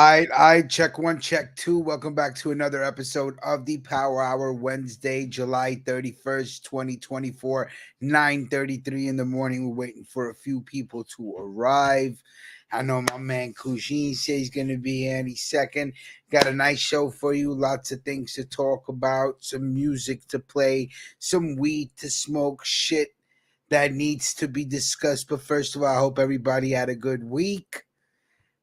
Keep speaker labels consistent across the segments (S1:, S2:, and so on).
S1: I check one, check two. Welcome back to another episode of the Power Hour, Wednesday, July 31st, 2024, 9:33 in the morning. We're waiting for a few people to arrive. I know my man Kujin says he's going to be any second. Got a nice show for you. Lots of things to talk about, some music to play, some weed to smoke, shit that needs to be discussed. But first of all, I hope everybody had a good week.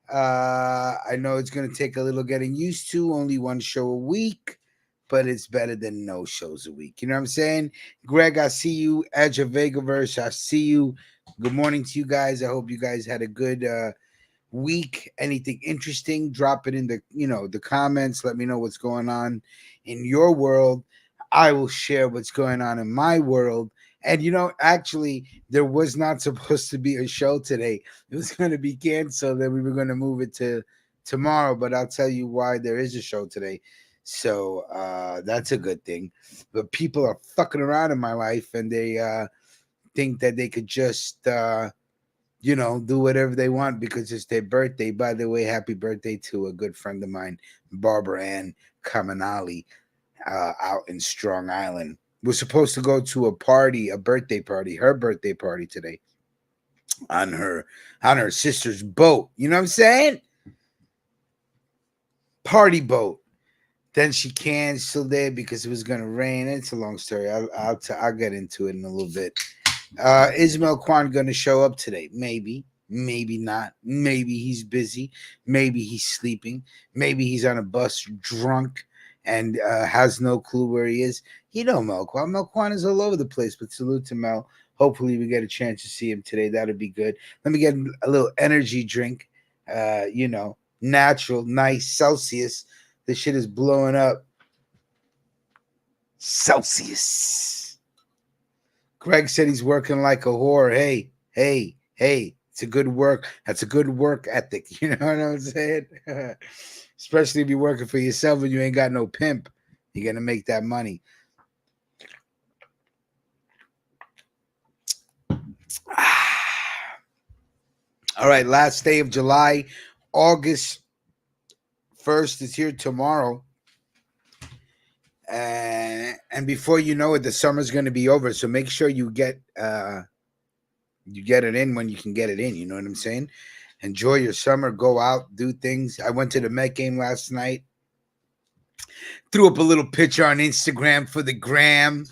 S1: I know it's going to take a little getting used to, only one show a week, but it's better than no shows a week. You know what I'm saying? Greg, I see you. Edge of Vegaverse, I see you. Good morning to you guys. I hope you guys had a good week. Anything interesting, drop it in the comments. Let me know what's going on in your world. I will share what's going on in my world. And actually, there was not supposed to be a show today. It was going to be canceled, and we were going to move it to tomorrow. But I'll tell you why there is a show today. So that's a good thing. But people are fucking around in my life, and they think that they could just do whatever they want because it's their birthday. By the way, happy birthday to a good friend of mine, Barbara Ann Kamanali, out in Strong Island. We're supposed to go to a party, a birthday party, her birthday party today on her sister's boat. You know what I'm saying? Party boat. Then she canceled it because it was gonna rain. It's a long story. I'll get into it in a little bit. Ismail Kwan gonna show up today? Maybe, maybe not. Maybe he's busy. Maybe he's sleeping. Maybe he's on a bus drunk and has no clue where he is. Mel Kwan. Mel Kwan is all over the place, but salute to Mel. Hopefully we get a chance to see him today. That'd be good. Let me get a little energy drink. Natural, nice Celsius. This shit is blowing up. Celsius. Greg said he's working like a whore. Hey. It's a good work. That's a good work ethic. You know what I'm saying? Especially if you're working for yourself and you ain't got no pimp. You're going to make that money. All right, last day of July. August 1st is here tomorrow. And before you know it, the summer's going to be over. So make sure you get it in when you can get it in. You know what I'm saying? Enjoy your summer. Go out, do things. I went to the Met game last night. Threw up a little picture on Instagram for the gram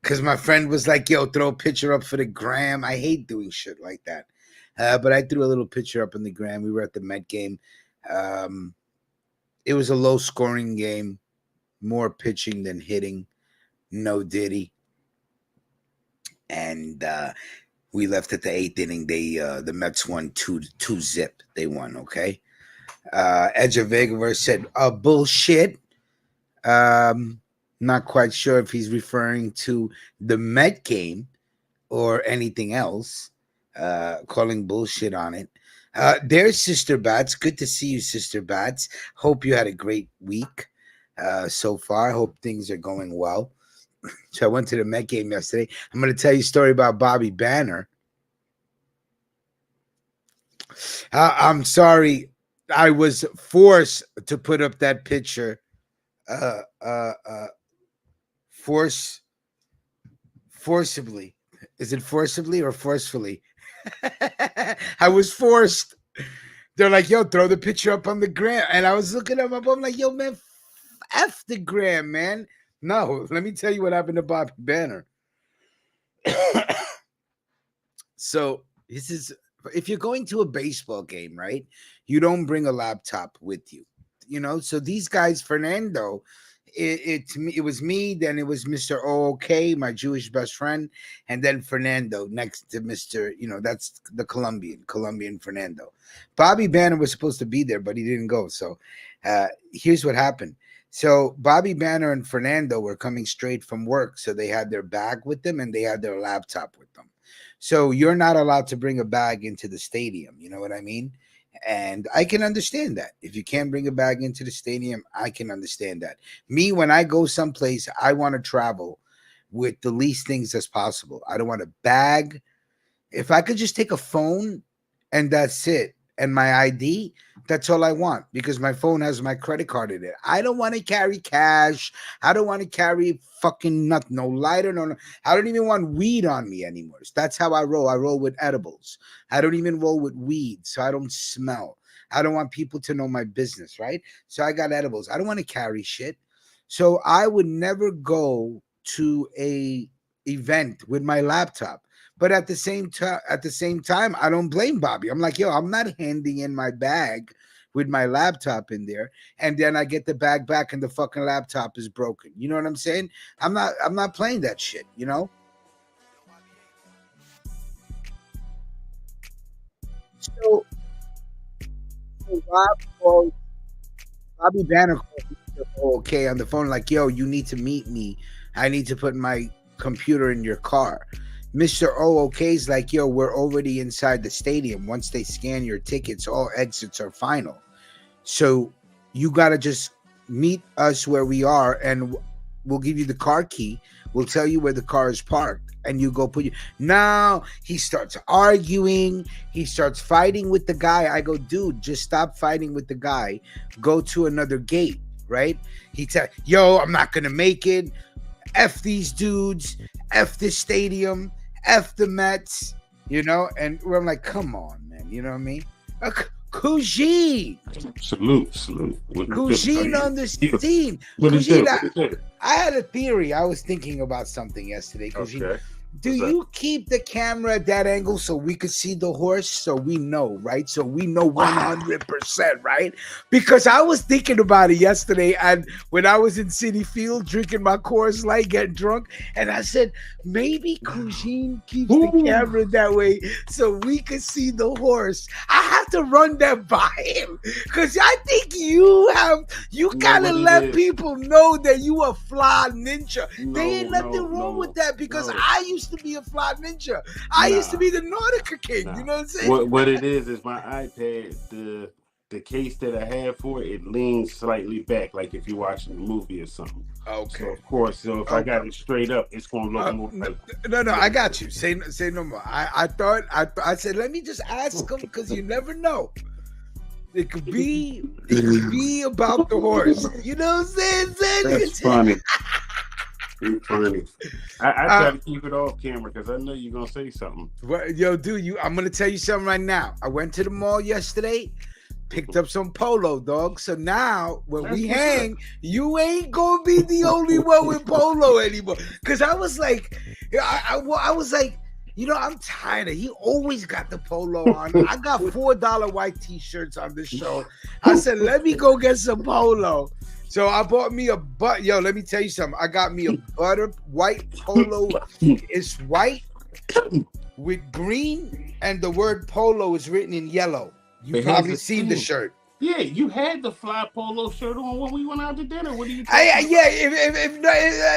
S1: because my friend was like, yo, throw a picture up for the gram. I hate doing shit like that. But I threw a little picture up on the gram. We were at the Met game. It was a low-scoring game. More pitching than hitting. No Diddy. And we left at the 8th inning. The Mets won 2-0. They won, okay? Edge of Vegaverse said, bullshit. Not quite sure if he's referring to the Met game or anything else. Calling bullshit on it. There's Sister Bats. Good to see you, Sister Bats. Hope you had a great week so far. Hope things are going well. So I went to the Met game yesterday. I'm going to tell you a story about Bobby Banner. I'm sorry. I was forced to put up that picture. Forcibly. Is it forcibly or forcefully? I was forced. They're like, yo, throw the picture up on the gram. And I was looking up. I'm like, yo, man, F the gram, man. No, let me tell you what happened to Bobby Banner. So this is, if you're going to a baseball game, right, you don't bring a laptop with you. So these guys, Fernando, it was me, then it was Mr. OK, my Jewish best friend, and then Fernando next to Mr. That's the Colombian Fernando. Bobby Banner was supposed to be there, but he didn't go. So here's what happened. So Bobby Banner and Fernando were coming straight from work, so they had their bag with them and they had their laptop with them. So you're not allowed to bring a bag into the stadium. You know what I mean? And I can understand that. If you can't bring a bag into the stadium, I can understand that. Me, when I go someplace, I want to travel with the least things as possible. I don't want a bag. If I could just take a phone and that's it, and my ID. That's all I want because my phone has my credit card in it. I don't want to carry cash. I don't want to carry fucking nothing, no lighter, no. I don't even want weed on me anymore. That's how I roll. I roll with edibles. I don't even roll with weed, so I don't smell. I don't want people to know my business, right? So I got edibles. I don't want to carry shit. So I would never go to a event with my laptop. But at the same time, I don't blame Bobby. I'm like, yo, I'm not handing in my bag with my laptop in there, and then I get the bag back and the fucking laptop is broken. You know what I'm saying? I'm not playing that shit, you know? So, so Bobby Banner called me okay on the phone, like, yo, you need to meet me. I need to put my computer in your car. Mr. OOK's like, yo, we're already inside the stadium. Once they scan your tickets, all exits are final. So you got to just meet us where we are, and we'll give you the car key. We'll tell you where the car is parked, and you go put you. Now he starts arguing. He starts fighting with the guy. I go, dude, just stop fighting with the guy. Go to another gate, right? He tell, yo, I'm not gonna make it. F these dudes. F this stadium. F the Mets. You know, and I'm like, come on, man. You know what I mean? Cougine.
S2: Salute.
S1: Cougine on the scene.
S2: What is
S1: Cougine,
S2: that?
S1: I had a theory. I was thinking about something yesterday. Cougine,
S2: Okay.
S1: do you keep the camera at that angle so we could see the horse? So we know, right? So we know 100%, right? Because I was thinking about it yesterday, and when I was in City Field drinking my Coors Light, getting drunk, and I said maybe Cougine keeps the camera that way so we could see the horse. I have to run that by him because I think you kind of let people know that you a fly ninja. There ain't nothing wrong with that because I used to be a fly ninja. I used to be the Nautica King. You know what I'm saying?
S2: What it is my iPad, the case that I have for it leans slightly back, like if you're watching a movie or something.
S1: Okay.
S2: So of course, so if I got it straight up, it's gonna look more like.
S1: No, I got you. Say no more. I said let me just ask him because you never know. It could be about the horse. You know what I'm saying?
S2: That's funny. It's funny. I try to keep it off camera because I know you're gonna say something.
S1: Yo, dude, I'm gonna tell you something right now. I went to the mall yesterday, picked up some polo, dog. So now when we hang, you ain't gonna be the only one with polo anymore. Cause I was like, I was like, you know, I'm tired of. He always got the polo on. I got $4 white t-shirts on this show. I said, let me go get some polo. So I bought me yo, let me tell you something. I got me a butter white polo. It's white with green, and the word polo is written in yellow. You probably seen the shirt.
S2: Yeah, you had the fly polo shirt on when we went out to dinner. What are you?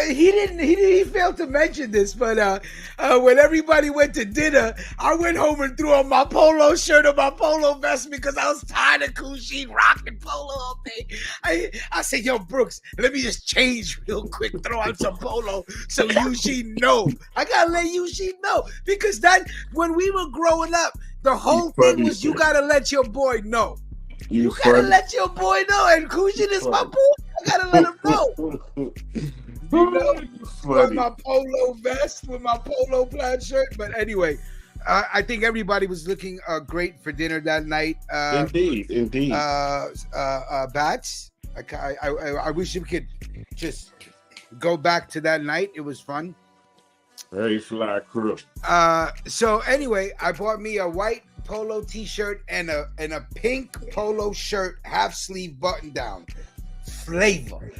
S1: He failed to mention this, but when everybody went to dinner, I went home and threw on my polo shirt and my polo vest because I was tired of Cougine rocking polo all day. I said, yo, Brooks, let me just change real quick, throw on some polo so Eugene know. I gotta let Eugene know because that when we were growing up, the whole thing was you gotta let your boy know. You gotta let your boy know, and Cougine is my boy. I gotta let him know. You know, with my polo vest, with my polo plaid shirt. But anyway, I think everybody was looking great for dinner that night.
S2: Indeed.
S1: Bats. I wish we could just go back to that night. It was fun.
S2: Very fly crew.
S1: So anyway, I bought me a white polo t-shirt and a pink polo shirt, half sleeve button down. Flavor.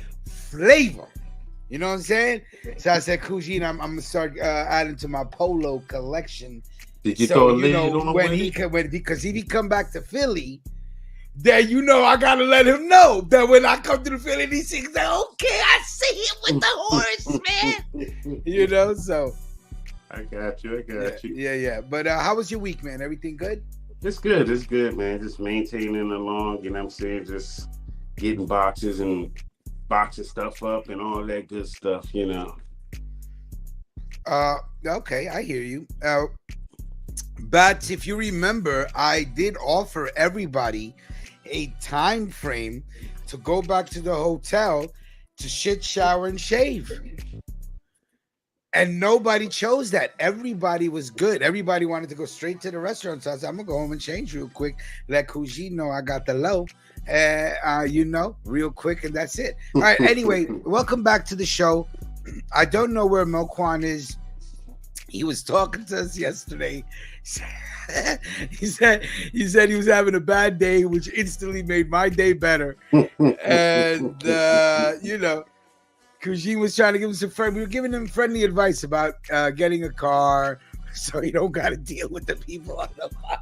S1: You know what I'm saying? So I said, Cougine, I'm gonna start adding to my polo collection.
S2: Did you throw a lid on
S1: because if he come back to Philly, then I gotta let him know that when I come to the Philly, he sings like, okay, I see him with the horse, man. So
S2: I got you.
S1: Yeah. But how was your week, man? Everything good?
S2: It's good, man. Just maintaining along, you know what I'm saying? Just getting boxes and boxing stuff up and all that good stuff,
S1: Okay, I hear you. But if you remember, I did offer everybody a time frame to go back to the hotel to shit, shower, and shave. And nobody chose that. Everybody was good. Everybody wanted to go straight to the restaurant. So I said, I'm gonna go home and change real quick. Let Kuji know I got the low. Real quick, and that's it. All right. Anyway, welcome back to the show. I don't know where Melquan is. He was talking to us yesterday. He said he was having a bad day, which instantly made my day better. And Kuji was trying to give him some friend. We were giving him friendly advice about getting a car, so you don't got to deal with the people on the bus.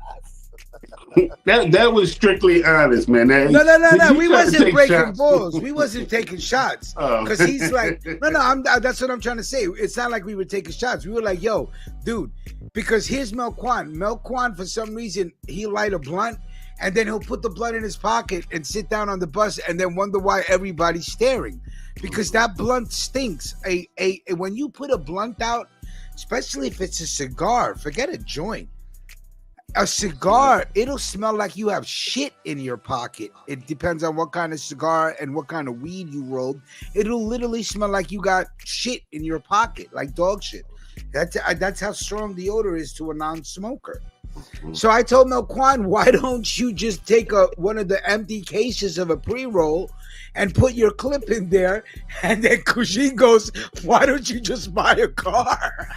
S2: that was strictly honest, man.
S1: No. We wasn't breaking balls. We wasn't taking shots. Because he's like, no. That's what I'm trying to say. It's not like we were taking shots. We were like, yo, dude. Because here's Melquan. Melquan, for some reason, he light a blunt, and then he'll put the blunt in his pocket and sit down on the bus, and then wonder why everybody's staring. Because that blunt stinks. When you put a blunt out, especially if it's a cigar, forget a joint. A cigar, it'll smell like you have shit in your pocket. It depends on what kind of cigar and what kind of weed you rolled. It'll literally smell like you got shit in your pocket, like dog shit. That's how strong the odor is to a non-smoker. So I told Melquan, why don't you just take one of the empty cases of a pre-roll and put your clip in there? And then Kushi goes, why don't you just buy a car?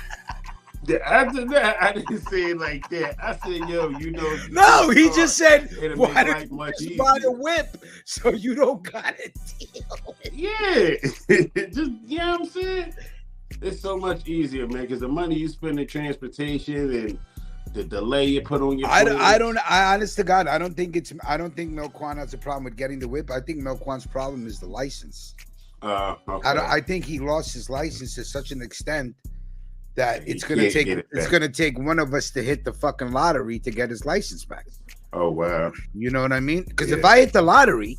S2: After that, I didn't say it like that. I said, yo,
S1: No, he just said, why don't you
S2: just
S1: buy a whip so you don't got to deal with it?
S2: Yeah. Just, you know what I'm saying? It's so much easier, man, because the money you spend in transportation and the delay you put on your
S1: honest to God, I don't think Melquan has a problem with getting the whip. I think Melquan's problem is the license.
S2: Okay.
S1: I think he lost his license to such an extent that it's gonna take one of us to hit the fucking lottery to get his license back.
S2: Oh wow.
S1: You know what I mean? Because if I hit the lottery,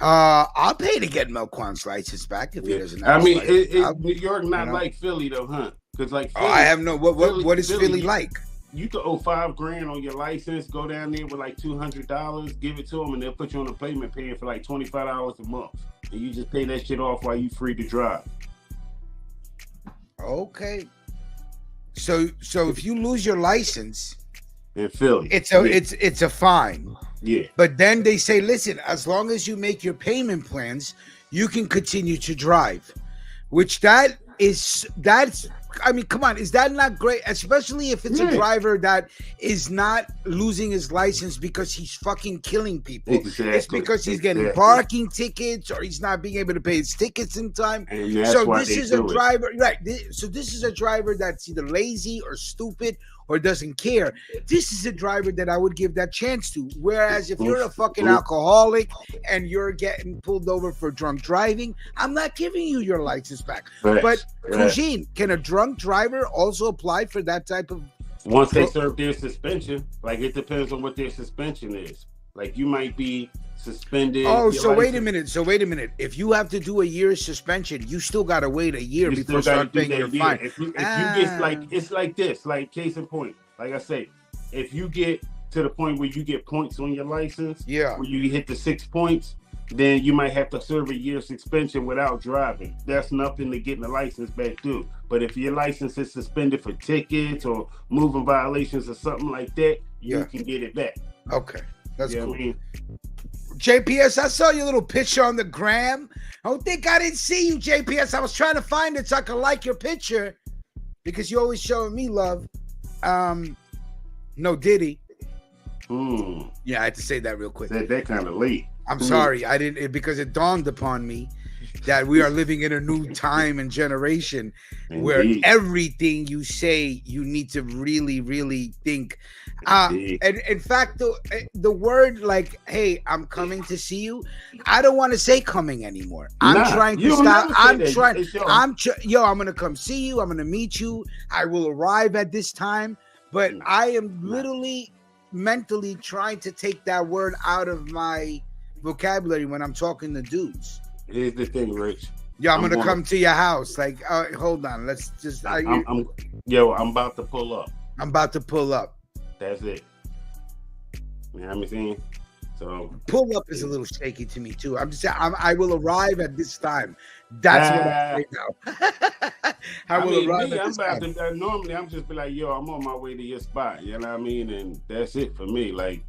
S1: I'll pay to get Melquan's license back if he doesn't have
S2: New York not like Philly though, huh? Because like Philly,
S1: I have no what is Philly like?
S2: You could owe $5,000 on your license, go down there with like $200, give it to them, and they'll put you on a payment paying for like $25 a month. And you just pay that shit off while you free to drive.
S1: Okay. So if you lose your license
S2: in Philly,
S1: it's a fine.
S2: Yeah.
S1: But then they say, listen, as long as you make your payment plans, you can continue to drive. I mean, come on, is that not great? Especially if it's a driver that is not losing his license because he's fucking killing people.
S2: Exactly.
S1: It's because he's getting parking tickets or he's not being able to pay his tickets in time.
S2: And that's why this is a
S1: driver, right? So this is a driver that's either lazy or stupid or doesn't care. This is a driver that I would give that chance to. Whereas if you're a fucking alcoholic and you're getting pulled over for drunk driving, I'm not giving you your license back. But Kujin, can a drunk driver also apply for that type of?
S2: Once they serve their suspension, like it depends on what their suspension is. Like you might be suspended.
S1: Oh, so wait a minute. If you have to do a year's suspension, you still got to wait a year before you start paying your fine.
S2: If you get it's like this, like case in point. Like I say, if you get to the point where you get points on your license, where you hit the 6 points, then you might have to serve a year's suspension without driving. That's nothing to getting the license back through. But if your license is suspended for tickets or moving violations or something like that, you can get it back.
S1: Okay, that's cool.
S2: I mean?
S1: JPS, I saw your little picture on the gram. I don't think I didn't see you, JPS. I was trying to find it so I could like your picture because you're always showing me love. No Diddy. Yeah, I had to say that real quick.
S2: That kind of late.
S1: I'm sorry, I didn't because it dawned upon me that we are living in a new time and generation where everything you say you need to really, really think. And in fact, the word like, "Hey, I'm coming to see you," I don't want to say "coming" anymore. I'm trying to stop. I'm gonna come see you. I'm gonna meet you. I will arrive at this time, but I am literally mentally trying to take that word out of my vocabulary when I'm talking to dudes.
S2: Here's the thing, Rich.
S1: Yeah, I'm gonna come to your house. Like, hold on, let's just.
S2: I'm about to pull up.
S1: I'm about to pull up.
S2: That's it. You know what I'm saying? So
S1: pull up is a little shaky to me too. I'm just saying I will arrive at this time. That's what I'm saying now.
S2: I mean, me, I'm about to. Normally, I'm just be like, yo, I'm on my way to your spot. You know what I mean? And that's it for me. Like,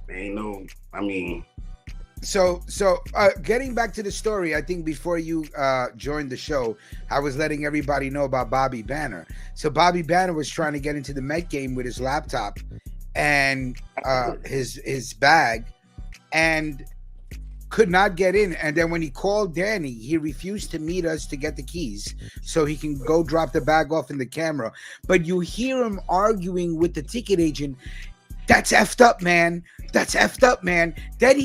S2: ain't no. I mean.
S1: So getting back to the story, I think before you joined the show, I was letting everybody know about Bobby Banner. So Bobby Banner was trying to get into the Met game with his laptop and his bag, and could not get in. And then when he called Danny, he refused to meet us to get the keys so he can go drop the bag off in the camera. But you hear him arguing with the ticket agent. That's effed up, man. That's effed up, man. Then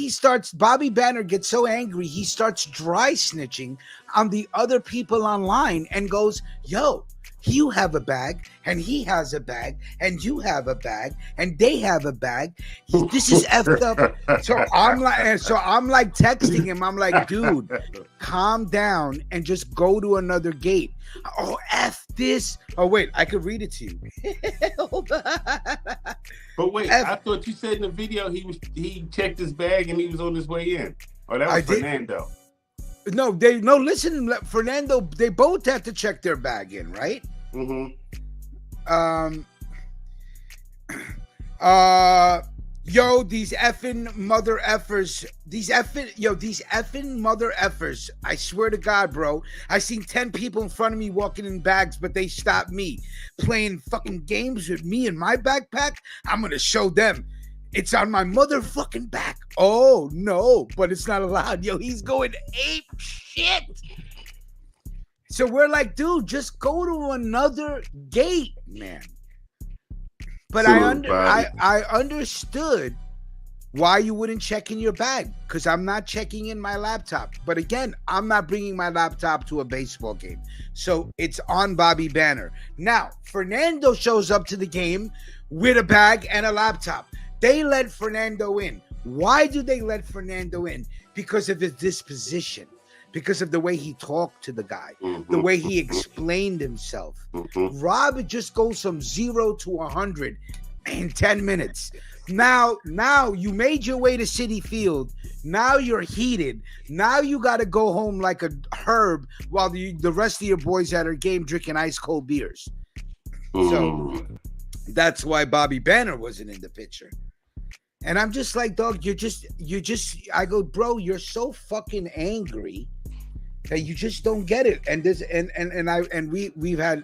S1: Bobby Banner gets so angry, he starts dry snitching on the other people online and goes, yo, you have a bag, and he has a bag, and you have a bag, and they have a bag. This is effed up. So I'm like texting him. I'm like, dude, calm down and just go to another gate. Oh, F this. Oh, wait, I could read it to you.
S2: But wait, I thought you said in the video he checked his bag and he was on his way in. Oh, that was Fernando.
S1: No, listen, Fernando, they both have to check their bag in, right?
S2: Mm-hmm.
S1: These effing mother effers. These effing mother effers. I swear to God, bro. I seen 10 people in front of me walking in bags, but they stopped me playing fucking games with me in my backpack. I'm gonna show them. It's on my motherfucking back. Oh, no, but it's not allowed. Yo, he's going ape shit. So we're like, dude, just go to another gate, man. But I understood why you wouldn't check in your bag, because I'm not checking in my laptop. But again, I'm not bringing my laptop to a baseball game. So it's on Bobby Banner. Now, Fernando shows up to the game with a bag and a laptop. They let Fernando in. Why do they let Fernando in? Because of his disposition, because of the way he talked to the guy, the way he explained himself. Rob just goes from 0 to 100 in 10 minutes. Now you made your way to Citi Field. Now you're heated. Now you got to go home like a herb while the rest of your boys at our game drinking ice cold beers. So that's why Bobby Banner wasn't in the picture. And I'm just like, dog, I go, bro, you're so fucking angry that you just don't get it. And this, we had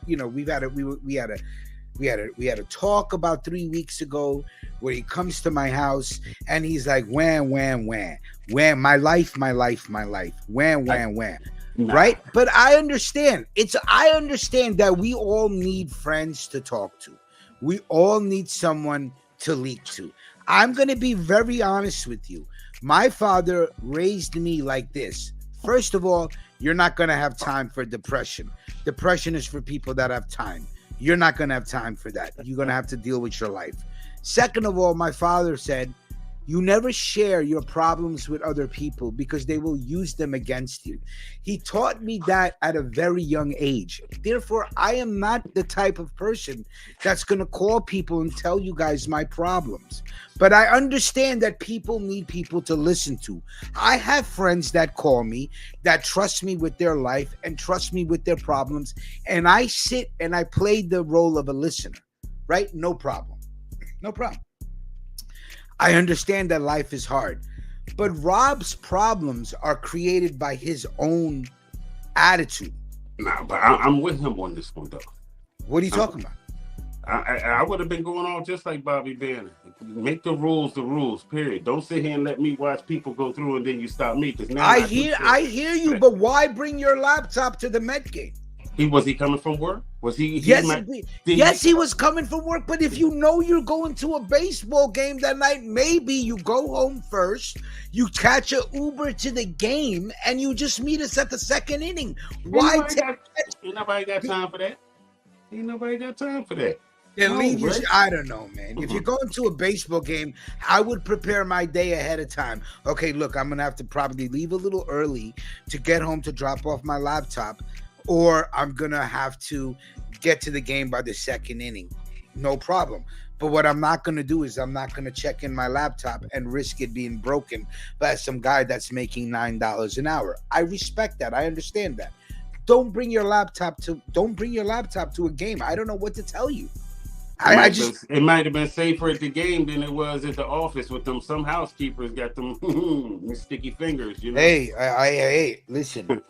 S1: a talk about 3 weeks ago where he comes to my house and he's like, wham, my life, wham. Right? But I understand that we all need friends to talk to. We all need someone to leak to. I'm going to be very honest with you. My father raised me like this. First of all, you're not going to have time for depression. Depression is for people that have time. You're not going to have time for that. You're going to have to deal with your life. Second of all, my father said, you never share your problems with other people because they will use them against you. He taught me that at a very young age. Therefore, I am not the type of person that's going to call people and tell you guys my problems. But I understand that people need people to listen to. I have friends that call me, that trust me with their life and trust me with their problems. And I sit and I play the role of a listener, right? No problem. No problem. I understand that life is hard, but Rob's problems are created by his own attitude.
S2: Nah, but I'm with him on this one, though.
S1: What are you talking about?
S2: I would have been going on just like Bobby Banner. Make the rules, period. Don't sit here and let me watch people go through and then you stop me. Because now
S1: I hear you, but why bring your laptop to the Met game?
S2: Was he coming from work? Was he?
S1: Yes, he was coming from work. But if you know you're going to a baseball game that night, maybe you go home first, you catch an Uber to the game, and you just meet us at the second inning. Why?
S2: Ain't nobody got time for that.
S1: Then leave your. I don't know, man. If you're going to a baseball game, I would prepare my day ahead of time. Okay, look, I'm gonna have to probably leave a little early to get home to drop off my laptop. Or I'm going to have to get to the game by the second inning. no problem. But what I'm not going to do is I'm not going to check in my laptop and risk it being broken by some guy that's making $9 an hour. I respect that. I understand that. Don't bring your laptop to a game. I don't know what to tell you.
S2: It might have been safer at the game than it was at the office with them. Some housekeepers got them sticky fingers, you know.
S1: Hey, listen.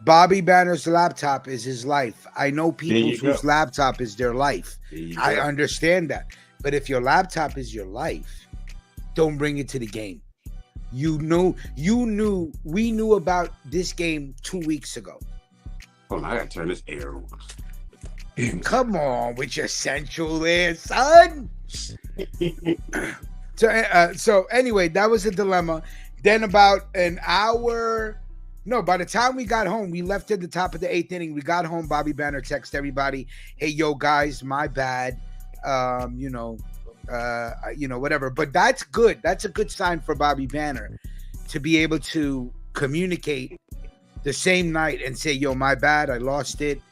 S1: Bobby Banner's laptop is his life. I know people whose laptop is their life. I understand that. But if your laptop is your life, don't bring it to the game. We knew about this game 2 weeks ago.
S2: Hold on, I gotta turn this air on.
S1: Come on with your sensual air, son. So anyway, that was a dilemma. Then about an hour... No, by the time we got home, we left at the top of the 8th inning. We got home. Bobby Banner texted everybody, "Hey, yo, guys, my bad." Whatever. But that's good. That's a good sign for Bobby Banner to be able to communicate the same night and say, "Yo, my bad. I lost it."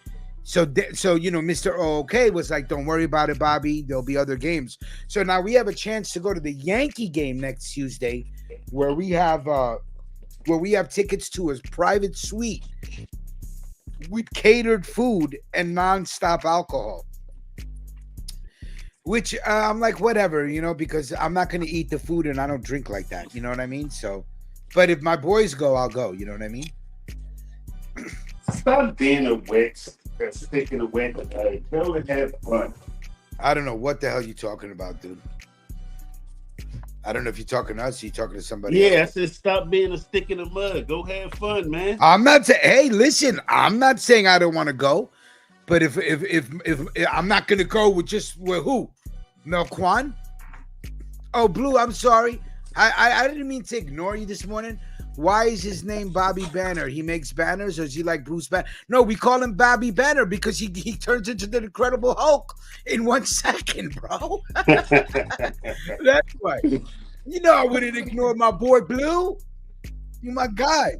S1: So Mr. OK was like, "Don't worry about it, Bobby. There'll be other games." So now we have a chance to go to the Yankee game next Tuesday, where we have tickets to a private suite with catered food and nonstop alcohol. Which I'm like, whatever, because I'm not going to eat the food and I don't drink like that. You know what I mean? So, but if my boys go, I'll go. You know what I mean?
S2: Stop being a wet, sticking a wet. Go and have fun.
S1: I don't know what the hell you're talking about, dude. I don't know if you're talking to us or you're talking to somebody else.
S2: Yeah, I said stop being a stick in the mud. Go have fun, man.
S1: I'm not saying, hey, listen, I'm not saying I don't want to go, but if I'm not going to go with who? Melquan? Oh, Blue, I'm sorry. I didn't mean to ignore you this morning. Why is his name Bobby Banner? He makes banners, or is he like Bruce Banner? No, we call him Bobby Banner because he turns into the Incredible Hulk in 1 second, bro. That's why. I wouldn't ignore my boy Blue. You my guy.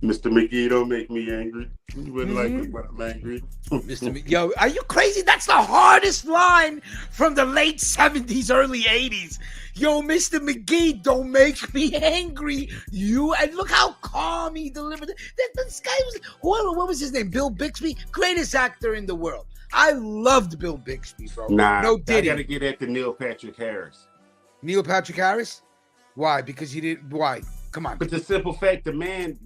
S2: Mr. McGee, don't make me angry. You wouldn't like it when I'm angry.
S1: Mr. McGee, yo, are you crazy? That's the hardest line from the late 70s, early 80s. Yo, Mr. McGee, don't make me angry. And look how calm he delivered it. This guy was, what was his name? Bill Bixby? Greatest actor in the world. I loved Bill Bixby, bro.
S2: No, I got to get at the Neil Patrick Harris.
S1: Neil Patrick Harris? Why? Because why? Come on.
S2: But the simple fact, the man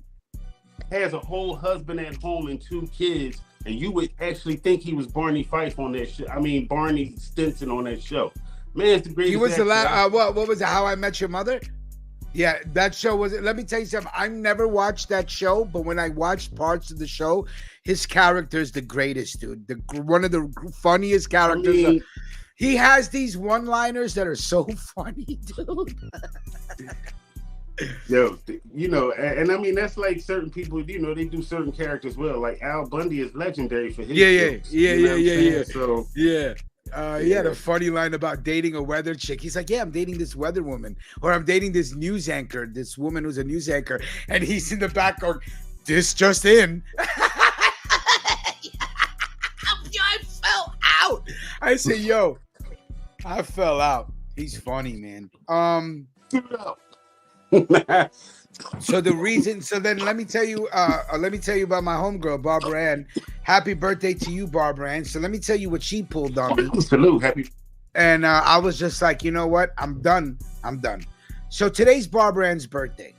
S2: has a whole husband at home and 2 kids, and you would actually think he was Barney Fife on that show. I mean, Barney Stinson on that show. Man, it's the greatest.
S1: He was the last. What was it? How I Met Your Mother? Yeah, that show was. Let me tell you something. I never watched that show, but when I watched parts of the show, his character is the greatest, dude. One of the funniest characters. He has these one-liners that are so funny, dude.
S2: Yo, and I mean that's like certain people. They do certain characters well. Like Al Bundy is legendary for his.
S1: Yeah.
S2: So
S1: yeah. He had a funny line about dating a weather chick. He's like, "Yeah, I'm dating this weather woman, or I'm dating this news anchor, this woman who's a news anchor," and he's in the back going, "This just in." I fell out. I say, "Yo, I fell out." He's funny, man. So then let me tell you about my homegirl, Barbara Ann. Happy birthday to you, Barbara Ann. So let me tell you what she pulled on me.
S2: Salute, happy.
S1: And I was just like, you know what? I'm done. So today's Barbara Ann's birthday.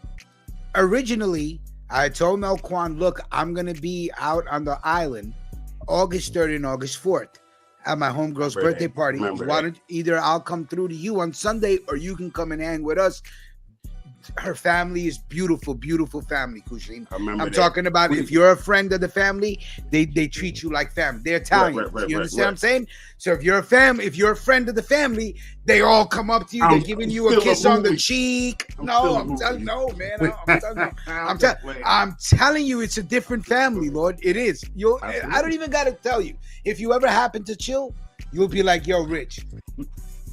S1: Originally, I told Melquan, look, I'm going to be out on the island August 3rd and August 4th at my homegirl's birthday party. Either I'll come through to you on Sunday or you can come and hang with us. Her family is beautiful, beautiful family, Kushin. I'm talking about if you're a friend of the family, they treat you like family. They're Italian. You understand what I'm saying? So if you're a friend of the family, they all come up to you. They're giving you a kiss on the cheek. I'm telling you, it's a different family, Lord. It is. I don't even got to tell you. If you ever happen to chill, you'll be like, yo, Rich.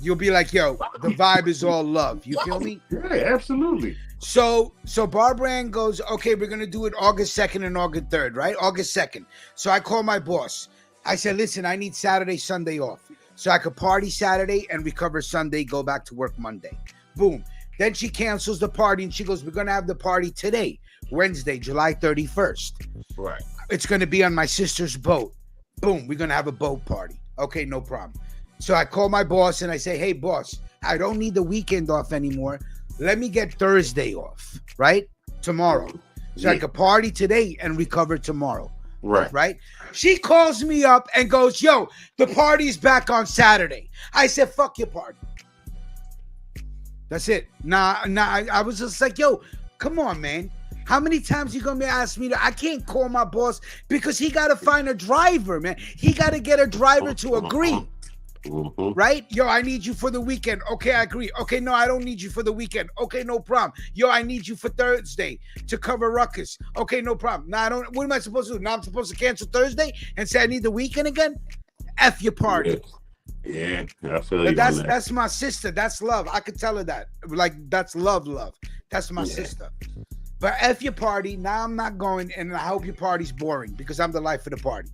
S1: You'll be like, yo, the vibe is all love. You feel me?
S2: Yeah, absolutely.
S1: So Barbara Ann goes, okay, we're going to do it August 2nd and August 3rd, right? August 2nd. So I call my boss. I said, listen, I need Saturday, Sunday off. so I could party Saturday and recover Sunday, go back to work Monday. Boom. Then she cancels the party and she goes, we're going to have the party today, Wednesday, July 31st.
S2: Right.
S1: It's going to be on my sister's boat. Boom. We're going to have a boat party. Okay, no problem. So I call my boss and I say, hey, boss, I don't need the weekend off anymore. Let me get Thursday off, right? Tomorrow. So I could party today and recover tomorrow.
S2: Right.
S1: Right. She calls me up and goes, yo, the party's back on Saturday. I said, fuck your party. That's it. I was just like, yo, come on, man. How many times you gonna be asking me I can't call my boss because he gotta find a driver, man. He gotta get a driver to agree.
S2: Mm-hmm.
S1: Right? Yo, I need you for the weekend. Okay, I agree. Okay, no, I don't need you for the weekend. Okay, no problem. Yo, I need you for Thursday to cover Ruckus. Okay, no problem. Now I don't. What am I supposed to do? Now I'm supposed to cancel Thursday and say I need the weekend again? F your party.
S2: Yeah, I feel you.
S1: That's my sister. That's love. I could tell her that. Like that's love. That's my sister. But F your party. Now I'm not going, and I hope your party's boring because I'm the life of the party.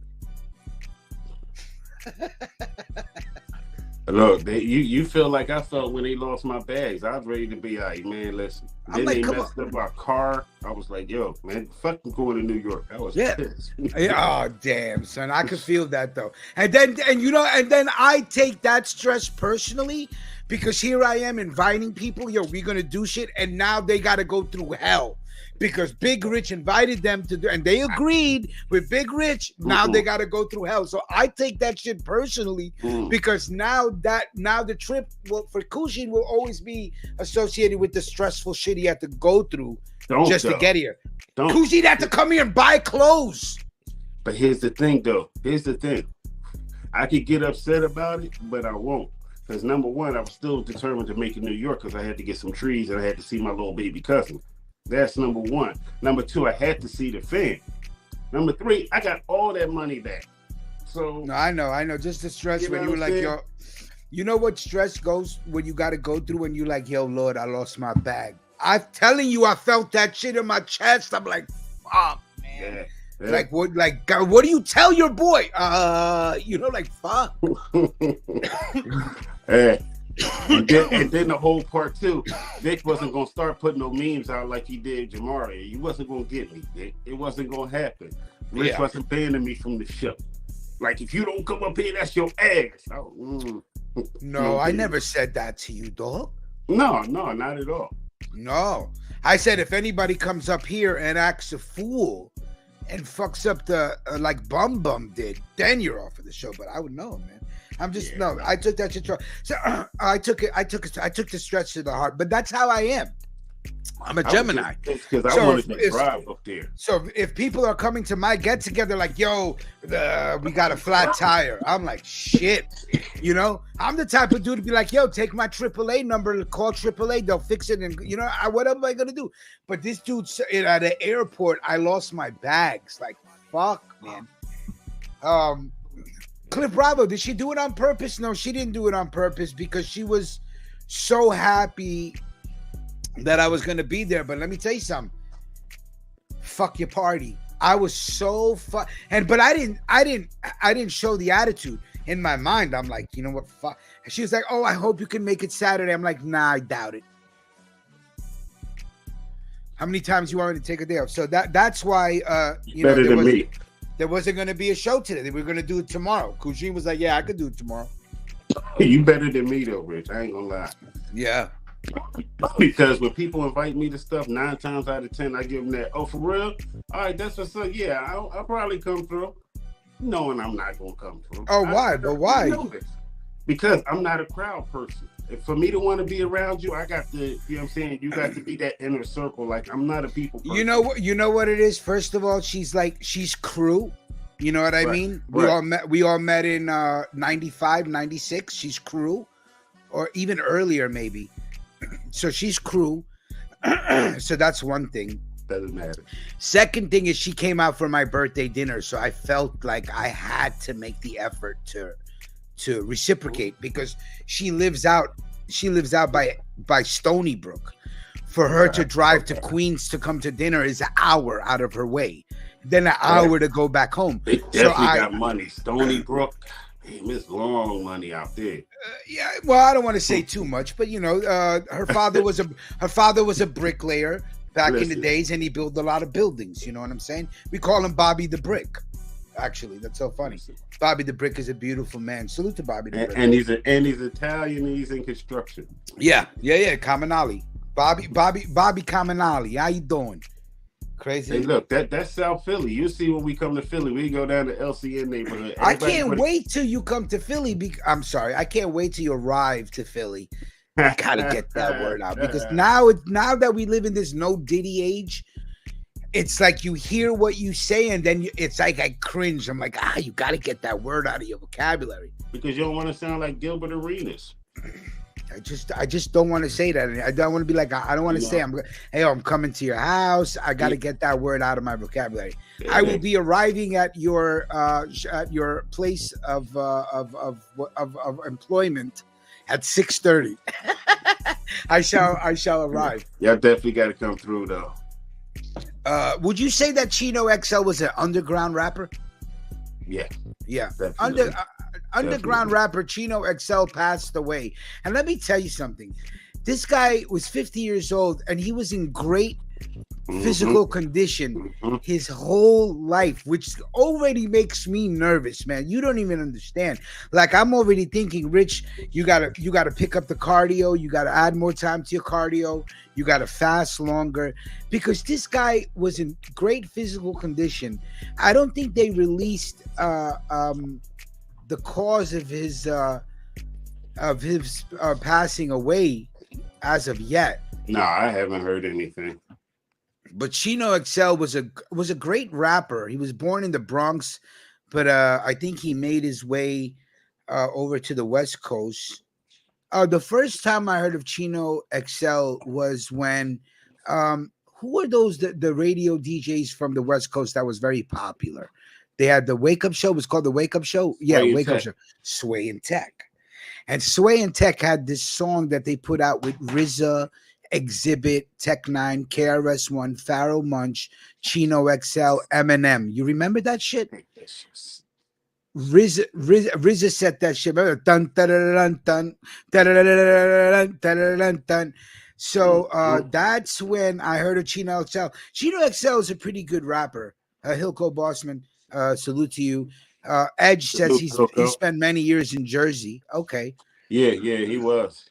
S2: Look, you feel like I felt when they lost my bags. I was ready to be like, man, listen. Then they messed up our car. I was like, yo, man, fucking going to New York. I was pissed.
S1: Oh, damn, son. I could feel that though. And then I take that stress personally because here I am inviting people. Yo, we're gonna do shit, and now they gotta go through hell. Because Big Rich invited them to do, and they agreed with Big Rich. Now they got to go through hell. So I take that shit personally because now the trip for Kushin will always be associated with the stressful shit he had to go through to get here. Kushin had to come here and buy clothes.
S2: But here's the thing, though. I could get upset about it, but I won't. Because number one, I was still determined to make it New York because I had to get some trees and I had to see my little baby cousin. That's number one. Number two, I had to see the fan. Number three, I got all that money back. So
S1: no, I know. Just the stress when you were like, yo, you know what stress goes when you got to go through when you like, yo, Lord, I lost my bag. I'm telling you, I felt that shit in my chest. I'm like, fuck, man. Yeah. Like what? Like God, what do you tell your boy? Like fuck.
S2: Hey. And then the whole part too, Vic wasn't gonna start putting no memes out like he did Jamari. He wasn't gonna get me, Vic. It wasn't gonna happen. Rich wasn't banning me from the show. Like if you don't come up here, that's your ass.
S1: No, I never said that to you, dog.
S2: No, not at all.
S1: No, I said if anybody comes up here and acts a fool and fucks up the like Bum did, then you're off of the show. But I would know, man. I'm just I took that shit. So I took the stretch to the heart. But that's how I am. I'm a Gemini.
S2: Because I wanted to drive up there.
S1: So if people are coming to my get together, like, yo, we got a flat tire, I'm like, shit. I'm the type of dude to be like, yo, take my AAA number, call AAA, they'll fix it, and what am I gonna do? But this dude at the airport, I lost my bags. Like, fuck, man. Cliff Bravo, did she do it on purpose? No, she didn't do it on purpose because she was so happy that I was gonna be there. But let me tell you something. Fuck your party. I was so but I didn't show the attitude in my mind. I'm like, you know what? Fuck. She was like, oh, I hope you can make it Saturday. I'm like, nah, I doubt it. How many times you want me to take a day off? So that's why
S2: better than me.
S1: There wasn't going to be a show today. We were going to do it tomorrow. Kushin was like, yeah, I could do it tomorrow.
S2: You better than me, though, Rich. I ain't going to lie.
S1: Yeah.
S2: Because when people invite me to stuff, 9 times out of 10, I give them that, oh, for real? All right, that's what's up. Yeah, I'll probably come through. Knowing I'm not going to come through.
S1: Oh, why? But why?
S2: Because I'm not a crowd person. For me to want to be around you, I got to, you know what I'm saying? You got to be that inner circle. Like, I'm not a people person.
S1: You know what it is? First of all, she's crew. You know what I mean? We all met in 95, 96. She's crew. Or even earlier, maybe. So she's crew. So that's one thing.
S2: Doesn't matter. Second
S1: thing is she came out for my birthday dinner. So I felt like I had to make the effort to reciprocate because she lives out by Stony Brook. For her to drive to Queens to come to dinner is an hour out of her way, then an hour to go back home.
S2: They definitely got money. Stony Brook, Damn, it's long money out there.
S1: Yeah, well, I don't want to say too much, but her father was a bricklayer back in the days, and he built a lot of buildings. You know what I'm saying? We call him Bobby the Brick. Actually, that's so funny. Bobby the Brick is a beautiful man. Salute to Bobby the Brick.
S2: And he's Italian. And he's in construction.
S1: Yeah. Caminali. Bobby Caminali. How you doing? Crazy.
S2: Hey, look, that's South Philly. You see when we come to Philly, we go down to LCN neighborhood.
S1: I can't wait till you come to Philly. I'm sorry, I can't wait till you arrive to Philly. I gotta get that word out, because now that we live in this no Diddy age, it's like you hear what you say and then it's like I cringe. I'm like, you gotta get that word out of your vocabulary,
S2: because you don't want to sound like Gilbert Arenas.
S1: I just don't want to say that. I don't want to be like, I don't want to say I'm coming to your house. I got to get that word out of my vocabulary. Yeah. I will be arriving at your place of employment at 6:30. I shall arrive.
S2: Yeah, definitely got to come through though.
S1: Would you say that Chino XL was an underground rapper?
S2: Yeah.
S1: Underground rapper Chino XL passed away. And let me tell you something. This guy was 50 years old and he was in great physical condition his whole life, which already makes me nervous, man. You don't even understand. Like, I'm already thinking, Rich, you gotta pick up the cardio, you gotta add more time to your cardio, you gotta fast longer, because this guy was in great physical condition. I don't think they released the cause of his passing away as of yet.
S2: No, I haven't heard anything.
S1: But Chino XL was a great rapper. He was born in the Bronx, but I think he made his way over to the West Coast. The first time I heard of Chino XL was when who were those the radio DJs from the West Coast that was very popular? They had the Wake Up Show. It was called the Wake Up Show. Yeah, Wake Up Show. Sway and Tech. And Sway and Tech had this song that they put out with RZA, Exhibit, Tech Nine, KRS-One, Pharoah Monch, Chino XL, Eminem. You remember that shit? RZA set that shit. Dun, dun, dun, dun, dun, dun, dun. So that's when I heard of Chino XL. Chino XL is a pretty good rapper. Hilco Bossman, salute to you. Edge says he spent many years in Jersey. Okay.
S2: Yeah, he was.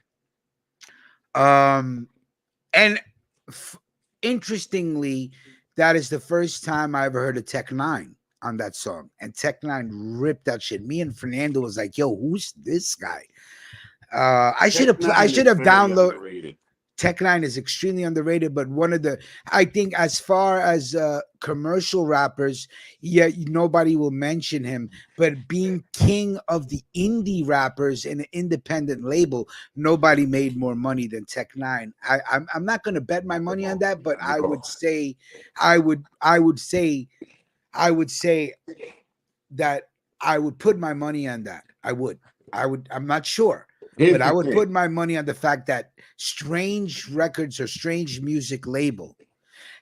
S1: And interestingly, that is the first time I ever heard of Tech Nine on that song. And Tech Nine ripped that shit. Me and Fernando was like, yo, who's this guy? I should have downloaded. Tech Nine is extremely underrated, but I think as far as commercial rappers, nobody will mention him. But being king of the indie rappers in an independent label, nobody made more money than Tech Nine. I'm not going to bet my money on that, but I would say that I would put my money on that. I would. I'm not sure. But I would put my money on the fact that Strange Records or Strange Music label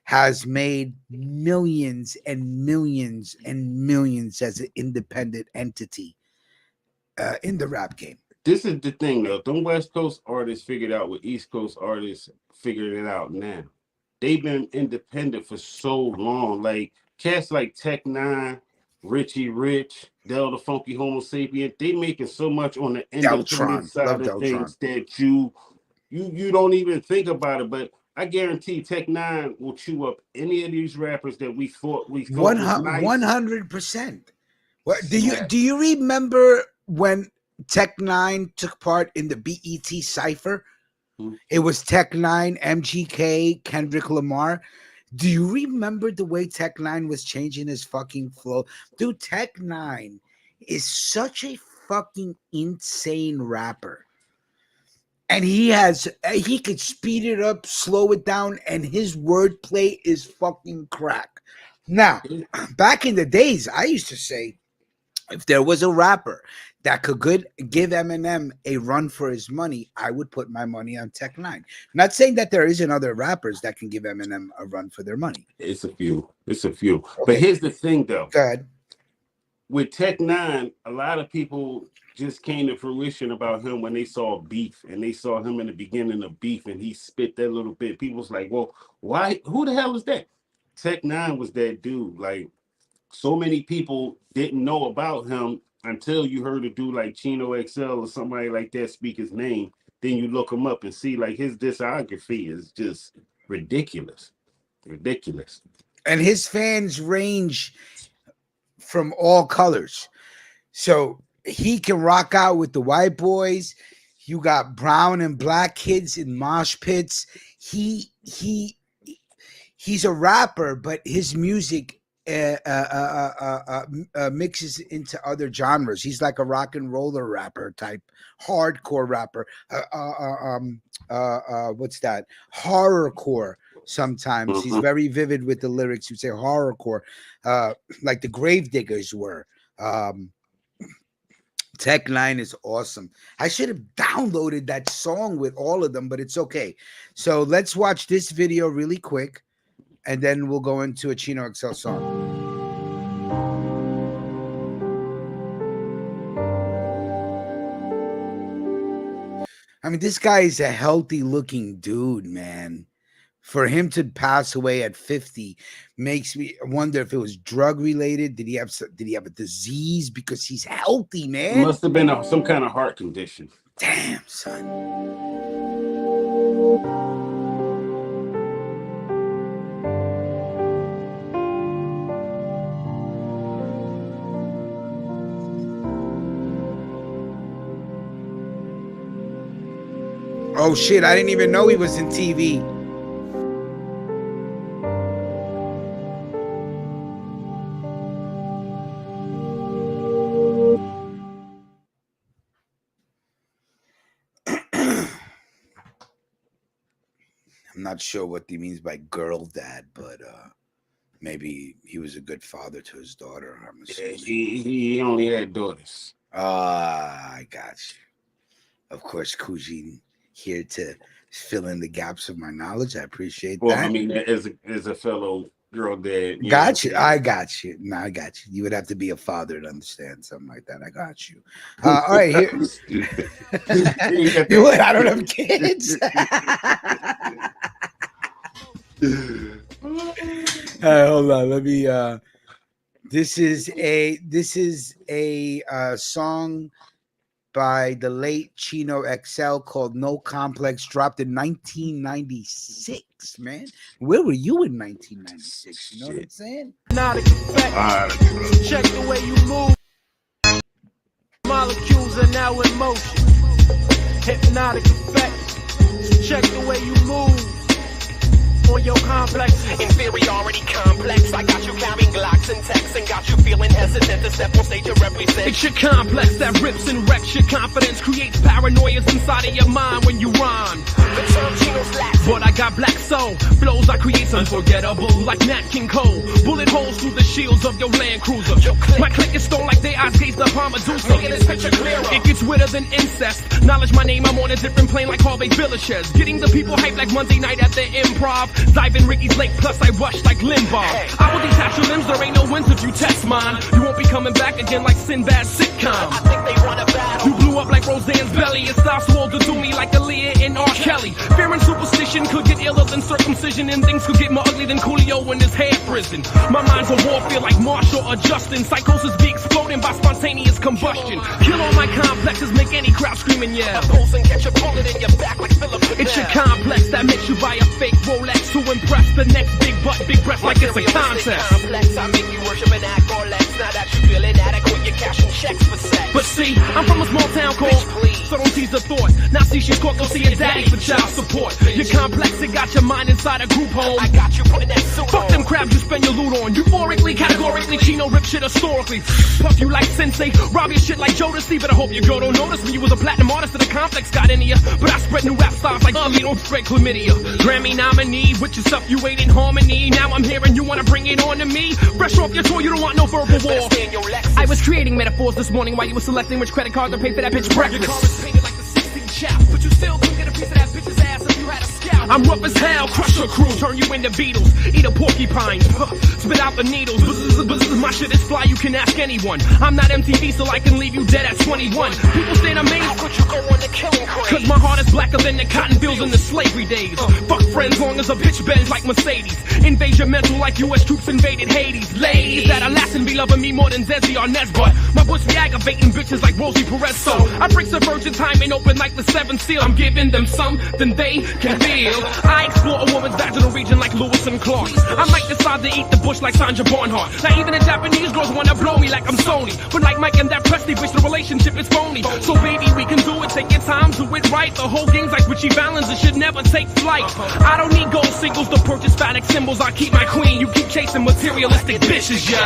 S1: has made millions and millions and millions as an independent entity in the rap game.
S2: This is the thing, though. Them West Coast artists figured out what East Coast artists figured it out now. They've been independent for so long. Like, cats like Tech Nine, Richie Rich, Del the Funky Homo Sapien, they making so much on the independent side of things that you don't even think about it. But I guarantee Tech Nine will chew up any of these rappers that we thought was nice.
S1: 100%. What do you remember when Tech Nine took part in the BET Cypher? It was Tech Nine, MGK, Kendrick Lamar. Do you remember the way Tech Nine was changing his fucking flow? Dude, Tech Nine is such a fucking insane rapper. And he could speed it up, slow it down, and his wordplay is fucking crack. Now, back in the days, I used to say, if there was a rapper that could give Eminem a run for his money, I would put my money on Tech Nine. Not saying that there isn't other rappers that can give Eminem a run for their money.
S2: It's a few. Okay. But here's the thing, though.
S1: Go ahead.
S2: with Tech Nine, a lot of people just came to fruition about him when they saw Beef, and they saw him in the beginning of Beef, and he spit that little bit. People was like, well, why? Who the hell is that? Tech Nine was that dude. Like, so many people didn't know about him until you heard a dude like Chino XL or somebody like that speak his name. Then you look him up and see like his discography is just ridiculous. Ridiculous.
S1: And his fans range from all colors. So he can rock out with the white boys. You got brown and black kids in mosh pits. He's a rapper, but his music mixes into other genres. He's like a rock and roller rapper type, hardcore rapper. What's that? Horrorcore. Sometimes he's very vivid with the lyrics. You say horrorcore, like the Gravediggers were. Tech Nine is awesome. I should have downloaded that song with all of them, but it's okay. So let's watch this video really quick, and then we'll go into a Chino XL song. I mean, this guy is a healthy looking dude, man. For him to pass away at 50 makes me wonder if it was drug related. Did he have a disease? Because he's healthy, man.
S2: It must have been some kind of heart condition.
S1: Damn, son. Oh shit, I didn't even know he was in TV. I'm not sure what he means by girl dad, but maybe he was a good father to his daughter. I'm assuming.
S2: Yeah, he only had daughters.
S1: I got you. Of course, Kujin here to fill in the gaps of my knowledge. I appreciate that.
S2: Well, I mean, as a fellow girl dad.
S1: Got you. I got you. No, I got you. You would have to be a father to understand something like that. I got you. All right, here. You would. I don't have kids. Hold on. Let me. This is a song by the late Chino XL called "No Complex," dropped in 1996. Man, where were you in 1996? You know what I'm saying?
S3: Check the way you move. Molecules are now in motion. Hypnotic effect. Check the way you move. On your complex.
S4: Inferiority complex. I got you carrying Glocks and texts and got you feeling hesitant to step on stage and represent.
S3: It's your complex that rips and wrecks your confidence, creates paranoias inside of your mind when you rhyme.
S4: The term Chino's Latin.
S3: But I got black soul. Flows I create unforgettable like Nat King Cole. Bullet holes through the shields of your Land Cruiser. My click is stone like they eyes gazed upon Medusa.
S4: Making this picture clearer.
S3: It gets weirder than incest. Knowledge my name, I'm on a different plane like Harvey Villachez. Getting the people hyped like Monday night at the Improv. Diving Ricky's Lake, plus I rush like Limbaugh. I will detach your limbs, there ain't no wins if you test mine. You won't be coming back again like Sinbad's sitcom.
S4: I think they want a battle.
S3: You blew up like Roseanne's belly. It stops swole to do me like Aaliyah and R. Kelly. Fear and superstition could get iller than circumcision, and things could get more ugly than Coolio in his hair prison. My mind's a warfare like Marshall or Justin. Psychosis be exploding by spontaneous combustion. Kill all my complexes, make any crowd scream and yell.
S4: A pulse and catch a bullet in your back like Philip Fidel.
S3: It's your complex that makes you buy a fake Rolex to impress the next big butt, big breath like it's a contest.
S4: Complex, I make you worship and act or less. Now that you feel inadequate, you're cashing checks for sex.
S3: But see, I'm from a small town called, so don't tease the thought. Now see she's caught, go see your daddy for child support. Your complex, it got your mind inside a group home.
S4: I got you putting that suit
S3: Fuck
S4: on.
S3: them crabs you spend your loot on. Euphorically, categorically, Chino rip shit historically. Puff you like Sensei, rob your shit like Jodeci. But I hope your girl don't notice me. You was a platinum artist and the complex got into ya. But I spread new rap styles like you don't spread chlamydia. Grammy nominee, with your stuff you ain't in harmony. Now I'm here and you wanna bring it on to me. Fresh off your tour, you don't want no verbal war. I was creating metaphors this morning while you were selecting which credit card to pay for that bitch breakfast. Your car is painted like the 16 chap, but you still couldn't get a piece of that bitch's ass if you had a scalpel. I'm rough as hell, crush your crew, turn you into beetles, eat a porcupine, spit out the needles. My shit is fly, you can ask anyone. I'm not MTV, so I can leave you dead at 21. People stand amazed,
S4: Would you go on the killing craze?
S3: cause my heart is blacker than the cotton fields in the slavery days. Fuck friends, long as a bitch bends like Mercedes. Invade your mental like US troops invaded Hades. Ladies that are lasting be loving me more than Desi or Nesbut. My bush be aggravating bitches like Rosie Perez. So I break subversion time and open like the 7th seal. I'm giving them something they can feel. I explore a woman's vaginal region like Lewis and Clark. I might decide to eat the bush like Sandra Barnhart. Now even the Japanese girls wanna blow me like I'm Sony. But like Mike and that Presley bitch, the relationship is phony. So baby, we can do it, take your time, do it right. The whole game's like Richie Valens, it should never take flight. I don't need gold singles to purchase phallic symbols. I keep my queen, you keep chasing materialistic bitches, yo.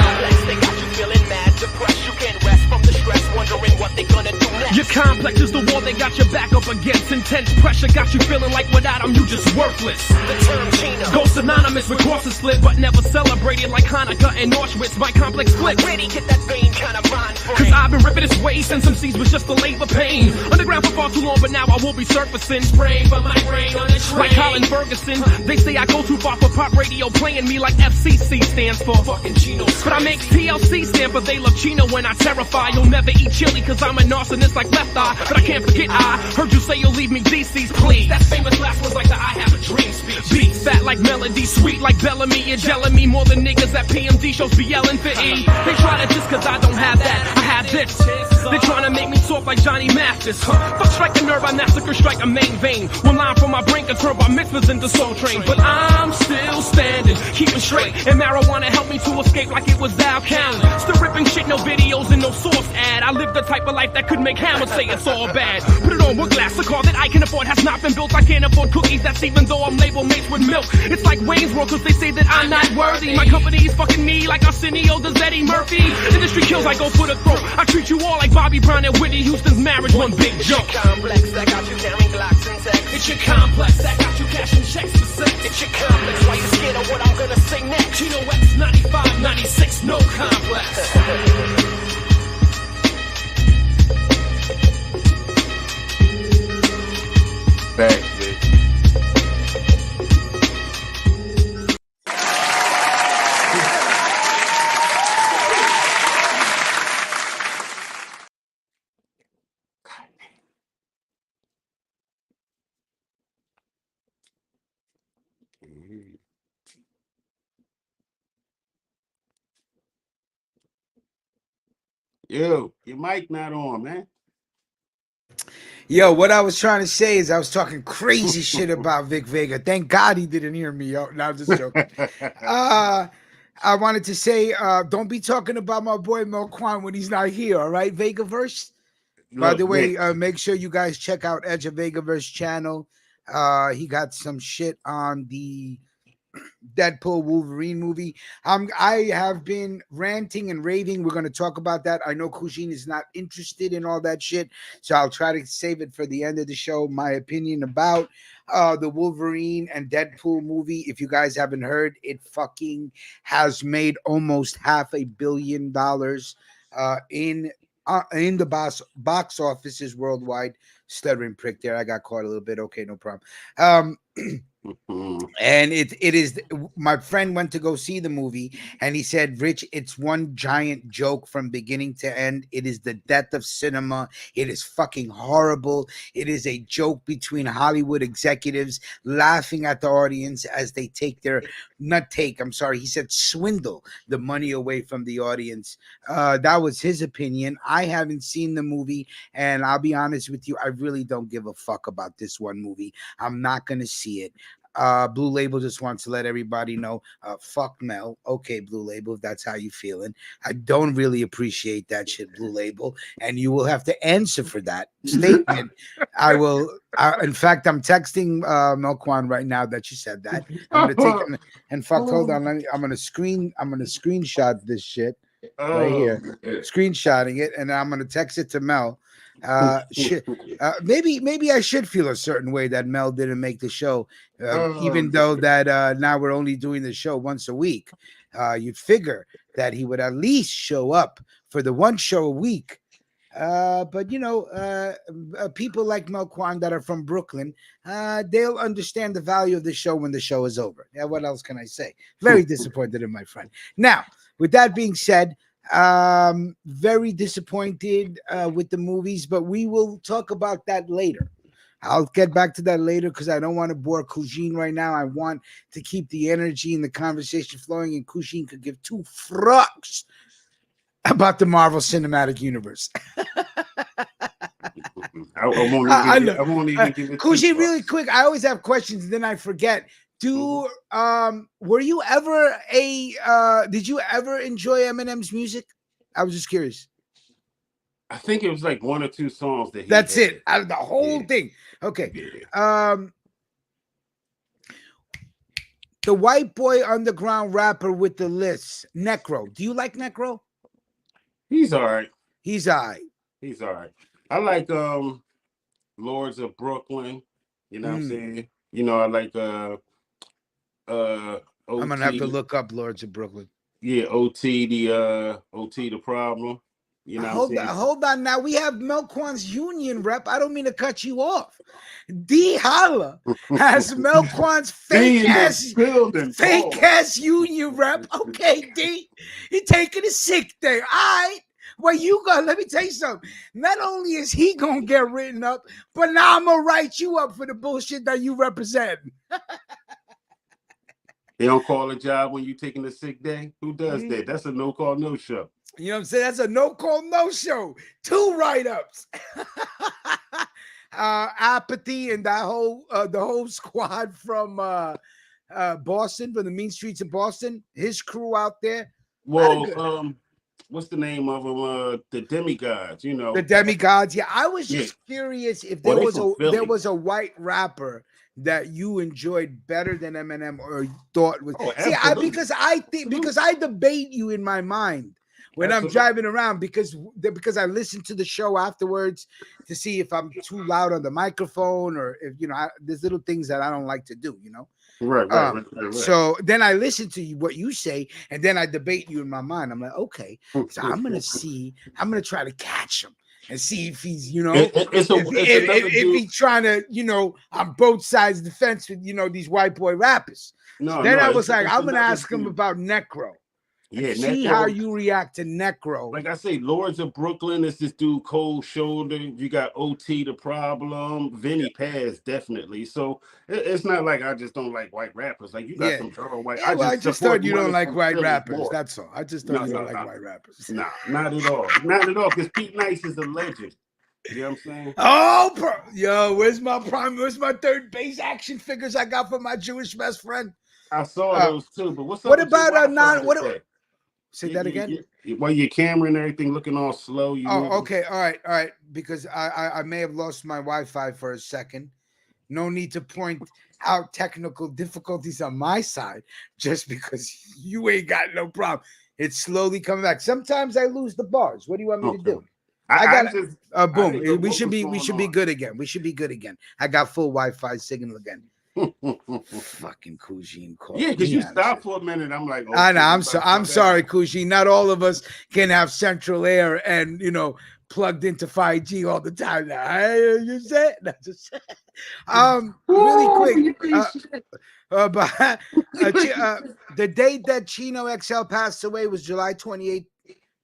S4: They got you feeling mad, depressed. You can't rest from the stress, wondering what they gonna do next.
S3: Your complex is the wall they got your back up against. Intense pressure got you feeling like without them you just worthless.
S4: The term Chino.
S3: Ghost synonymous with crosses split, but never celebrated like Hanukkah and Auschwitz. My complex flips.
S4: Really get that vein kind of mind frame.
S3: Cause I've been ripping this way since some seeds was just a labor pain. Underground for far too long, but now I will be surfacing. Spraying for my brain on the train. Like Colin Ferguson. They say I go too far for pop radio, playing me like FCC stands for fucking Chino. But I make TLC stand for they love Chino when I terrify. You'll never eat chili cause I'm a narcissist like Left Eye. But I can't forget I heard you say you'll leave me DC's, please. That famous last words like the I have a dream speech. Beat fat like melody, sweet like Bellamy. You're gelling me more than niggas at PMD shows be yelling for E. They try to just cause I don't have that, I have this. They're trying to make me soft like Johnny Mathis. Fuck strike a nerve, I massacre strike a main vein. One line from my brain can turn bar mitzvahs into Soul Train. But I'm still standing, keeping straight. And marijuana helped me to escape like it was Al Callen. Still ripping shit, no videos and no source ad. I live the type of life that could make Hammer say it's all bad. Put it on with glass, a car that I can afford has not been built. I can't afford cookies, that's even though I'm labeled mates with milk. It's like Wayne's World cause they say that I'm not worthy. My company's fucking me like Arsenio does Eddie Murphy. Industry kills, I go for the throat. I treat you all like Bobby Brown and Whitney Houston's marriage, one big joke.
S4: Complex that got you carrying Glocks and texts.
S3: It's your complex that got you cashing checks for sex.
S4: It's your complex, why you scared of what I'm gonna say next?
S3: Chino X 95, 96, no complex.
S2: Back, bitch. Yo, your mic not on, man.
S1: Yo, what I was trying to say is I was talking crazy shit about Vic Vega. Thank God he didn't hear me. Yo, no, I'm just joking. I wanted to say, don't be talking about my boy Mel Kwan when he's not here, all right, Vegaverse? By the way, make sure you guys check out Edge of Vegaverse channel. He got some shit on the Deadpool Wolverine movie. I have been ranting and raving. We're going to talk about that. I know Kujin is not interested in all that shit, so I'll try to save it for the end of the show. My opinion about the Wolverine and Deadpool movie. If you guys haven't heard, it fucking has made almost $500 million in the box offices worldwide. Stuttering prick there. I got caught a little bit. Okay, no problem. And it is, my friend went to go see the movie and he said, Rich, it's one giant joke from beginning to end. It is the death of cinema. It is fucking horrible. It is a joke between Hollywood executives laughing at the audience as they take their he said swindle the money away from the audience. That was his opinion. I haven't seen the movie, and I'll be honest with you, I really don't give a fuck about this one movie. I'm not gonna see it. Blue Label just wants to let everybody know, fuck Mel. Okay, Blue Label, if that's how you feeling. I don't really appreciate that shit, Blue Label, and you will have to answer for that statement. I will. In fact, I'm texting Mel Kwan right now that you said that. I'm gonna take it and fuck. Hold on, I'm gonna screenshot this shit right here, screenshotting it, and I'm gonna text it to Mel. Maybe I should feel a certain way that Mel didn't make the show, even though that now we're only doing the show once a week. You'd figure that he would at least show up for the one show a week But people like Melquan that are from Brooklyn, they'll understand the value of the show when the show is over. Yeah, what else can I say? Very disappointed in my friend. Now, with that being said, very disappointed with the movies, but we will talk about that later. I'll get back to that later because I don't want to bore Kujin right now. I want to keep the energy and the conversation flowing, and Kujin could give two fucks about the Marvel Cinematic Universe.
S2: I won't even give it.
S1: Kushi, really quick. I always have questions, and then I forget. Were you ever did you ever enjoy Eminem's music? I was just curious.
S2: I think it was like one or two songs that he
S1: That's
S2: had.
S1: it. Out of the whole thing. Okay.
S2: Yeah.
S1: The white boy underground rapper with the list, Necro. Do you like Necro?
S2: He's all right.
S1: He's all right.
S2: He's all right. I like Lords of Brooklyn. You know what I'm saying? You know, I like OT.
S1: I'm gonna have to look up Lords of Brooklyn.
S2: Yeah, OT the problem. You know,
S1: hold on. Now we have Melquan's union rep. I don't mean to cut you off. D Holla has Melquan's fake ass union rep. Okay, D, he taking a sick day. All right. Well, let me tell you something. Not only is he gonna get written up, but now I'm gonna write you up for the bullshit that you represent.
S2: They don't call a job when you taking a sick day. Who does that? That's a no call, no show.
S1: You know what I'm saying? That's a no call, no show. 2 write-ups. Apathy and that the whole squad from Boston, from the mean streets of Boston, his crew out there.
S2: Well, what's the name of them? The Demigods, you know.
S1: The Demigods. Yeah, I was just curious if there was a white rapper that you enjoyed better than Eminem or thought was. Because I debate you in my mind when I'm driving around because I listen to the show afterwards to see if I'm too loud on the microphone or if there's little things that I don't like to do,
S2: Right.
S1: So then I listen to what you say, and then I debate you in my mind. I'm like, okay, so I'm gonna try to catch him and see if he's, if he's trying to, on both sides of the fence with, these white boy rappers. I was like, I'm gonna ask him about Necro. Yeah, see how you react to Necro.
S2: Like I say, Lords of Brooklyn is this dude Cold Shoulder. You got OT the problem, Vinny Paz definitely. So it's not like I just don't like white rappers. Like you got some thorough white.
S1: Yeah, I just thought you don't like white rappers. That's all. I just thought you don't like white rappers.
S2: Nah, not at all. Not at all. Because Pete Nice is a legend. You know what I'm saying?
S1: Oh, where's my third base action figures I got from my Jewish best friend?
S2: I saw those too. But what's up?
S1: What about say that again?
S2: Well, your camera and everything looking all slow.
S1: Okay. All right. Because I may have lost my Wi-Fi for a second. No need to point out technical difficulties on my side just because you ain't got no problem. It's slowly coming back. Sometimes I lose the bars. What do you want me to do? Boom. We should be good again. We should be good again. I got full Wi-Fi signal again. Fucking Kujin call.
S2: Yeah, because you stopped for a minute. I'm like,
S1: I know. I'm sorry, Kujin. Not all of us can have central air and plugged into 5G all the time. Now, you said really quick. The date that Chino XL passed away was July 28th.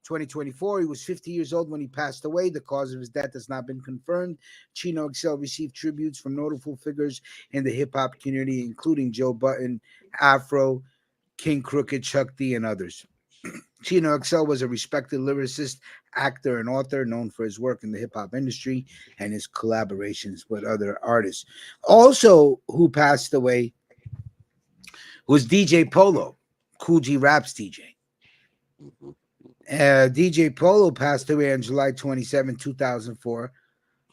S1: 2024. He was 50 years old when he passed away. The cause of his death has not been confirmed. Chino XL received tributes from notable figures in the hip-hop community, including Joe Button, Afro, King Crooked, Chuck D, and others. Chino XL was a respected lyricist, actor, and author known for his work in the hip-hop industry and his collaborations with other artists. Also, who passed away was DJ Polo, Kool G Rap's DJ. DJ Polo passed away on July 27, 2004.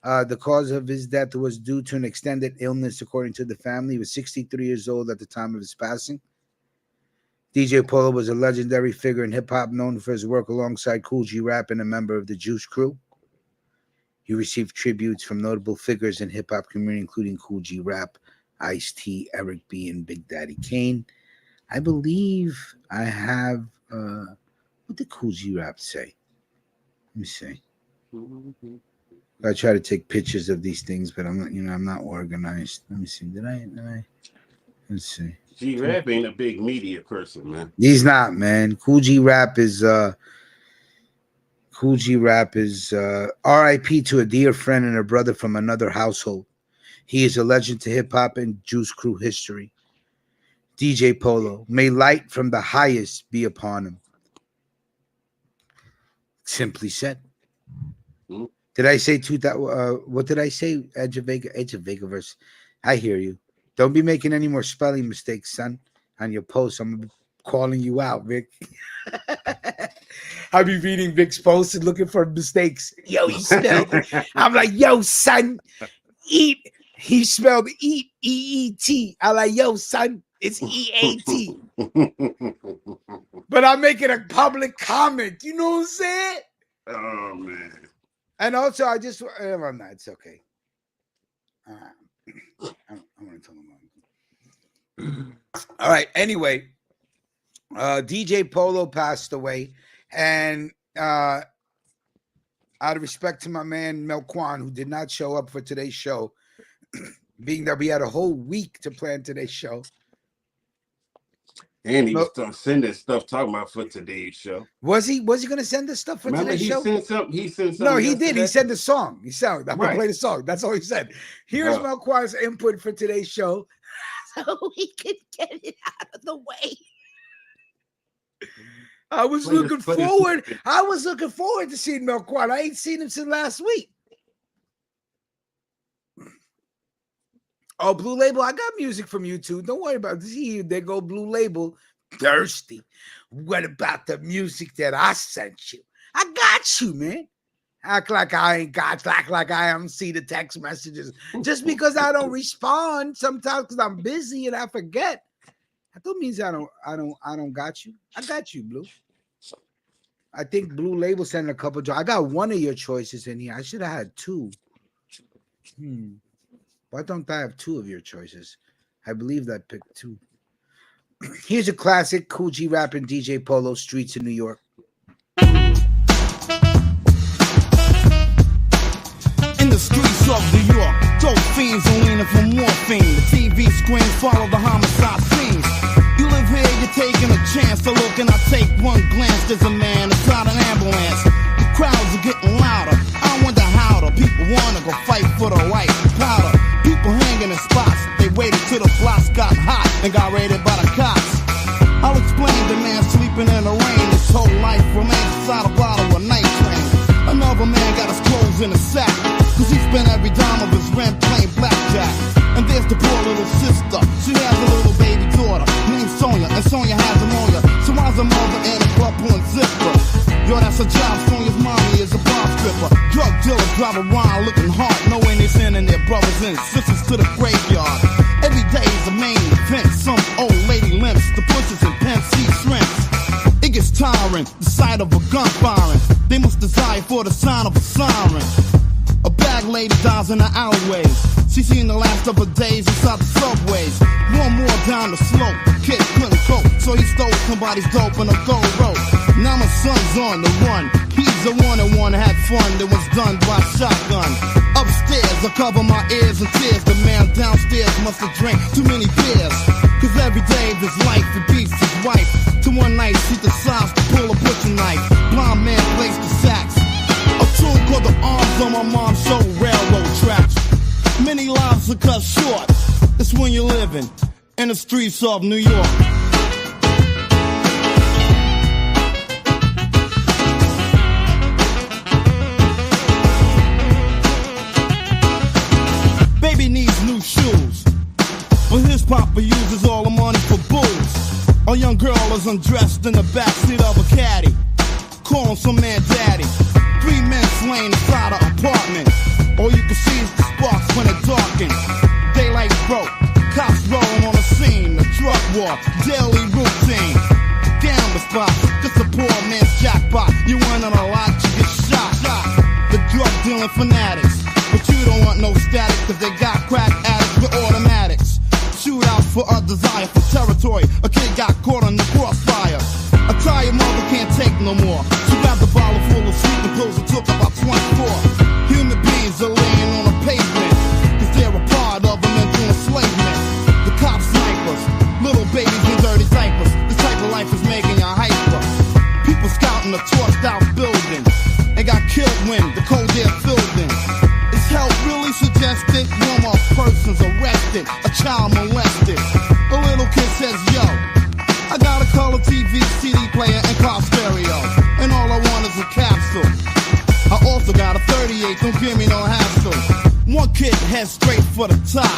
S1: The cause of his death was due to an extended illness, according to the family. He was 63 years old at the time of his passing. DJ Polo was a legendary figure in hip-hop, known for his work alongside Kool G Rap and a member of the Juice Crew. He received tributes from notable figures in hip-hop community, including Kool G Rap, Ice-T, Eric B., and Big Daddy Kane. I believe I have... what did Kool G Rap say? Let me see. I try to take pictures of these things, but I'm not organized. Let me see. Did I? Let's see.
S2: G-Rap ain't a big media person, man.
S1: He's not, man. Cool G Rap is R.I.P. to a dear friend and a brother from another household. He is a legend to hip hop and Juice Crew history. DJ Polo, may light from the highest be upon him. Simply said. Did I say what did I say? Edge of Vega verse. I hear you. Don't be making any more spelling mistakes, son, on your posts. I'm gonna be calling you out, Vic. I'll be reading Vic's posts and looking for mistakes. Yo, he spelled. I'm like, yo, son, eat. He spelled eat, E-E-T. I'm like, yo, son, it's E-A-T. But I'm making a public comment. You know what I'm saying?
S2: Oh, man.
S1: And also, I just, well, no, it's okay. I want to tell him. All right. Anyway, DJ Polo passed away. And out of respect to my man, Melquan, who did not show up for today's show, being that we had a whole week to plan today's show.
S2: And he was sending stuff talking about for today's show.
S1: Was he going to send the stuff for today's show?
S2: He sent something.
S1: No, he did. He sent the song. I'm going to play the song. That's all he said. Here's Melquan's input for today's show so we can get it out of the way. I was looking forward to seeing Melquan. I ain't seen him since last week. Oh, Blue Label, I got music from you too. Don't worry about it. See, there go Blue Label. Thirsty. What about the music that I sent you? I got you, man. Act like I ain't got, act like I haven't seen the text messages. Just because I don't respond sometimes because I'm busy and I forget. That don't mean I don't got you. I got you, Blue. I think Blue Label sent a couple. I got one of your choices in here. I should have had two. Why don't I have two of your choices? I believe that I picked two. Here's a classic, Cool G Rap and DJ Polo, Streets of New York.
S5: In the streets of New York, dope fiends are leaning for morphine. The TV screens follow the homicide scenes. You live here, you're taking a chance to look, and I take one glance. There's a man inside an ambulance. The crowds are getting louder. I wonder how the people wanna go fight for the white powder. People hanging in spots. They waited till the blocks got hot and got raided by the cops. I'll explain the man sleeping in the rain. His whole life remains inside a bottle of night train. Another man got his clothes in a sack, cause he spent every dime of his rent playing blackjack. And there's the poor little sister. She has a little baby daughter named Sonia, and Sonia has pneumonia. So why's her mother in a club pulling zipper? Yo, that's a job. Sonia's mommy is a bar stripper. Drug dealers drive around looking hard, knowing they're sending their brothers and sisters to the graveyard. Every day is a main event. Some old lady limps, the bushes and Pimp C shrimps. It gets tiring, the sight of a gun firing. They must desire for the sign of a siren. A bag lady dies in the alleyways. She's seen the last of her days inside the subways. One more down the slope, the kid couldn't cope, so he stole somebody's dope in a gold rope. Now my son's on the run. He's the one that had fun that was done by shotgun. Upstairs, I cover my ears and tears. The man downstairs must have drank too many beers. Cause every day of his life he beats his wife. To one night she decides to pull a butcher knife. Blind man plays the sax. A tune called The Arms on my mom's show railroad tracks. Many lives are cut short. It's when you're living in the streets of New York. Baby needs new shoes, but his papa uses all the money for booze. A young girl is undressed in the backseat of a caddy, calling some man daddy. 3 men slain inside an apartment. All you can see is the sparks when it darkens. Daylight broke, cops rolling on the scene. The drug war, daily routine. Gambling spot, just a poor man's jackpot. You win on a lot, you get shot. The drug dealing fanatics, but you don't want no static, cause they got crack addicts with automatics. Shoot out for a desire for territory. A kid got caught on the crossfire. A tired mother can't take no more. She grabbed a bottle full of sleeping pills and took about 24. arrested, a child molested. A little kid says, yo, I got a color TV, CD player, and car stereo, and all I want is a capsule. I also got a 38, don't give me no hassle. One kid heads straight for the top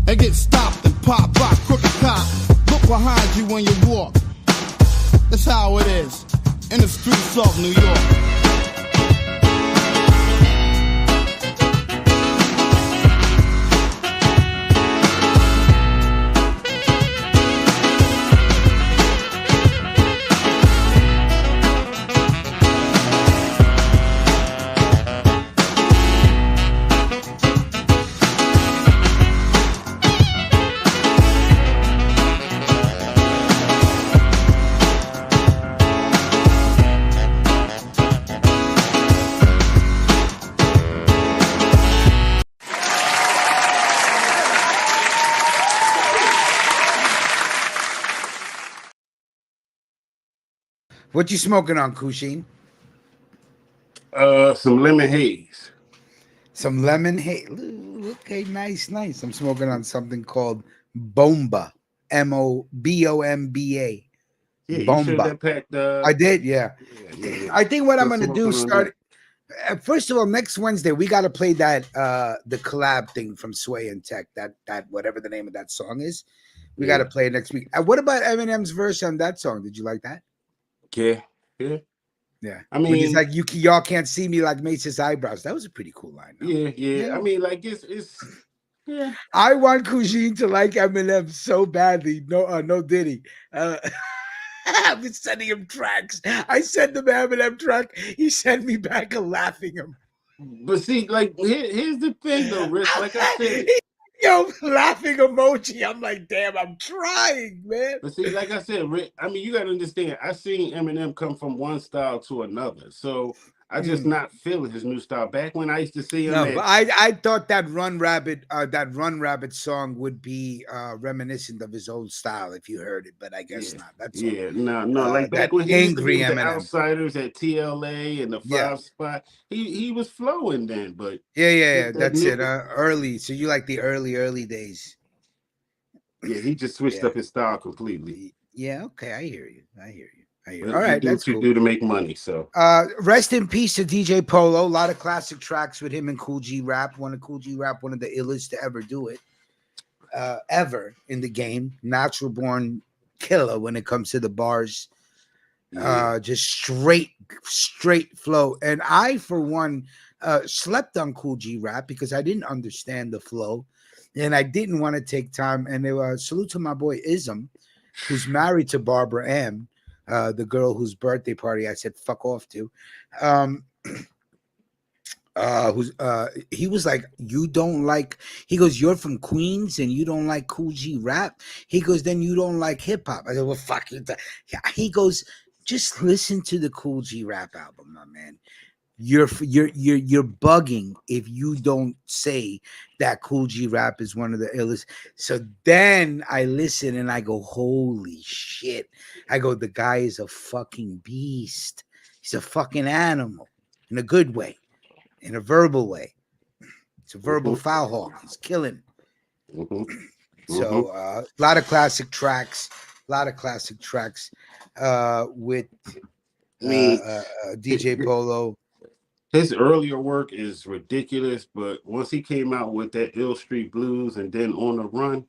S5: and get stopped and popped by crooked cop. Look behind you when you walk. That's how it is in the streets of New York.
S1: What you smoking on, Kushin?
S2: Some lemon haze.
S1: Some lemon haze. Okay, nice. I'm smoking on something called Bomba. MOBOMBA.
S2: Yeah,
S1: Bomba.
S2: you should have packed.
S1: I did, yeah. I think what I'm gonna do is start. First of all, next Wednesday we got to play that the collab thing from Sway and Tech. That whatever the name of that song is, we got to play it next week. What about Eminem's verse on that song? Did you like that?
S2: Yeah.
S1: I mean, it's like y'all can't see me like Mace's eyebrows. That was a pretty cool line. No?
S2: Yeah. I mean, like it's. Yeah.
S1: I want Kujin to like Eminem so badly. No Diddy. I've been sending him tracks. I sent him an Eminem track. He sent me back a laughing him.
S2: But see, like here's the thing, though, Rich. Like I said.
S1: Yo, laughing emoji. I'm like, damn, I'm trying, man.
S2: But see, like I said, Rick, I mean, you got to understand, I seen Eminem come from one style to another. So I just not feeling his new style. Back when I used to see him.
S1: No, but I thought that Run Rabbit song would be reminiscent of his old style if you heard it, but I guess not. That's
S2: no, like back when he
S1: angry
S2: used to be
S1: Eminem.
S2: The Outsiders at TLA and the 5 spot, he was flowing then, but
S1: that's it. Early, so you like the early days.
S2: Yeah, he just switched up his style completely.
S1: Yeah, okay, I hear you.
S2: All
S1: right, that's
S2: cool. Do to make money. So,
S1: rest in peace to DJ Polo. A lot of classic tracks with him and Cool G Rap. One of the illest to ever do it, ever in the game. Natural born killer when it comes to the bars. Just straight flow. And I, for one, slept on Cool G Rap because I didn't understand the flow, and I didn't want to take time. And salute to my boy Ism, who's married to Barbara M. The girl whose birthday party I said fuck off to, he was like, you don't like, he goes, you're from Queens and you don't like Cool G Rap. He goes, then you don't like hip hop. I said, well, fuck you. He goes, just listen to the Cool G Rap album, my man. You're bugging if you don't say that Cool G Rap is one of the illest. So then I listen and I go, holy shit. I go, the guy is a fucking beast. He's a fucking animal in a good way, in a verbal way. It's a verbal foul hawk. He's killing. So a lot of classic tracks with DJ Polo.
S2: His earlier work is ridiculous, but once he came out with that Ill Street Blues and then On the Run,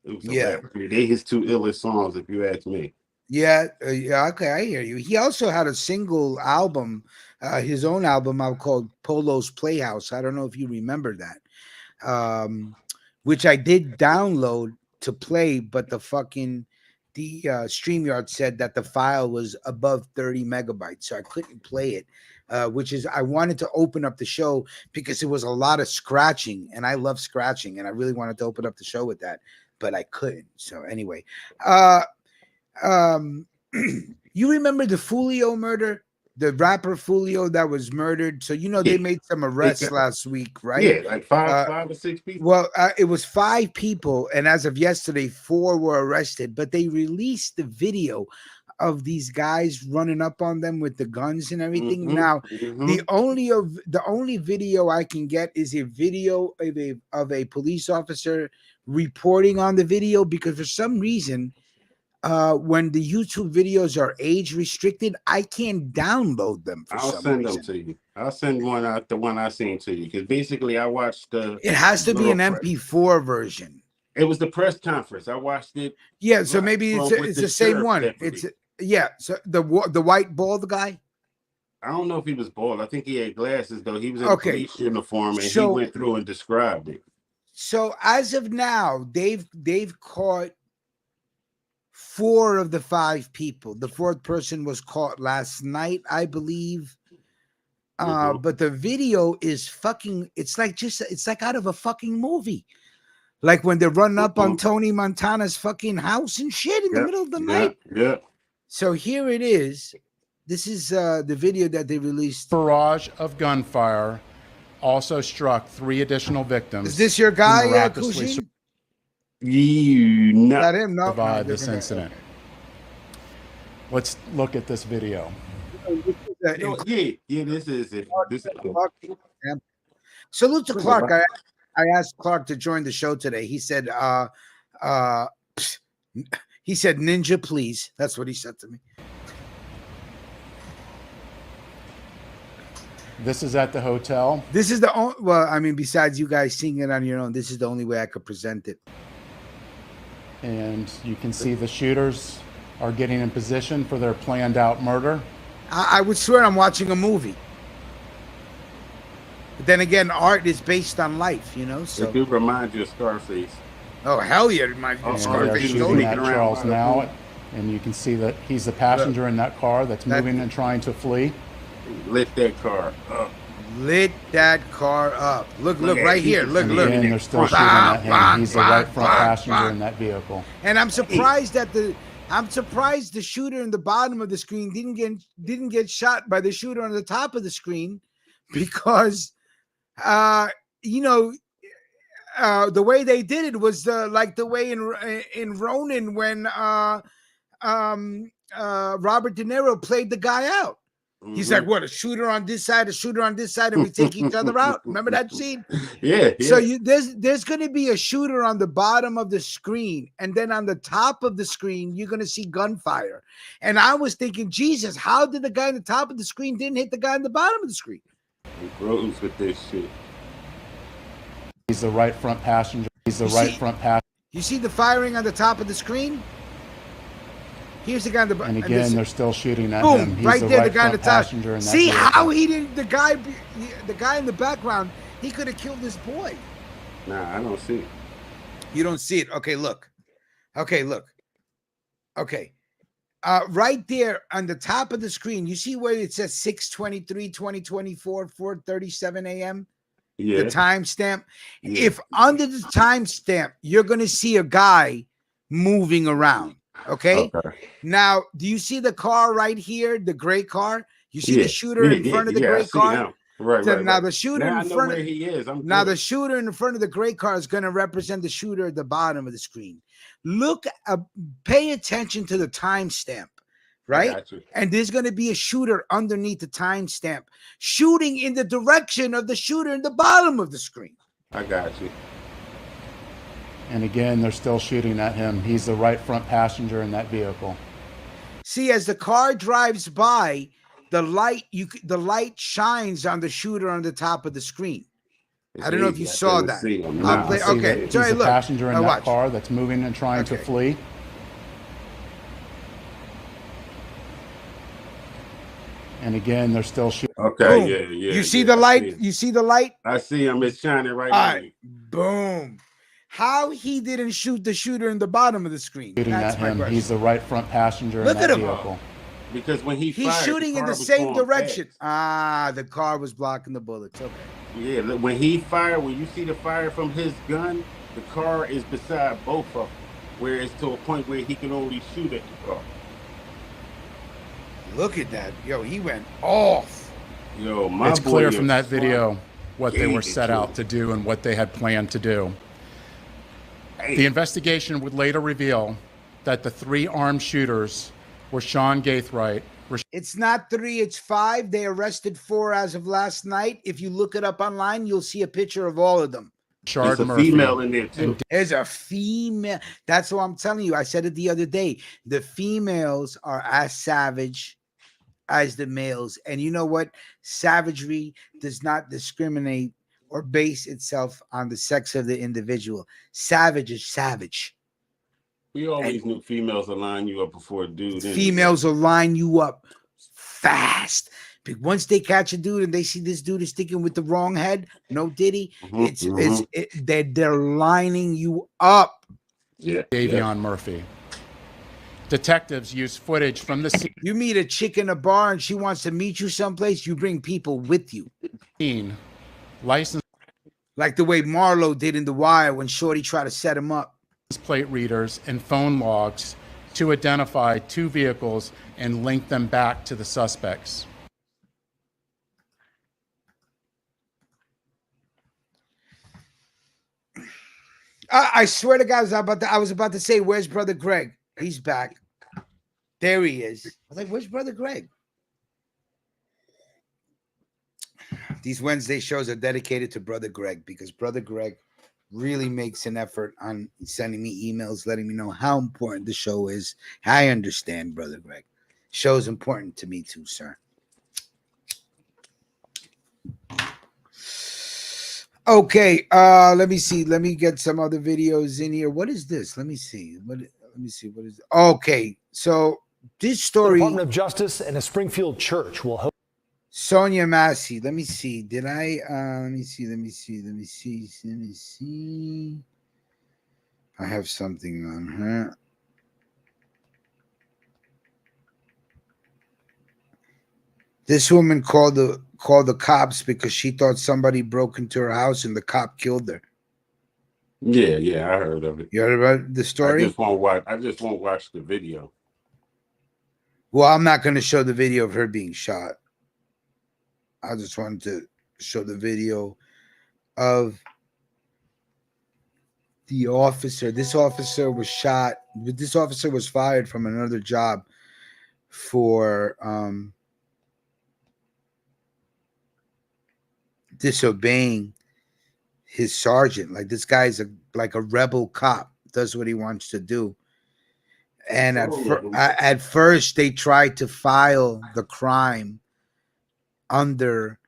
S2: it was they his two illest songs, if you ask me.
S1: Yeah, okay, I hear you. He also had a single album, his own album called Polo's Playhouse. I don't know if you remember that, which I did download to play, but the StreamYard said that the file was above 30 megabytes, so I couldn't play it. Which is, I wanted to open up the show because it was a lot of scratching, and I love scratching, and I really wanted to open up the show with that, but I couldn't. So anyway, you remember the Fulio murder, the rapper Fulio that was murdered? So they made some arrests last week, right?
S2: Yeah, like five or six people.
S1: Well, it was 5 people, and as of yesterday, 4 were arrested. But they released the video of these guys running up on them with the guns and everything.
S2: Mm-hmm.
S1: Now,
S2: Mm-hmm.
S1: the only video I can get is a video of a police officer reporting on the video, because for some reason, when the YouTube videos are age restricted, I can't download them for
S2: I'll
S1: some
S2: send
S1: reason.
S2: them to you. I'll send one out, the one I seen to you, because basically I watched the.
S1: It has to be an
S2: press.
S1: MP4 version.
S2: It was the press conference. I watched it.
S1: Yeah, so maybe it's the same one.
S2: Deputy.
S1: It's yeah. So the white bald guy.
S2: I don't know if he was bald. I think he had glasses though. He was in a
S1: Okay.
S2: police uniform, and
S1: So-
S2: he went through and described it.
S1: So as of now, they've caught 4 of the 5 people. The 4th person was caught last night, I believe. But the video is fucking. It's like out of a fucking movie. Like when they're running up on Tony Montana's fucking house and shit in the middle of the night.
S2: Yeah.
S1: So here it is. This is the video that they released.
S6: Barrage of gunfire also struck 3 additional victims.
S1: Is this your guy,
S6: miraculously
S1: Kushin?
S2: You know.
S1: Not him, no.
S6: survived
S1: No,
S6: this
S1: different guy.
S6: incident. Let's look at this video.
S2: No, yeah. This is it. This is it.
S1: Salute to Clark. I asked Clark to join the show today. He said, "Ninja, please." That's what he said to me.
S6: This is at the hotel.
S1: This is the only. Well, I mean, besides you guys seeing it on your own, this is the only way I could present it.
S6: And you can see the shooters are getting in position for their planned out murder.
S1: I would swear I'm watching a movie. But then again, art is based on life, you know. So
S2: It do remind you of Scarface.
S1: oh hell yeah, my
S6: And they're
S1: Scarface
S6: shooting
S1: Tony.
S6: at Charles now. And you can see that he's the passenger in that car that's moving and trying to flee.
S2: Lit that car up.
S1: Lit that car up. Look right here. Look.
S6: And again, they're still shooting at him. He's the right front passenger in that vehicle.
S1: And I'm surprised that the shooter in the bottom of the screen didn't get shot by the shooter on the top of the screen, because the way they did it was like the way in Ronin when Robert De Niro played the guy out. He's like, what, a shooter on this side, a shooter on this side, and we take each other out. Remember that scene?
S2: Yeah.
S1: So there's going to be a shooter on the bottom of the screen, and then on the top of the screen, you're going to see gunfire. And I was thinking, Jesus, how did the guy on the top of the screen didn't hit the guy on the bottom of the screen?
S2: He grows with this shit.
S6: He's the right front passenger. He's the front passenger.
S1: You see the firing on the top of the screen? Here's the guy on the bottom.
S6: And again, they're still shooting at
S1: boom,
S6: him. He's
S1: right there, the
S6: right
S1: guy on the
S6: front
S1: top.
S6: passenger in that
S1: See
S6: vehicle.
S1: how he didn't? The guy in the background, he could have killed this boy.
S2: Nah, I don't see it.
S1: You don't see it. Okay, look. Okay. Right there on the top of the screen, you see where it says 6/23/2024, 4:37 a.m.
S2: Yeah.
S1: The timestamp.
S2: Yeah.
S1: If under the timestamp, you're gonna see a guy moving around. Okay. Now, do you see the car right here? The gray car. You see the shooter in front of the gray car.
S2: Now. Right.
S1: Now the shooter
S2: now
S1: in
S2: I know
S1: front
S2: where
S1: of
S2: he is.
S1: now the shooter in front of the gray car is going to represent the shooter at the bottom of the screen. Look, pay attention to the timestamp, right? And there's going to be a shooter underneath the timestamp, shooting in the direction of the shooter in the bottom of the screen.
S2: I got you.
S6: And again, they're still shooting at him. He's the right front passenger in that vehicle.
S1: See, as the car drives by, the light shines on the shooter on the top of the screen. I don't know if you saw that. Okay,
S6: he's the passenger in that car that's moving and trying to flee. And again, they're still shooting.
S2: Okay,
S1: boom.
S2: yeah.
S1: You see the light? You see the light?
S2: I see him. It's shining right now.
S1: Boom. How he didn't shoot the shooter in the bottom of the screen?
S6: Shooting at him. He's the right front passenger in that vehicle.
S2: Because when he's
S1: shooting in the same direction. The car was blocking the bullets. Okay.
S2: Yeah, when he fired, when you see the fire from his gun, the car is beside both of them, where it's to a point where he can only shoot at the car.
S1: Look at that. Yo, he went off.
S2: Yo, my
S6: It's
S2: boy
S6: clear from
S2: is
S6: that video what they were
S2: gave it
S6: set
S2: to
S6: out
S2: him.
S6: to do and what they had planned to do.
S2: Hey.
S6: The investigation would later reveal that the 3 armed shooters Rashawn Gaithright.
S1: It's not 3, it's 5. They arrested 4 as of last night. If you look it up online, you'll see a picture of all of them.
S2: There's a female in there too.
S1: There's a female. That's what I'm telling you. I said it the other day. The females are as savage as the males. And you know what? Savagery does not discriminate or base itself on the sex of the individual. Savage is savage.
S2: We always knew females will line you up before a dude.
S1: Females will line you up fast. But once they catch a dude and they see this dude is sticking with the wrong head, no diddy, they're lining you up.
S2: Yeah.
S6: Davion Murphy. Detectives use footage from the scene.
S1: You meet a chick in a bar and she wants to meet you someplace, you bring people with you.
S6: License.
S1: Like the way Marlo did in The Wire when Shorty tried to set him up.
S6: Plate readers and phone logs to identify 2 vehicles and link them back to the suspects.
S1: I swear to God, I was about to say, where's Brother Greg? He's back. There he is. I was like, where's Brother Greg? These Wednesday shows are dedicated to Brother Greg because Brother Greg really makes an effort on sending me emails, letting me know how important the show is. I understand, Brother Greg. Show's important to me too, sir. Okay, let me see. Let me get some other videos in here. What is this? Let me see. What is it? Okay, so this story.
S7: The Department of Justice and a Springfield church will host
S1: Sonia Massey. Let me see. Did I let me see. I have something on her. This woman called the cops because she thought somebody broke into her house and the cop killed her.
S2: Yeah, I heard of it.
S1: You heard about the story?
S2: I just won't watch the video.
S1: Well, I'm not going to show the video of her being shot. I just wanted to show the video of the officer. This officer was shot. This officer was fired from another job for disobeying his sergeant. Like, this guy's like a rebel cop, does what he wants to do. And at first they tried to file the crime under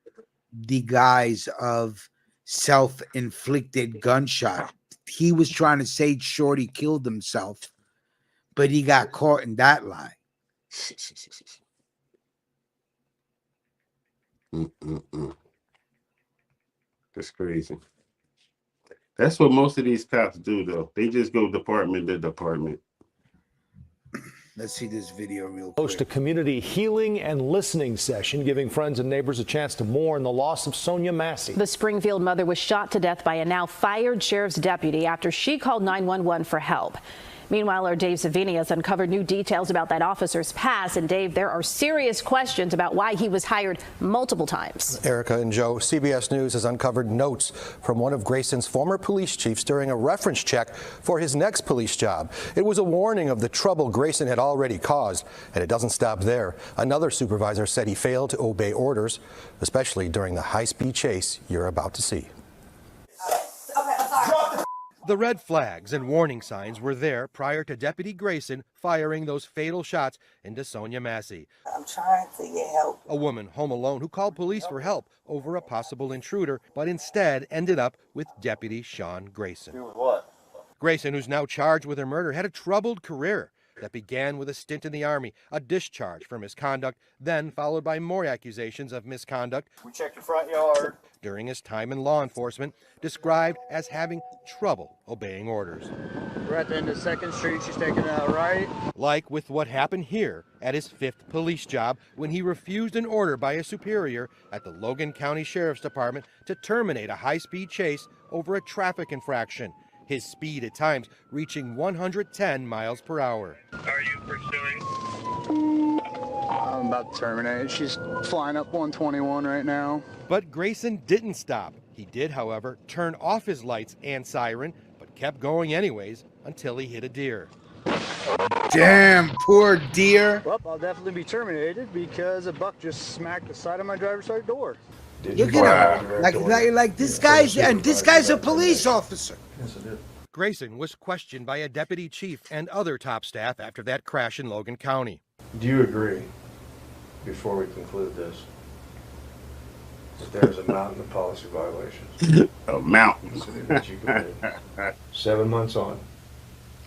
S1: the guise of self-inflicted gunshot. He was trying to say Shorty killed himself, but he got caught in that lie.
S2: That's crazy. That's what most of these cops do, though. They just go department to department.
S1: Let's see this video real quick.
S7: host a community healing and listening session, giving friends and neighbors a chance to mourn the loss of Sonia Massey.
S8: The Springfield mother was shot to death by a now fired sheriff's deputy after she called 911 for help. Meanwhile, our Dave Savini has uncovered new details about that officer's past. And Dave, there are serious questions about why he was hired multiple times.
S9: Erica and Joe, CBS News has uncovered notes from one of Grayson's former police chiefs during a reference check for his next police job. It was a warning of the trouble Grayson had already caused, and it doesn't stop there. Another supervisor said he failed to obey orders, especially during the high-speed chase you're about to see.
S10: The red flags and warning signs were there prior to Deputy Grayson firing those fatal shots into Sonia Massey.
S11: I'm trying to get help.
S10: A woman home alone who called police for help over a possible intruder, but instead ended up with Deputy Sean Grayson.
S11: What?
S10: Grayson, who's now charged with her murder, had a troubled career that began with a stint in the Army, a discharge for misconduct, then followed by more accusations of misconduct.
S11: We checked your front yard.
S10: During his time in law enforcement, described as having trouble obeying orders.
S12: We're at the end of 2nd Street. She's taking a right.
S10: Like with what happened here at his 5th police job when he refused an order by a superior at the Logan County Sheriff's Department to terminate a high-speed chase over a traffic infraction. His speed at times reaching 110 miles per hour.
S13: Are you pursuing?
S12: I'm about to terminate. She's flying up 121 right now.
S10: But Grayson didn't stop. He did, however, turn off his lights and siren, but kept going anyways until he hit a deer.
S1: Damn, poor dear.
S12: Well, I'll definitely be terminated because a buck just smacked the side of my driver's side door.
S1: Look at him. Like this guy's, and this guy's a police officer.
S10: Yes, I did. Grayson was questioned by a deputy chief and other top staff after that crash in Logan County.
S14: Do you agree, before we conclude this, that there's a mountain of policy violations?
S2: A mountain.
S14: That you committed. 7 months on,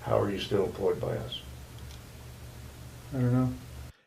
S14: how are you still employed by us?
S10: I don't know.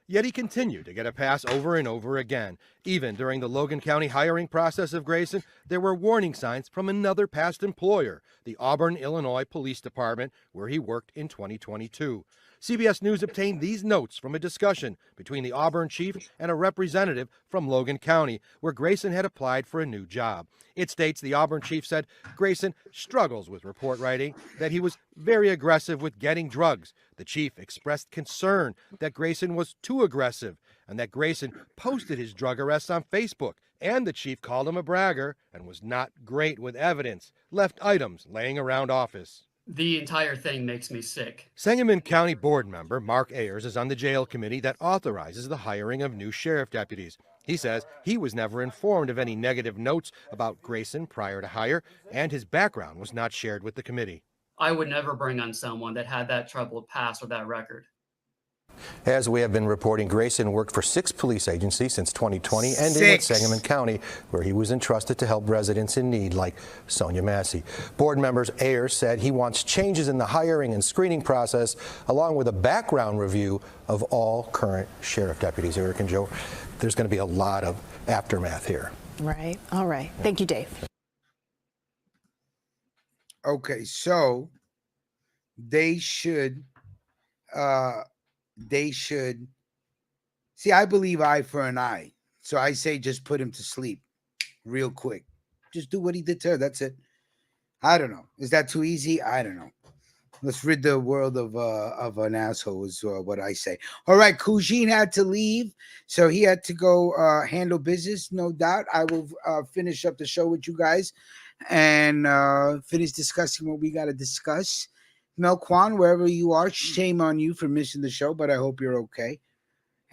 S10: Yet he continued to get a pass over and over again. Even during the Logan County hiring process of Grayson, there were warning signs from another past employer, the Auburn, Illinois Police Department, where he worked in 2022. CBS News obtained these notes from a discussion between the Auburn chief and a representative from Logan County, where Grayson had applied for a new job. It states the Auburn chief said Grayson struggles with report writing, that he was very aggressive with getting drugs. The chief expressed concern that Grayson was too aggressive and that Grayson posted his drug arrests on Facebook. And the chief called him a bragger and was not great with evidence, left items laying around office.
S15: The entire thing makes me sick.
S10: Sangamon County board member Mark Ayers is on the jail committee that authorizes the hiring of new sheriff deputies. He says he was never informed of any negative notes about Grayson prior to hire, and his background was not shared with the committee.
S15: I would never bring on someone that had that troubled past or that record.
S9: As we have been reporting, Grayson worked for 6 police agencies since 2020, ending at Sangamon County, where he was entrusted to help residents in need like Sonia Massey. Board members Ayers said he wants changes in the hiring and screening process, along with a background review of all current sheriff deputies. Eric and Joe, there's going to be a lot of aftermath here.
S8: Right. All right. Thank you, Dave.
S1: Okay, so they should see, I believe eye for an eye. So I say just put him to sleep real quick. Just do what he did to her. That's it. I don't know. Is that too easy? I don't know. Let's rid the world of an asshole is what I say. All right, Kujin had to leave, so he had to go handle business, no doubt. I will finish up the show with you guys and finish discussing what we got to discuss. Melquan, wherever you are, shame on you for missing the show, but I hope you're okay.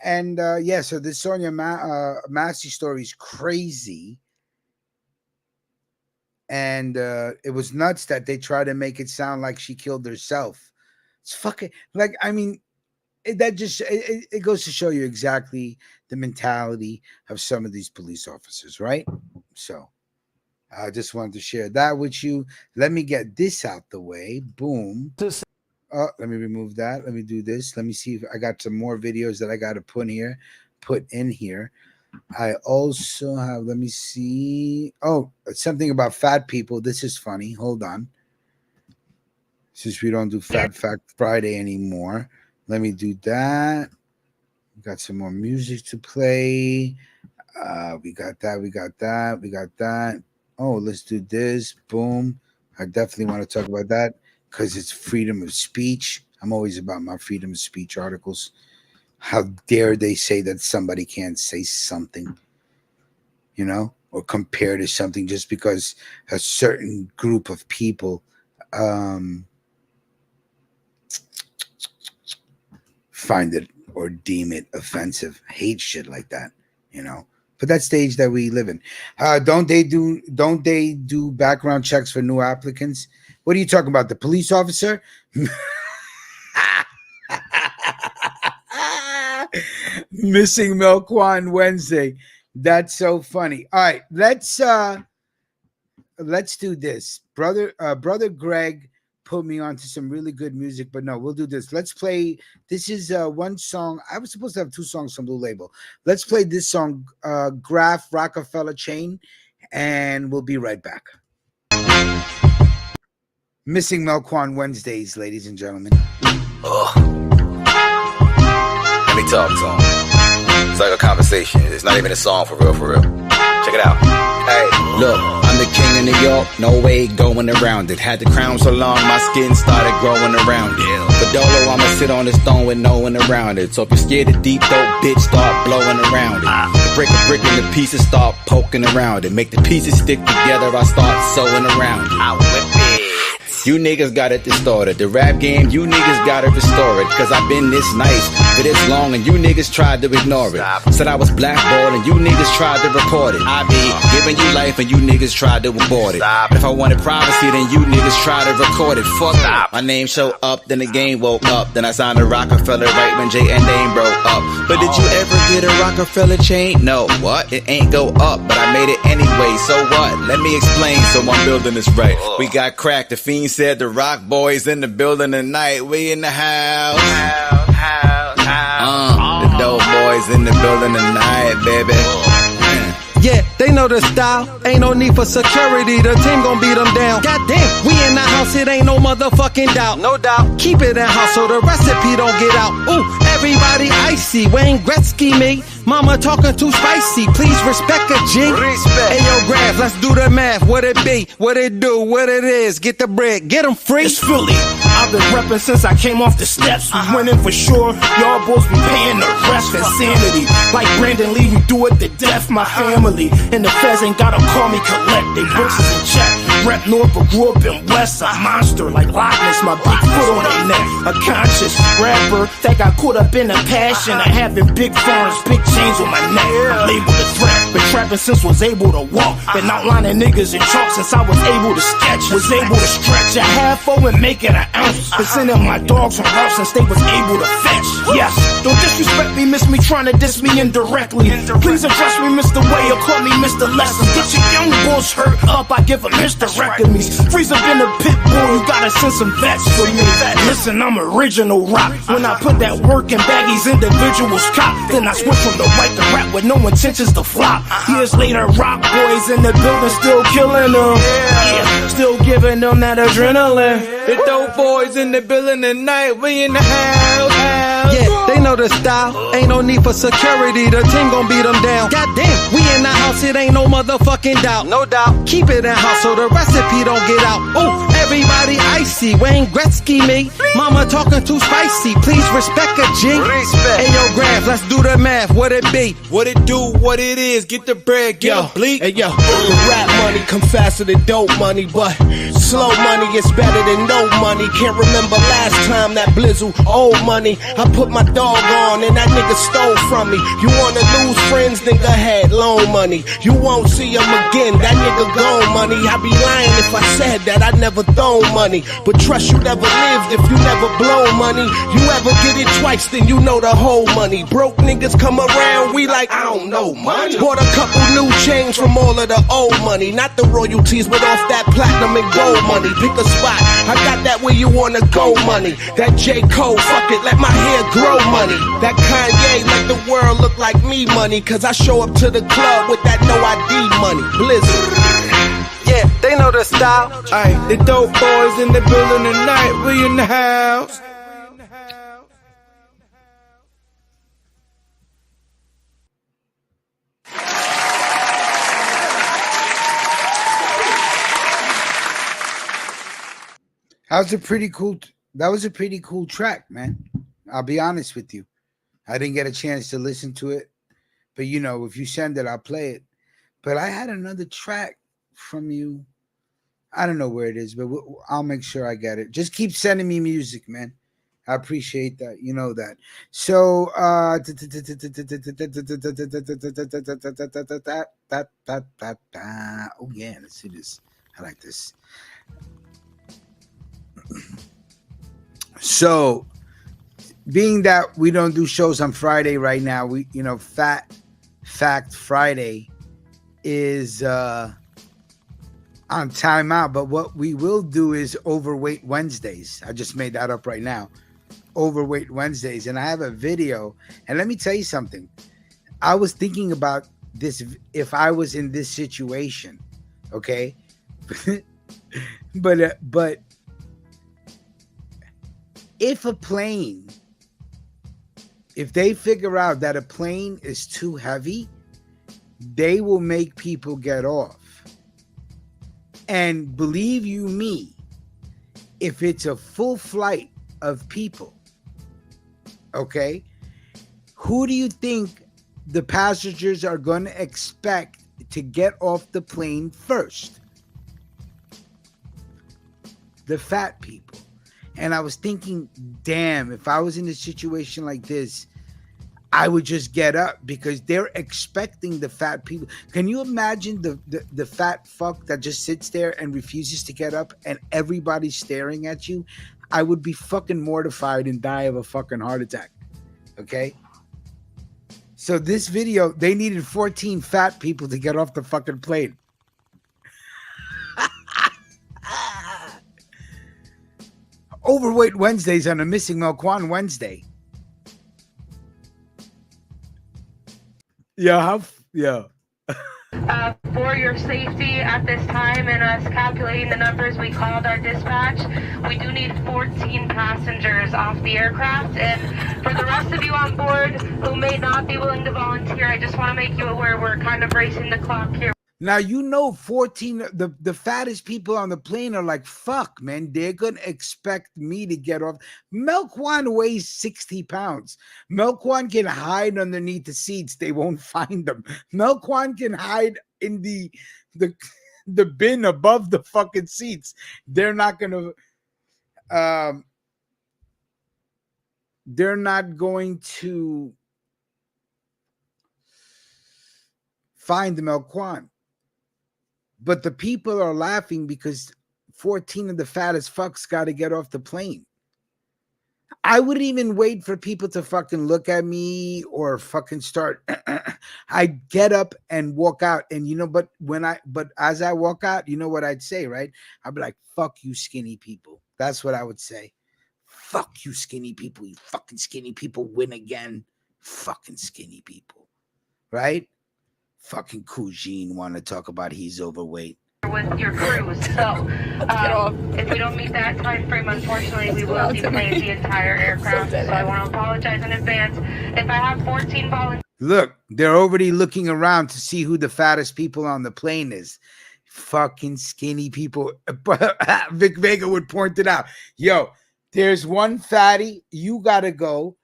S1: And yeah, so this Sonia Massey story is crazy. And it was nuts that they try to make it sound like she killed herself. It's fucking, like, I mean, that just, it goes to show you exactly the mentality of some of these police officers, right? So I just wanted to share that with you. Let me get this out the way. Boom. Let me remove that. Let me do this. Let me see if I got some more videos that I got to put in here. I also have, let me see. Oh, something about fat people. This is funny. Hold on. Since we don't do Fat Fact Friday anymore, let me do that. We got some more music to play. We got that. We got that. We got that. Oh, let's do this. Boom. I definitely want to talk about that because it's freedom of speech. I'm always about my freedom of speech articles. How dare they say that somebody can't say something, you know, or compare to something just because a certain group of people find it or deem it offensive, hate shit like that, you know. But that stage that we live in. Don't they do background checks for new applicants? What are you talking about? The police officer? Missing Melquan Wednesday. That's so funny. All right, let's do this. Brother Greg put me onto some really good music, but no, we'll do this. Let's play. This is one song. I was supposed to have 2 songs from Blue Label. Let's play this song, Graph Rockefeller Chain, and we'll be right back. Missing Melquan Wednesdays, ladies and gentlemen.
S16: Let me talk to him. It's like a conversation. It's not even a song for real, for real. Check it out. Hey, look, I'm the king of New York, no way going around it. Had the crown so long, my skin started growing around it. But Dolo, I'ma sit on this throne with no one around it. So if you're scared of deep throat, bitch, start blowing around it. Break a brick into pieces, start poking around it. Make the pieces stick together, I start sewing around it. I whip it. You niggas got it distorted. The rap game, you niggas gotta restore it. Cause I've been this nice for this long and you niggas tried to ignore it. Said I was blackballed and you niggas tried to record it. I be giving you life and you niggas tried to abort it. But if I wanted privacy, then you niggas tried to record it. Fuck my name show up, then the game woke up. Then I signed a Rockefeller right when Jay and Dame broke up. But did you ever get a Rockefeller chain? No, what? It ain't go up, but I made it anyway. So what? Let me explain so I'm building this right. We got cracked. The Fiend said the Rock Boys in the building tonight. We in the house. The dope boys in the building tonight, baby.
S17: Yeah, they know the style. Ain't no need for security. The team gon' beat them down. Goddamn, we in the house. It ain't no motherfucking doubt. No doubt. Keep it in house so the recipe don't get out. Ooh, everybody icy. Wayne Gretzky me. Mama talking too spicy. Please respect a G. Respect. Hey, yo, Graph, let's do the math. What it be? What it do? What it is? Get the bread. Get them free.
S18: It's Philly. I've been reppin' since I came off the steps. We winning for sure. Y'all boys be paying the rest. Insanity. Like Brandon Lee, we do it to death. My family and the feds ain't gotta call me collect. They books is in check. Rep North, but grew up in West. A monster like Loch Ness. My big foot on their neck. A conscious rapper that got caught up in a passion of having big foreigns, big chains on my neck. I'm labeled a threat. Been trapping since was able to walk. Been outlining niggas in chalk since I was able to sketch. Was able to stretch a half-o and make it an ounce. Been sending my dogs from routes since they was able to fetch. Yes, don't disrespect me, miss me trying to diss me indirectly. Please address me, Mr. Way, or call me Mr. Lessons. Get your young bulls hurt up, I give them hysterectomies. Freezer been a pit bull, you gotta send some vets for me. Listen, I'm original rock. When I put that work in baggies, individuals cop. Then I switch from the white to rap with no intentions to flop. Years later, rock boys in the building still killing them. Yeah, still giving them that adrenaline.
S17: The dope boys in the building tonight. We in the house. Yeah, they know the style. Ain't no need for security. The team gon' beat them down. Goddamn, we in the house. It ain't no motherfucking doubt. No doubt. Keep it in house so the recipe don't get out. Ooh, everybody icy. Wayne Gretzky me. Mama talking too spicy. Please respect a G. Respect. Hey, yo, Graph, let's do the math. What it be? What it do? What it is? Get the bread. Get a bleak.
S18: Hey, yo, the rap money come faster than dope money, but slow money is better than no money. Can't remember last time that Blizzle old money. I put my dog on and that nigga stole from me. You wanna lose friends, then go ahead, loan money. You won't see him again, that nigga gone money. I'd be lying if I said that I never thrown money. But trust you never lived if you never blow money. You ever get it twice, then you know the whole money. Broke niggas come around, we like, I don't know money. Bought a couple new chains from all of the old money. Not the royalties, but off that platinum and gold money. Pick a spot, I got that where you wanna go money. That J. Cole, fuck it, let my hair grow money. That Kanye, let the world look like me money. Cause I show up to the club with that no ID money. Blizzard.
S17: Yeah, they know the style. Aight, the dope boys in the building tonight. We in the house.
S1: That was a pretty cool track, man. I'll be honest with you. I didn't get a chance to listen to it, but you know, if you send it, I'll play it. But I had another track from you. I don't know where it is, but I'll make sure I get it. Just keep sending me music, man. I appreciate that. You know that. So, oh yeah, let's see this. I like this. So, being that we don't do shows on Friday right now, we, you know, Fact Friday is on timeout. But what we will do is Overweight Wednesdays. I just made that up right now. Overweight Wednesdays, and I have a video. And let me tell you something. I was thinking about this if I was in this situation, okay? but if they figure out that a plane is too heavy, they will make people get off. And believe you me, if it's a full flight of people, okay, who do you think the passengers are going to expect to get off the plane first? the fat people. And I was thinking, damn, if I was in a situation like this, I would just get up because they're expecting the fat people. Can you imagine the fat fuck that just sits there and refuses to get up and everybody's staring at you? I would be fucking mortified and die of a fucking heart attack. Okay? So this video, they needed 14 fat people to get off the fucking plane. Overweight Wednesdays on a Missing Melquan Wednesday. Yeah,
S19: For your safety at this time and us calculating the numbers, we called our dispatch. We do need 14 passengers off the aircraft. And for the rest of you on board who may not be willing to volunteer, I just want to make you aware we're kind of racing the clock here.
S1: Now, 14, the fattest people on the plane are like, fuck, man, they're going to expect me to get off. Melquan weighs 60 pounds. Melquan can hide underneath the seats. They won't find them. Melquan can hide in the bin above the fucking seats. They're not going to, find the Melquan. But the people are laughing because 14 of the fattest fucks got to get off the plane. I wouldn't even wait for people to fucking look at me or fucking start. I'd get up and walk out. And but as I walk out, you know what I'd say, right? I'd be like, fuck you skinny people. That's what I would say. Fuck you skinny people. You fucking skinny people win again. Fucking skinny people. Right? Fucking Kujin want to talk about he's overweight.
S19: With your crews. So if we don't meet that time frame, unfortunately, we will deplane the entire aircraft. So I want to apologize in advance. If I have 14 volunteers.
S1: Look, they're already looking around to see who the fattest people on the plane is. Fucking skinny people. Vic Vega would point it out. Yo, there's one fatty. You got to go.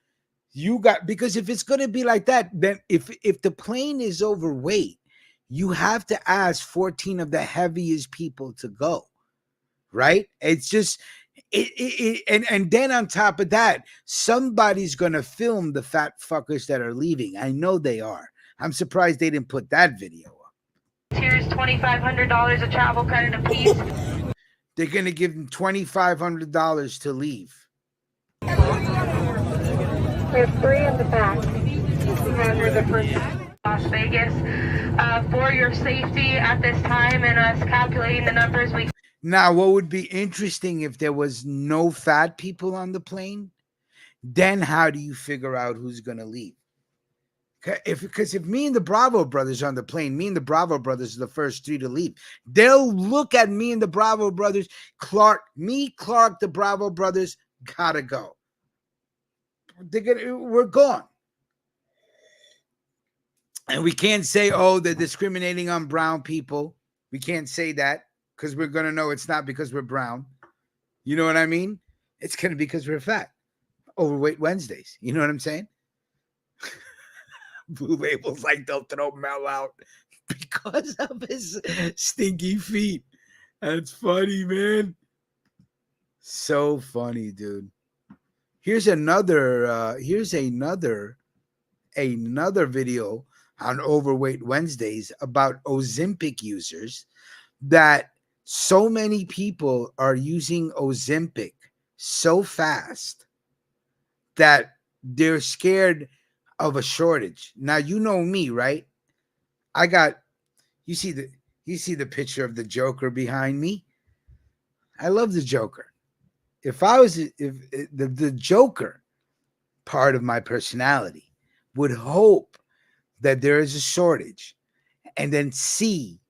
S1: Because if it's going to be like that, then if the plane is overweight, you have to ask 14 of the heaviest people to go, right? It's just, and then on top of that, somebody's going to film the fat fuckers that are leaving. I know they are. I'm surprised they didn't put that video up.
S19: Here's $2,500 of travel credit apiece.
S1: They're going to give them $2,500 to leave.
S19: We have 3 in the back. Under the first Las Vegas. For your safety at this time and us calculating the numbers, we.
S1: Now, what would be interesting if there was no fat people on the plane? Then how do you figure out who's going to leave? Because if me and the Bravo brothers are on the plane, me and the Bravo brothers are the first 3 to leave. They'll look at me and the Bravo brothers. Clark, the Bravo brothers, gotta go. We're gone. And we can't say, oh, they're discriminating on brown people. We can't say that because we're going to know it's not because we're brown. You know what I mean? It's going to be because we're fat. Overweight Wednesdays. You know what I'm saying? Blue Label's like they'll throw Mel out because of his stinky feet. That's funny, man. So funny, dude. Here's another video on Overweight Wednesdays about Ozempic users, that so many people are using Ozempic so fast that they're scared of a shortage. Now, you know me, right? You see the picture of the Joker behind me. I love the Joker. If the Joker part of my personality would hope that there is a shortage and then see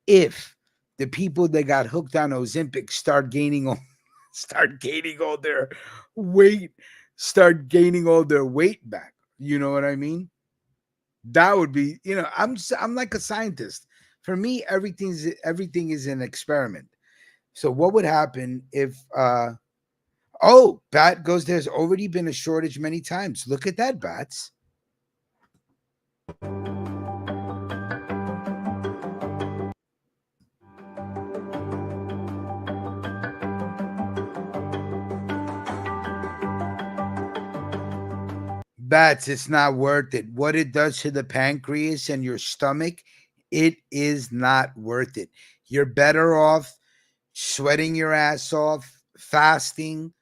S1: if the people that got hooked on Ozempic start gaining all their weight back. You know what I mean? That would be, I'm like a scientist. For me, everything is an experiment. So what would happen if Bat goes, there's already been a shortage many times. Look at that, Bats. Bats, it's not worth it. What it does to the pancreas and your stomach, it is not worth it. You're better off sweating your ass off, fasting,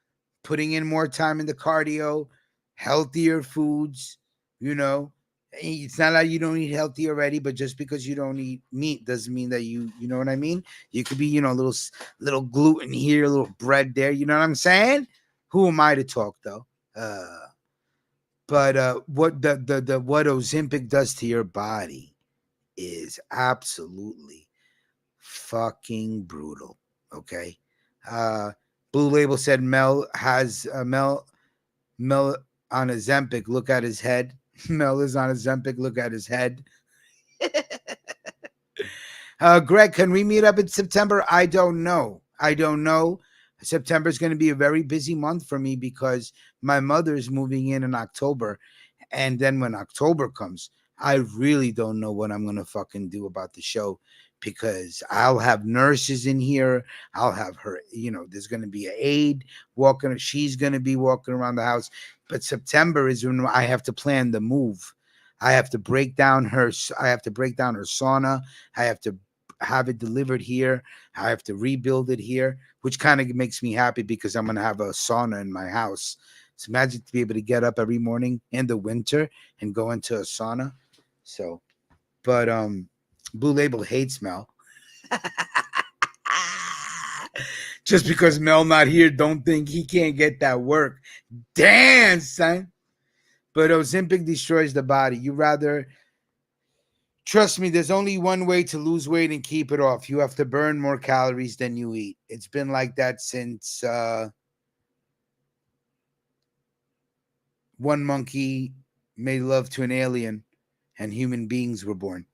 S1: putting in more time in the cardio, healthier foods, you know. It's not like you don't eat healthy already, but just because you don't eat meat doesn't mean that you know what I mean? You could be, you know, little gluten here, a little bread there, you know what I'm saying? Who am I to talk though? But what the what Ozempic does to your body is absolutely fucking brutal. Okay. Blue Label said Mel has Mel on Ozempic. Look at his head. Mel is on Ozempic. Look at his head. Greg, can we meet up in September? I don't know. September is going to be a very busy month for me because my mother's moving in October. And then when October comes, I really don't know what I'm going to fucking do about the show because I'll have nurses in here. I'll have her, you know, there's going to be an aide walking. She's going to be walking around the house. But September is when I have to plan the move. I have to break down her sauna. I have to have it delivered here. I have to rebuild it here, which kind of makes me happy because I'm going to have a sauna in my house. So imagine to be able to get up every morning in the winter and go into a sauna. So, but Blue Label hates Mel. Just because Mel not here, don't think he can't get that work. Damn, son. But Ozempic destroys the body. You rather... Trust me, there's only one way to lose weight and keep it off. You have to burn more calories than you eat. It's been like that since one monkey made love to an alien and human beings were born.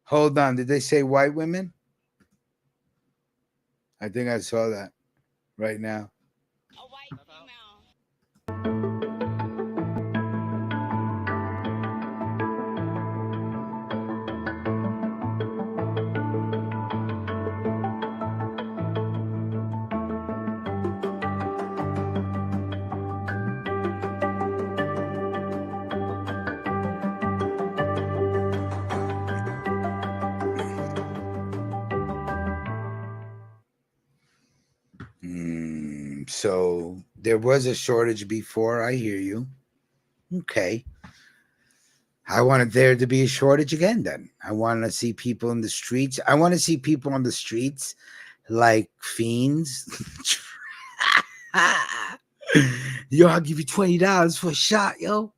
S1: Hold on. Did they say white women? I think I saw that right now. A white So there was a shortage before. I hear you. Okay. I wanted there to be a shortage again then. I want to see people in the streets. I want to see people on the streets like fiends. Yo, I'll give you $20 for a shot, yo.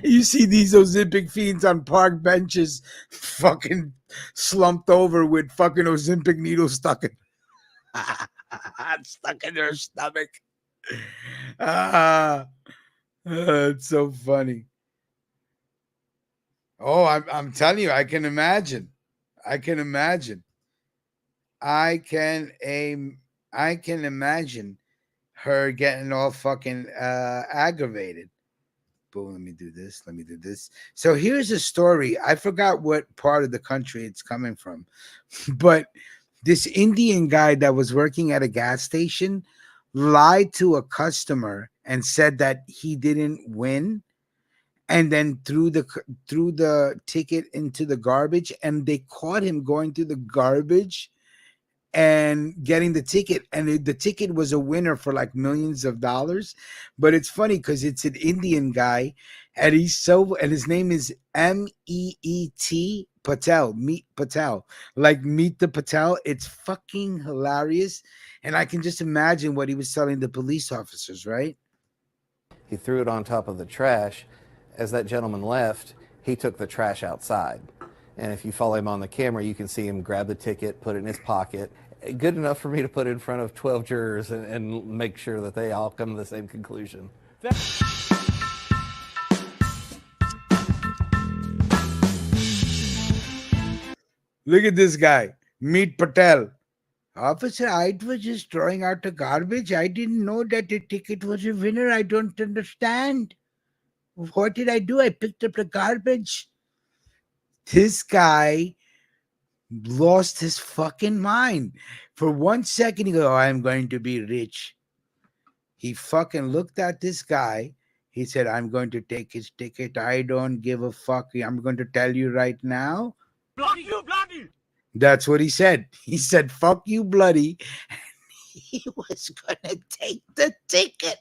S1: You see these Ozempic fiends on park benches fucking slumped over with fucking Ozempic needles stuck in their stomach. It's so funny. Oh, I'm telling you, I can imagine her getting all fucking aggravated. Boom, let me do this. So here's a story. I forgot what part of the country it's coming from, but this Indian guy that was working at a gas station lied to a customer and said that he didn't win, and then threw the ticket into the garbage, and they caught him going through the garbage and getting the ticket, and the ticket was a winner for like millions of dollars. But it's funny because it's an Indian guy, and his name is MEET Patel, Meet Patel, like Meet the Patel. It's fucking hilarious, and I can just imagine what he was telling the police officers, right?
S20: He threw it on top of the trash. As that gentleman left, he took the trash outside. And if you follow him on the camera, you can see him grab the ticket, put it in his pocket. Good enough for me to put in front of 12 jurors and make sure that they all come to the same conclusion.
S1: Look at this guy, Meet Patel. Officer, I was just throwing out the garbage. I didn't know that the ticket was a winner. I don't understand. What did I do? I picked up the garbage. This guy lost his fucking mind. For 1 second, he goes, oh, I'm going to be rich. He fucking looked at this guy. He said, I'm going to take his ticket. I don't give a fuck. I'm going to tell you right now.
S3: Bloody you, bloody!
S1: That's what he said. He said, fuck you, bloody. And he was going to take the ticket.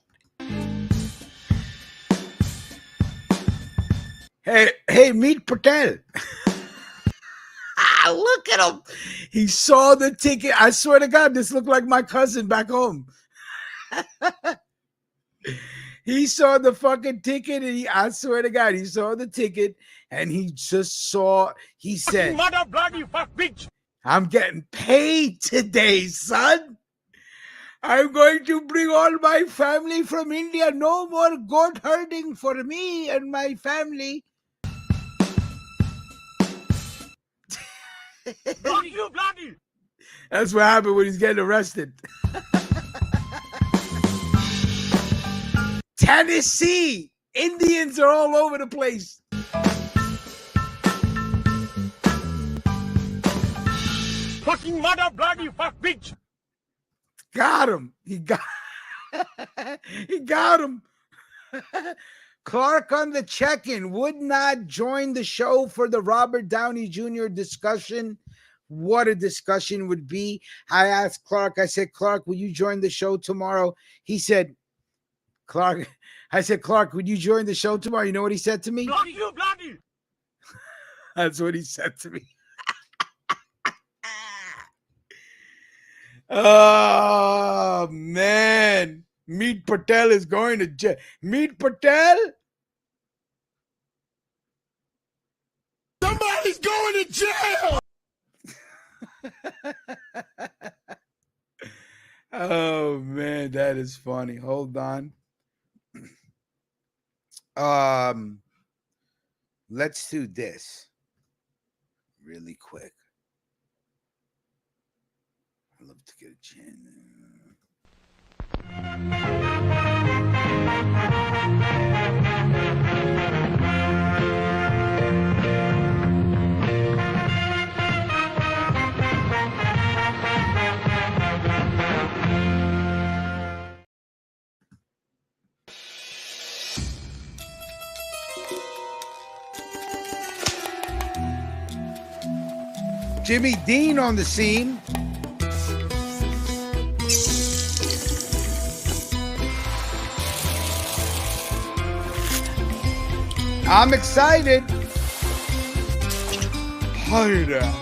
S1: Hey, meet Patel. Look at him. He saw the ticket. I swear to God, this looked like my cousin back home. He saw the fucking ticket, and I swear to God, he saw the ticket, and he just saw, he said,
S3: Mother bloody fuck bitch!
S1: I'm getting paid today, son. I'm going to bring all my family from India. No more goat herding for me and my family.
S3: Bloody you, bloody!
S1: That's what happened when he's getting arrested. Tennessee. Indians are all over the place.
S3: Fucking mother bloody fuck bitch!
S1: Got him. He got him. Clark on the check-in would not join the show for the Robert Downey Jr. discussion. What a discussion would be. I asked Clark, I said, Clark, will you join the show tomorrow? He said, Clark, I said, Clark, would you join the show tomorrow? You know what he said to me?
S3: Bloody you, bloody!
S1: That's what he said to me. Oh, man. Meet Patel is going to jail. Meet Patel?
S3: Somebody's going to jail!
S1: Oh, man, that is funny. Hold on. Let's do this really quick. I'd love to get a chin. Jimmy Dean on the scene. I'm excited. Hi there.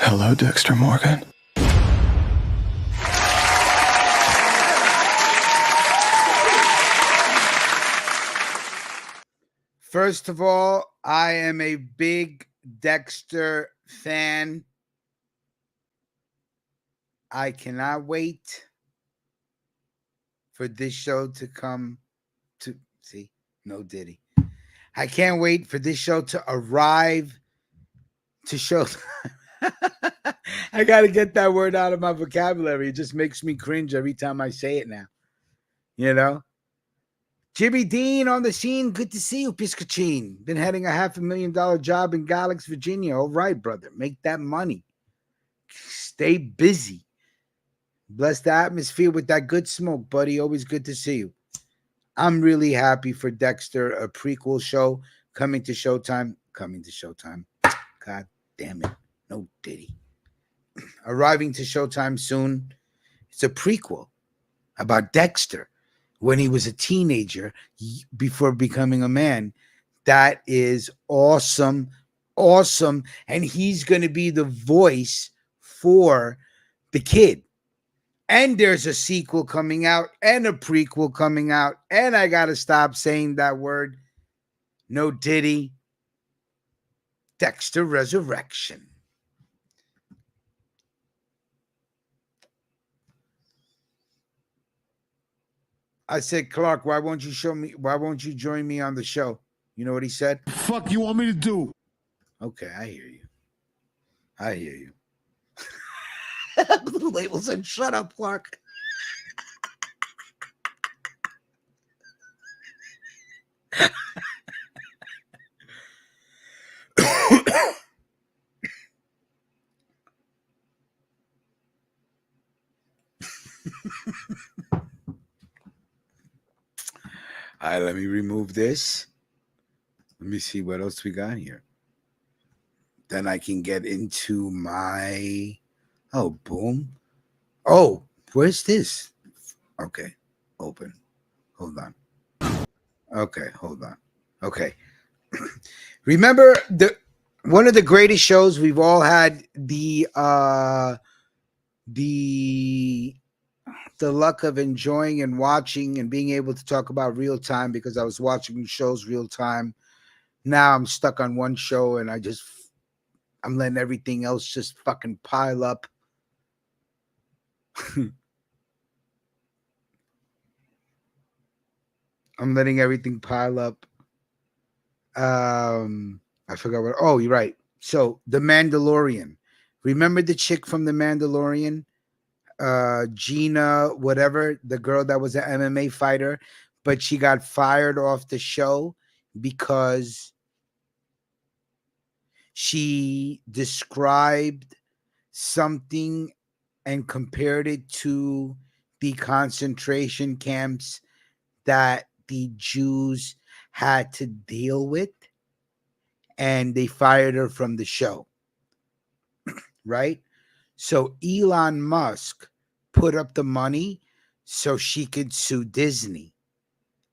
S21: Hello, Dexter Morgan.
S1: First of all, I am a big Dexter fan. I cannot wait for this show to come to see. No Diddy. I can't wait for this show to arrive to show. I got to get that word out of my vocabulary. It just makes me cringe every time I say it now. You know? Jimmy Dean on the scene. Good to see you, Piscachin. Been having a $500,000 job in Galax, Virginia. All right, brother. Make that money. Stay busy. Bless the atmosphere with that good smoke, buddy. Always good to see you. I'm really happy for Dexter, a prequel show coming to Showtime. God damn it. No Diddy. arriving to Showtime soon. It's a prequel about Dexter when he was a teenager before becoming a man. That is awesome. Awesome. And he's going to be the voice for the kid. And there's a sequel coming out and a prequel coming out. And I got to stop saying that word. No Diddy. Dexter Resurrection. I said, Clark, why won't you join me on the show? You know what he said?
S4: Fuck you want me to do?
S1: Okay, I hear you. Blue Label said, shut up, Clark. All right, let me remove this. Let me see what else we got here. Then I can get into my... Oh, boom. Oh, where's this? Okay, open. Hold on. Okay, hold on. Okay. Remember one of the greatest shows we've all had the luck of enjoying and watching and being able to talk about real time, because I was watching shows real time. Now I'm stuck on one show and I'm letting everything else just fucking pile up. I'm letting everything pile up. I forgot what. Oh, you're right. So The Mandalorian. Remember the chick from The Mandalorian? Gina, whatever, the girl that was an MMA fighter, but she got fired off the show because she described something and compared it to the concentration camps that the Jews had to deal with, and they fired her from the show. Right? So Elon Musk put up the money so she could sue Disney.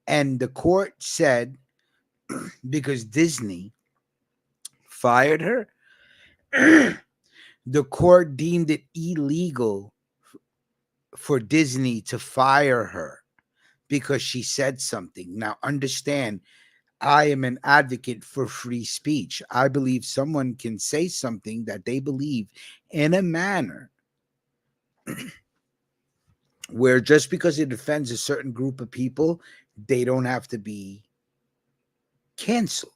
S1: And the court said, because Disney fired her, the court deemed it illegal for Disney to fire her because she said something. Now, understand, I am an advocate for free speech. I believe someone can say something that they believe in a manner where just because it offends a certain group of people, they don't have to be canceled.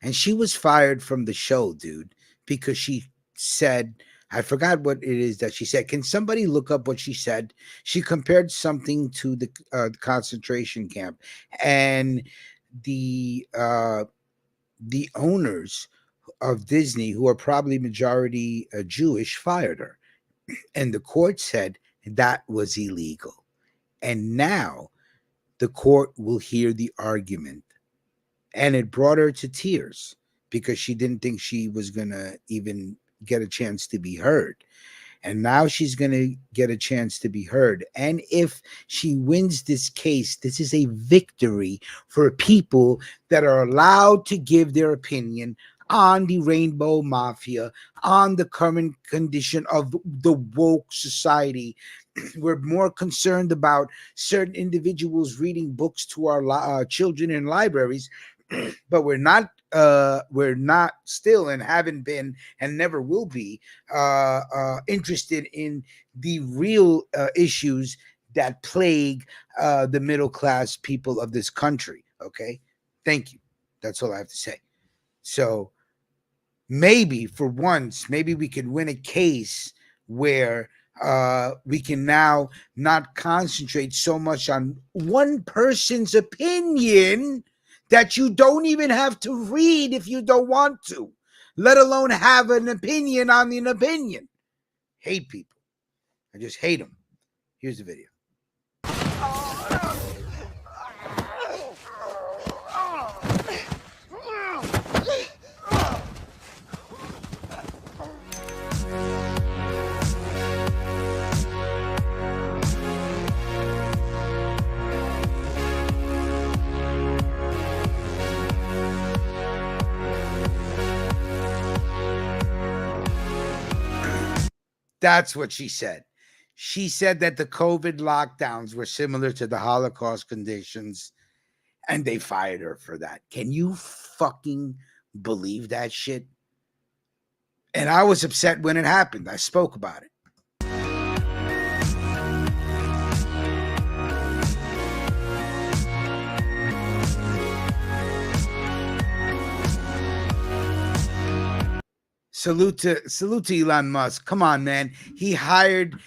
S1: And she was fired from the show, dude, because she said, I forgot what it is that she said. Can somebody look up what she said? She compared something to the concentration camp, and the owners of Disney, who are probably majority Jewish, fired her. And the court said that was illegal. And now the court will hear the argument. And it brought her to tears because she didn't think she was going to even get a chance to be heard. And now she's going to get a chance to be heard. And if she wins this case, this is a victory for people that are allowed to give their opinion on the rainbow mafia, on the current condition of the woke society. We're more concerned about certain individuals reading books to our children in libraries, but we're not still, and haven't been and never will be interested in the real issues that plague the middle class people of this country. Okay, thank you. That's all I have to say. So maybe for once, maybe we could win a case where we can now not concentrate so much on one person's opinion that you don't even have to read if you don't want to, let alone have an opinion on an opinion. Hate people. I just hate them. Here's the video. That's what she said. She said that the COVID lockdowns were similar to the Holocaust conditions, and they fired her for that. Can you fucking believe that shit? And I was upset when it happened. I spoke about it. Salute to Elon Musk. Come on, man. He hired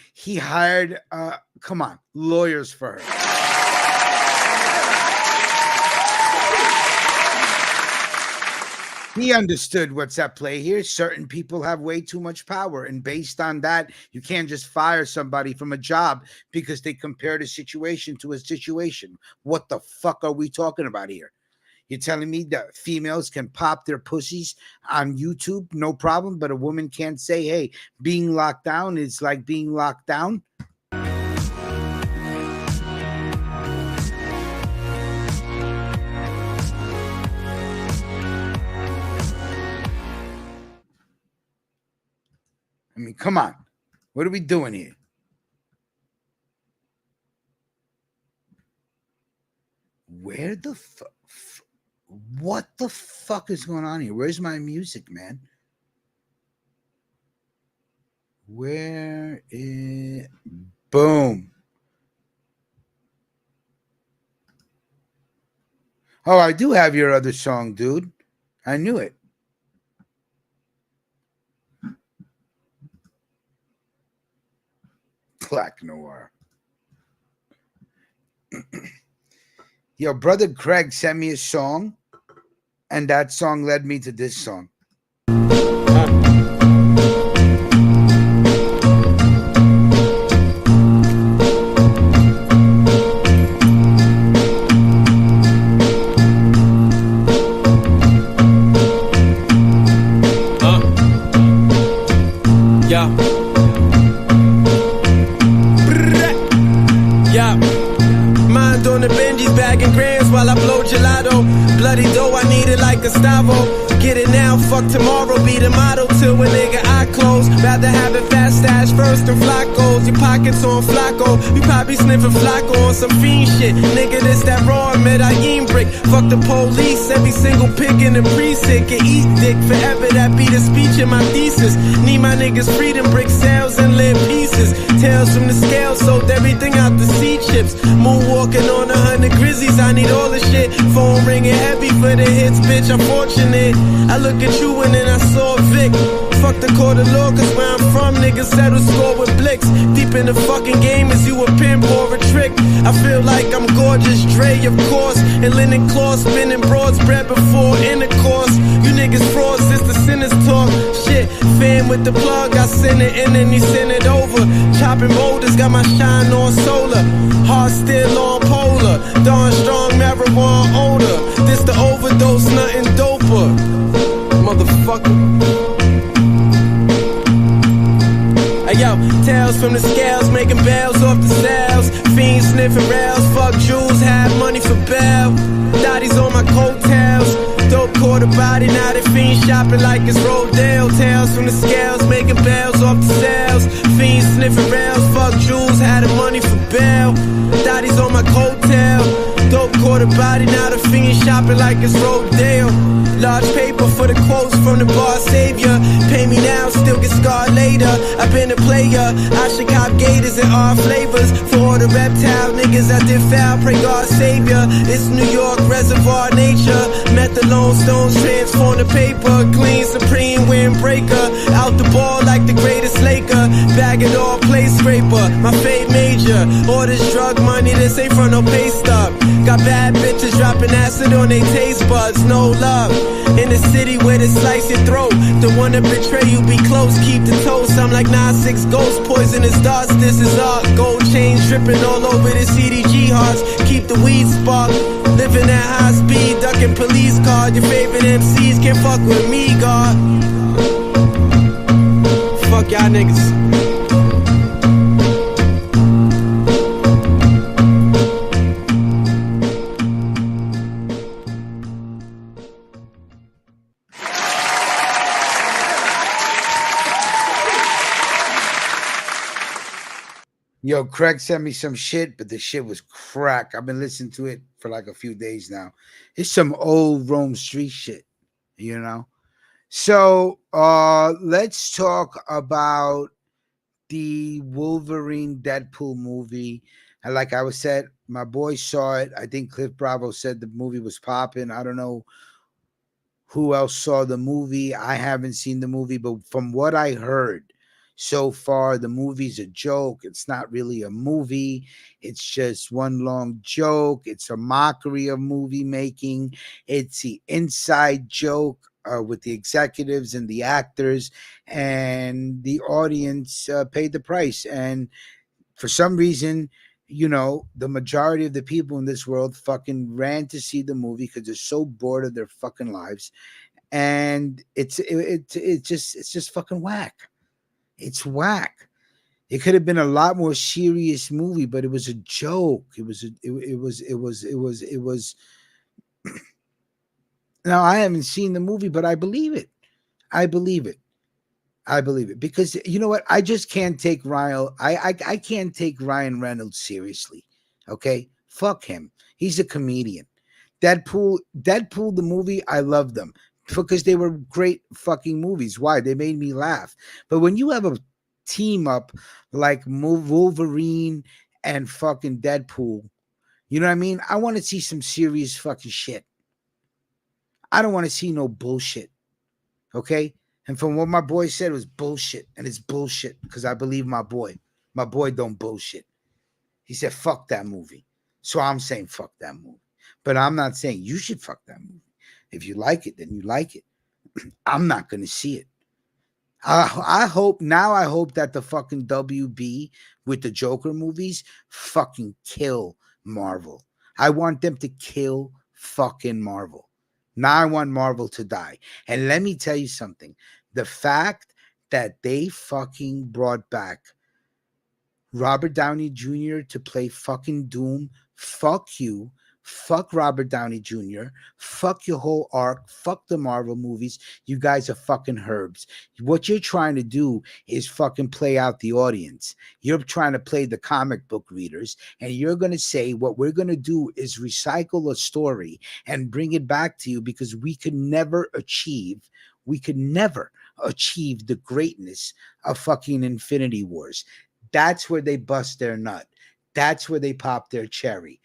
S1: come on, lawyers for her. He understood what's at play here. Certain people have way too much power, and based on that, you can't just fire somebody from a job because they compared a situation to a situation. What the fuck are we talking about here? You're telling me that females can pop their pussies on YouTube, no problem, but a woman can't say, hey, being locked down is like being locked down? I mean, come on. What are we doing here? Where the fuck? What the fuck is going on here? Where's my music, man? Where is... Boom. Oh, I do have your other song, dude. I knew it. Black Noir. Yo, brother Craig sent me a song, and that song led me to this song.
S17: Gustavo, get it now, fuck tomorrow, be the motto till a nigga eye close. Rather have it fast stash first than Flacco's. Your pockets on Flacco, you probably sniffing Flacco on some fiend shit. Nigga, this that raw Medellin brick. Fuck the police, every single pig in the precinct can eat dick forever. That be the speech in my thesis. Need my niggas freedom, brick sales and live pieces. Tails from the scale, sold everything out the sea chips. Moonwalking on 100 grizzlies, I need all the shit. Phone ringing heavy for the hits, bitch. I'm fortunate. I look at you and then I saw Vic. Fuck the court of law, cause where I'm from, niggas settle score with blicks. Deep in the fucking game, is you a pimp or a trick? I feel like I'm gorgeous, Dre, of course. And linen cloth, spinning broads, bread before intercourse. You niggas frauds, it's the sinners talk. Shit, fan with the plug, I send it in and you send it over. Chopping boulders, got my shine on solar. Heart still on polar. Dawn strong, marijuana odor. This the overdose, nothing doper. Motherfucker. Yo, tails from the scales, making bells off the sales. Fiends sniffing rails, fuck jewels, have money for bail. Dotties on my coattails. Dope quarter body, now they fiends shopping like it's Rodale. Tails from the scales, making bells off the sales. Fiends sniffing rails, fuck jewels, had the money for bail. Dotties on my coattail. Dope quarter body, now the fiends shopping like it's Rodale. Large paper for the quotes from the bar savior. Pay me now, still get scarred later. I've been a player, I should cop gators and all flavors. For all the reptile niggas I did foul, pray God savior. It's New York, reservoir nature. Met the Lone Stones, transform the paper. Clean, supreme, windbreaker. Out the ball like the greatest Laker. Bag it all, play scraper. My fate major. All this drug money, this ain't from no pay stub. Got bad bitches dropping acid on their taste buds, no love. In the city where they slice your throat. The one that betray you, be close, keep the toast. I'm like 9-6 ghosts, poisonous darts, this is art. Gold chains dripping all over the CDG hearts. Keep the weed spark. Living at high speed, ducking police cars. Your favorite MCs can't fuck with me, God. Fuck y'all niggas.
S1: Yo, Craig sent me some shit, but the shit was crack. I've been listening to it for like a few days now. It's some old Rome Street shit, you know? So let's talk about the Wolverine Deadpool movie. And like I was said, my boy saw it. I think Cliff Bravo said the movie was popping. I don't know who else saw the movie. I haven't seen the movie, but from what I heard so far, the movie's a joke. It's not really a movie. It's just one long joke. It's a mockery of movie making. It's the inside joke with the executives and the actors, and the audience paid the price. And for some reason, the majority of the people in this world fucking ran to see the movie because they're so bored of their fucking lives, and it's just fucking whack. It's whack. It could have been a lot more serious movie, but it was a joke. It was. Now I haven't seen the movie, but I believe it. I believe it. I believe it because you know what? I just can't take Ryan. I can't take Ryan Reynolds seriously. Okay, fuck him. He's a comedian. Deadpool, the movie. I love them because they were great fucking movies. Why? They made me laugh. But when you have a team up like Wolverine and fucking Deadpool, you know what I mean? I want to see some serious fucking shit. I don't want to see no bullshit. Okay. And from what my boy said, it was bullshit. And it's bullshit because I believe my boy. My boy don't bullshit. He said, fuck that movie. So I'm saying fuck that movie. But I'm not saying you should fuck that movie. If you like it, then you like it. I'm not going to see it. I hope that the fucking WB with the Joker movies fucking kill Marvel. I want them to kill fucking Marvel. Now I want Marvel to die. And let me tell you something. The fact that they fucking brought back Robert Downey Jr. to play fucking Doom, fuck you. Fuck Robert Downey Jr. Fuck your whole arc. Fuck the Marvel movies. You guys are fucking herbs. What you're trying to do is fucking play out the audience. You're trying to play the comic book readers, and you're going to say what we're going to do is recycle a story and bring it back to you because we could never achieve the greatness of fucking Infinity Wars. That's where they bust their nut. That's where they pop their cherry.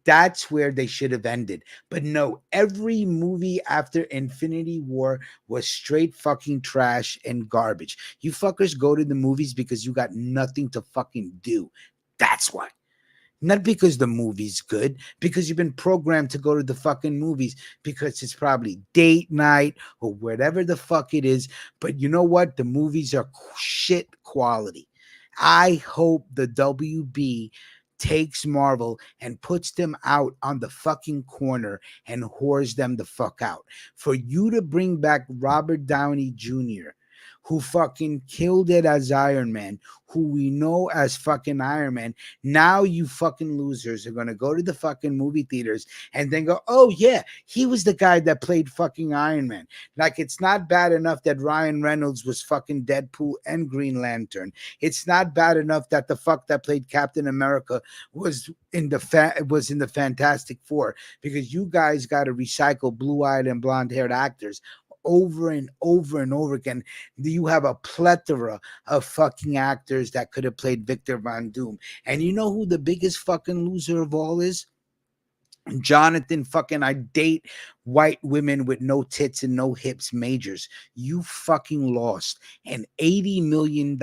S1: That's where they should have ended. But no, every movie after Infinity War was straight fucking trash and garbage. You fuckers go to the movies because you got nothing to fucking do. That's why. Not because the movie's good, because you've been programmed to go to the fucking movies because it's probably date night or whatever the fuck it is. But you know what? The movies are shit quality. I hope the WB takes Marvel and puts them out on the fucking corner and whores them the fuck out. For you to bring back Robert Downey Jr., who fucking killed it as Iron Man, who we know as fucking Iron Man. Now you fucking losers are going to go to the fucking movie theaters and then go, oh yeah, he was the guy that played fucking Iron Man. Like, it's not bad enough that Ryan Reynolds was fucking Deadpool and Green Lantern. It's not bad enough that the fuck that played Captain America was in the Fantastic Four, because you guys got to recycle blue-eyed and blonde-haired actors over and over and over again. You have a plethora of fucking actors that could have played Victor Von Doom. And you know who the biggest fucking loser of all is? Jonathan fucking I date white women with no tits and no hips majors. You fucking lost an $80 million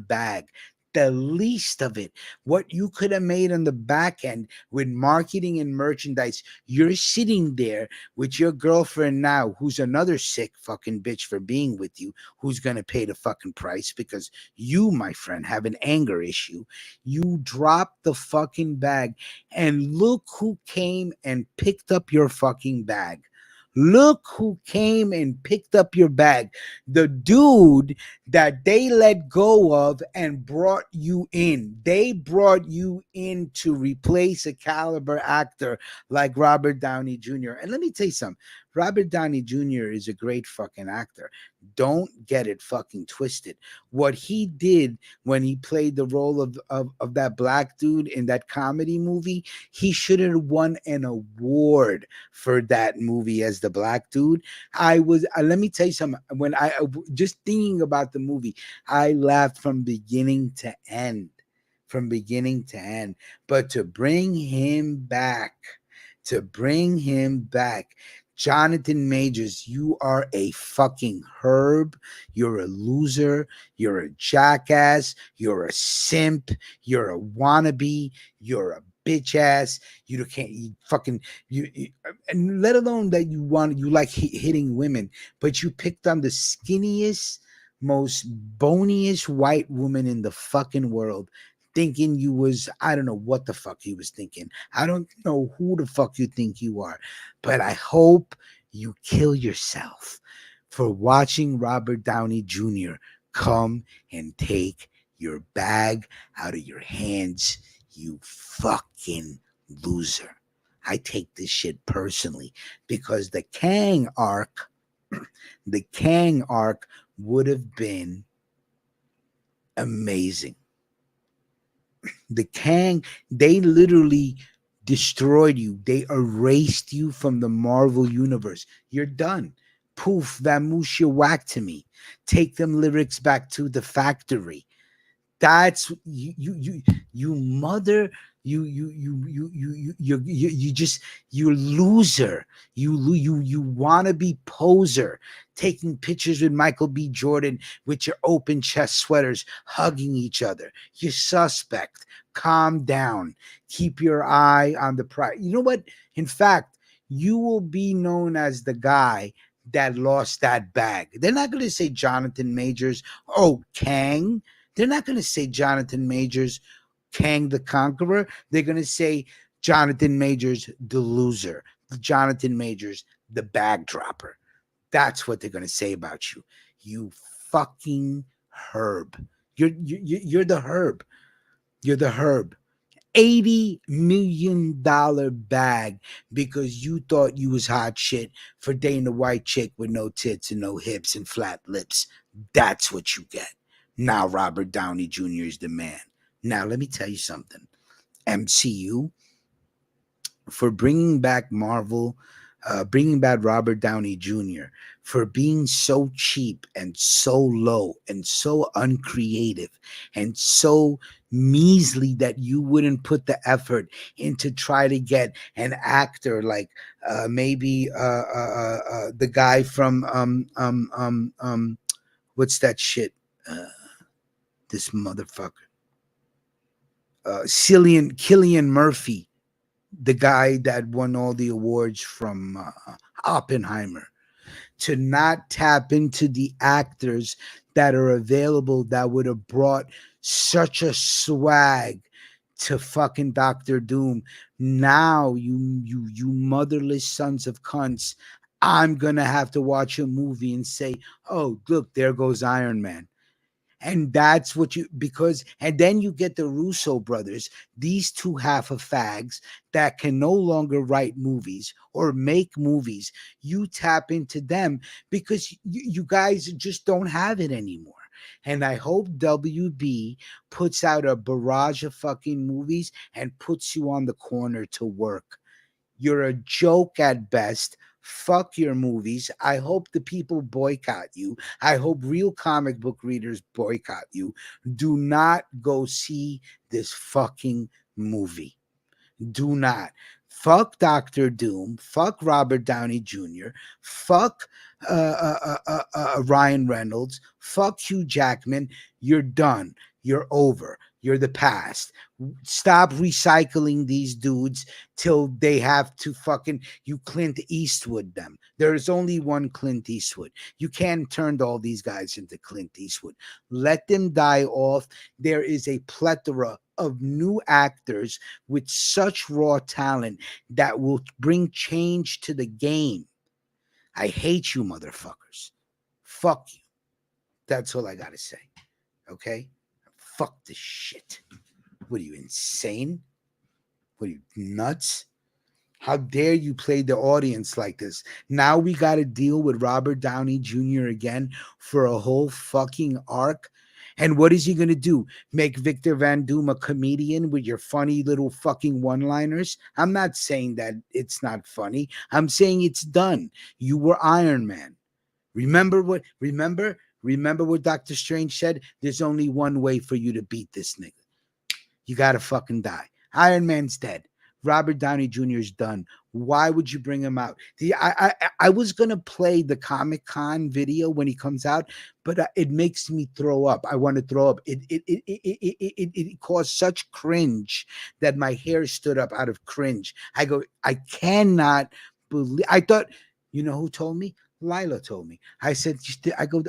S1: bag. The least of it, what you could have made on the back end with marketing and merchandise. You're sitting there with your girlfriend now, who's another sick fucking bitch for being with you, who's going to pay the fucking price because you, my friend, have an anger issue. You dropped the fucking bag, and look who came and picked up your fucking bag. Look who came and picked up your bag. The dude that they let go of and brought you in. They brought you in to replace a caliber actor like Robert Downey Jr. And let me tell you something. Robert Downey Jr. is a great fucking actor. Don't get it fucking twisted. What he did when he played the role of that black dude in that comedy movie, he should have won an award for that movie as the black dude. I was, let me tell you something. When I just thinking about the movie, I laughed from beginning to end. From beginning to end. But to bring him back, Jonathan Majors, you are a fucking herb. You're a loser. You're a jackass. You're a simp. You're a wannabe. You're a bitch ass. You can't you fucking you and let alone that you like hitting women, but you picked on the skinniest, most boniest white woman in the fucking world, thinking you was, I don't know what the fuck he was thinking. I don't know who the fuck you think you are, but I hope you kill yourself for watching Robert Downey Jr. come and take your bag out of your hands, you fucking loser. I take this shit personally because the Kang arc would have been amazing. The Kang, they literally destroyed you. They erased you from the Marvel universe. You're done. Poof, vamoose your whack to me. Take them lyrics back to the factory. That's you mother, you just, you loser. You wanna be poser, taking pictures with Michael B. Jordan with your open chest sweaters, hugging each other. You're suspect. Calm down. Keep your eye on the prize. You know what? In fact, you will be known as the guy that lost that bag. They're not going to say Jonathan Majors, oh, Kang. They're not going to say Jonathan Majors, Kang the Conqueror. They're going to say Jonathan Majors, the loser. Jonathan Majors, the bag dropper. That's what they're going to say about you. You fucking herb. You're the herb. You're the herb. $80 million bag because you thought you was hot shit for dating a white chick with no tits and no hips and flat lips. That's what you get. Now Robert Downey Jr. is the man. Now let me tell you something. MCU, for bringing back Marvel, bringing back Robert Downey Jr., for being so cheap and so low and so uncreative and so measly that you wouldn't put the effort into try to get an actor like maybe the guy from what's that shit? This motherfucker. Cillian Murphy, the guy that won all the awards from Oppenheimer, to not tap into the actors that are available that would have brought such a swag to fucking Doctor Doom. Now you motherless sons of cunts, I'm gonna have to watch a movie and say, oh, look, there goes Iron Man. And that's what you, because, and then you get the Russo brothers, these two half of fags that can no longer write movies or make movies. You tap into them because you guys just don't have it anymore. And I hope WB puts out a barrage of fucking movies and puts you on the corner to work. You're a joke at best. Fuck your movies. I hope the people boycott you. I hope real comic book readers boycott you. Do not go see this fucking movie. Do not. Fuck Doctor Doom. Fuck Robert Downey Jr. Fuck Ryan Reynolds. Fuck Hugh Jackman. You're done. You're over. You're the past. Stop recycling these dudes till they have to fucking, you Clint Eastwood them. There is only one Clint Eastwood. You can't turn all these guys into Clint Eastwood. Let them die off. There is a plethora of new actors with such raw talent that will bring change to the game. I hate you motherfuckers. Fuck you. That's all I gotta say. Okay? Fuck this shit. What are you, insane? What are you, nuts? How dare you play the audience like this? Now we got to deal with Robert Downey Jr. again for a whole fucking arc. And what is he going to do? Make Victor Van Doom a comedian with your funny little fucking one-liners? I'm not saying that it's not funny. I'm saying it's done. You were Iron Man. Remember what Doctor Strange said? There's only one way for you to beat this nigga. You got to fucking die. Iron Man's dead. Robert Downey Jr. is done. Why would you bring him out? I was going to play the Comic-Con video when he comes out, but it makes me throw up. I want to throw up. It caused such cringe that my hair stood up out of cringe. I cannot believe. I thought, you know who told me? Lila told me. I said, I go,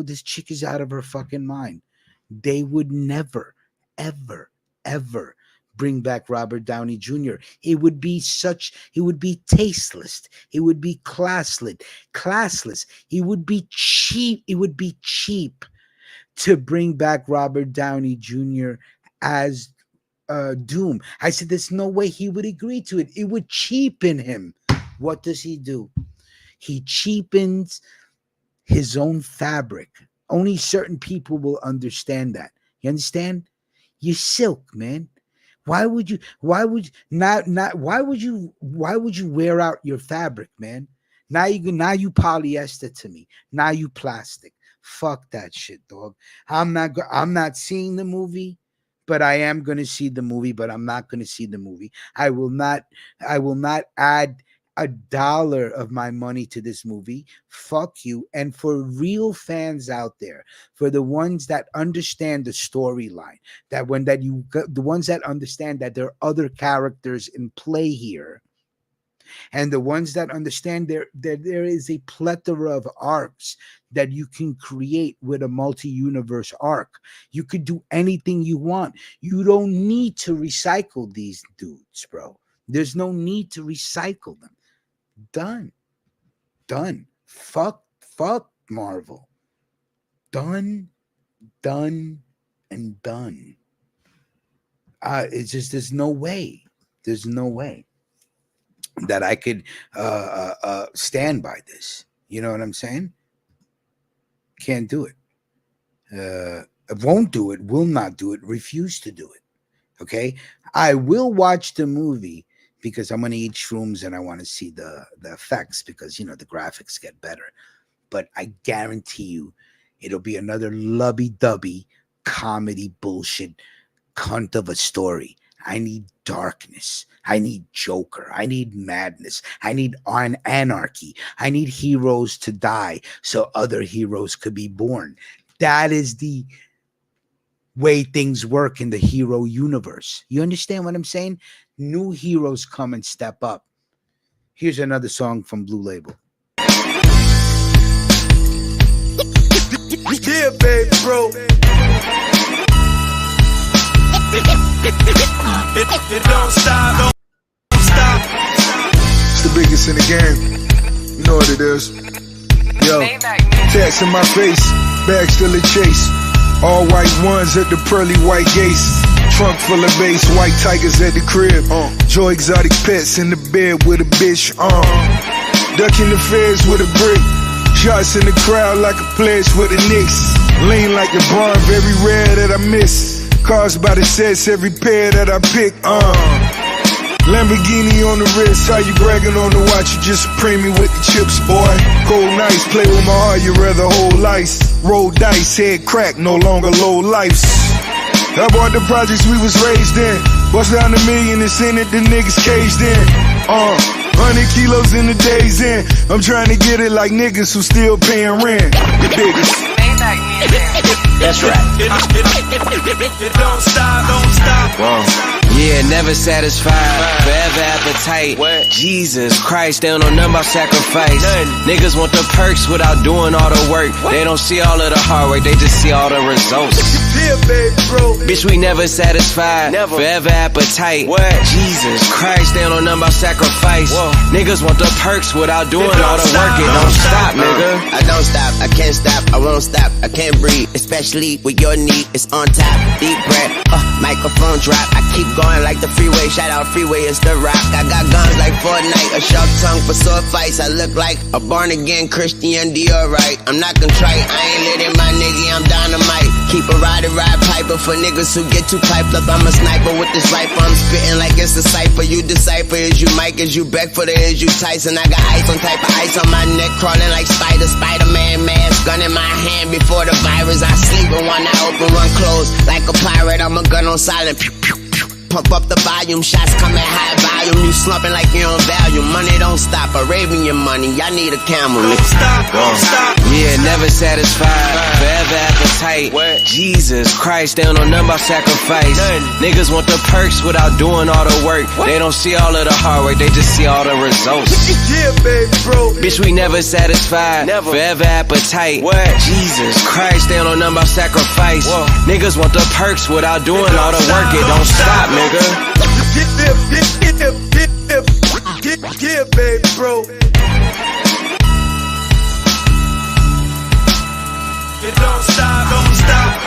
S1: this chick is out of her fucking mind. They would never, ever, ever bring back Robert Downey Jr. It would be tasteless. It would be classless. It would be cheap. It would be cheap to bring back Robert Downey Jr. as Doom. I said, there's no way he would agree to it. It would cheapen him. What does he do? He cheapens his own fabric. Only certain people will understand that. You understand? You're silk, man. Why would you wear out your fabric, man? Now you polyester to me. Now you plastic. Fuck that shit, dog. I'm not seeing the movie, but I am going to see the movie, but I'm not going to see the movie. I will not add $1 of my money to this movie. Fuck you. And for real fans out there, for the ones that understand the storyline, the ones that understand that there are other characters in play here, and the ones that understand there is a plethora of arcs that you can create with a multi-universe arc. You could do anything you want. You don't need to recycle these dudes, bro. There's no need to recycle them. Done. Fuck Marvel. Done, and done. It's just there's no way that I could stand by this. You know what I'm saying? Can't do it. Won't do it. Will not do it. Refuse to do it. Okay. I will watch the movie, because I'm going to eat shrooms and I want to see the effects, because, the graphics get better. But I guarantee you it'll be another lovey-dovey comedy bullshit cunt of a story. I need darkness. I need Joker. I need madness. I need anarchy. I need heroes to die so other heroes could be born. That is the way things work in the hero universe. You understand what I'm saying? New heroes come and step up. Here's another song from Blue Label.
S4: Yeah, baby, bro. It don't stop, don't stop.
S22: It's the biggest in the game. You know what it is. Yo, tats in my face, bag still a chase. All white ones at the pearly white gates. Trunk full of bass, white tigers at the crib. Joy exotic pets in the bed with a bitch. Ducking the feds with a brick. Shots in the crowd like a pledge for the Knicks. Lean like the barn, very rare that I miss. Cars by the sets, every pair that I pick. Lamborghini on the wrist, how you bragging on the watch? You just supreme me with the chips, boy. Cold nights, play with my heart, you rather hold ice. Roll dice, head crack, no longer low lifes. I bought the projects we was raised in. Bust down $1 million and send it, the niggas caged in. 100 kilos in the days in. I'm trying to get it like niggas who still paying rent. The biggest.
S4: That's right. It don't stop, don't stop.
S23: Whoa. Yeah, never satisfied, forever appetite. What? Jesus Christ, they don't know nothing about sacrifice. Niggas want the perks without doing all the work. What? They don't see all of the hard work, they just see all the results.
S4: Yeah, baby, bro.
S23: Bitch, we never satisfied, forever appetite. What? Jesus Christ, they don't know nothing about sacrifice. Whoa. Niggas want the perks without doing all the work. It don't stop, nigga.
S24: I don't stop, I can't stop, I won't stop, I can't breathe. Especially with your knee, it's on top. Deep breath, microphone drop, I keep going. going like the freeway. Shout out freeway, it's the rock. I got guns like Fortnite, a sharp tongue for sword fights. I look like a born again Christian Dior, right? I'm not contrite, I ain't lit in my nigga, I'm dynamite. Keep a ride piper for niggas who get too piped up. I'm a sniper with this rifle, I'm spitting like it's a cipher. You decipher, is you Mike, is you Beckford, or is you Tyson? I got ice on type of ice on my neck, crawling like Spider-Man mask. Gun in my hand before the virus. I sleep and one eye open, one closed. Like a pirate, I'm a gun on silent. Pew, pew, pew. Pump up the volume, shots come at high volume. You slumping like you on value. Money don't stop, a raving your money. Y'all need a camel.
S4: Don't stop, don't stop.
S23: Yeah, never satisfied, forever appetite. Jesus Christ, they don't know nothing about sacrifice. Niggas want the perks without doing all the work. They don't see all of the hard work, they just see all the results.
S4: Yeah, baby, bro.
S23: Bitch, we never satisfied, forever appetite. Jesus Christ, they don't know nothing about sacrifice. Niggas want the perks without doing all the work. It don't stop, nigga.
S4: Yeah, baby, bro. It don't stop, don't stop.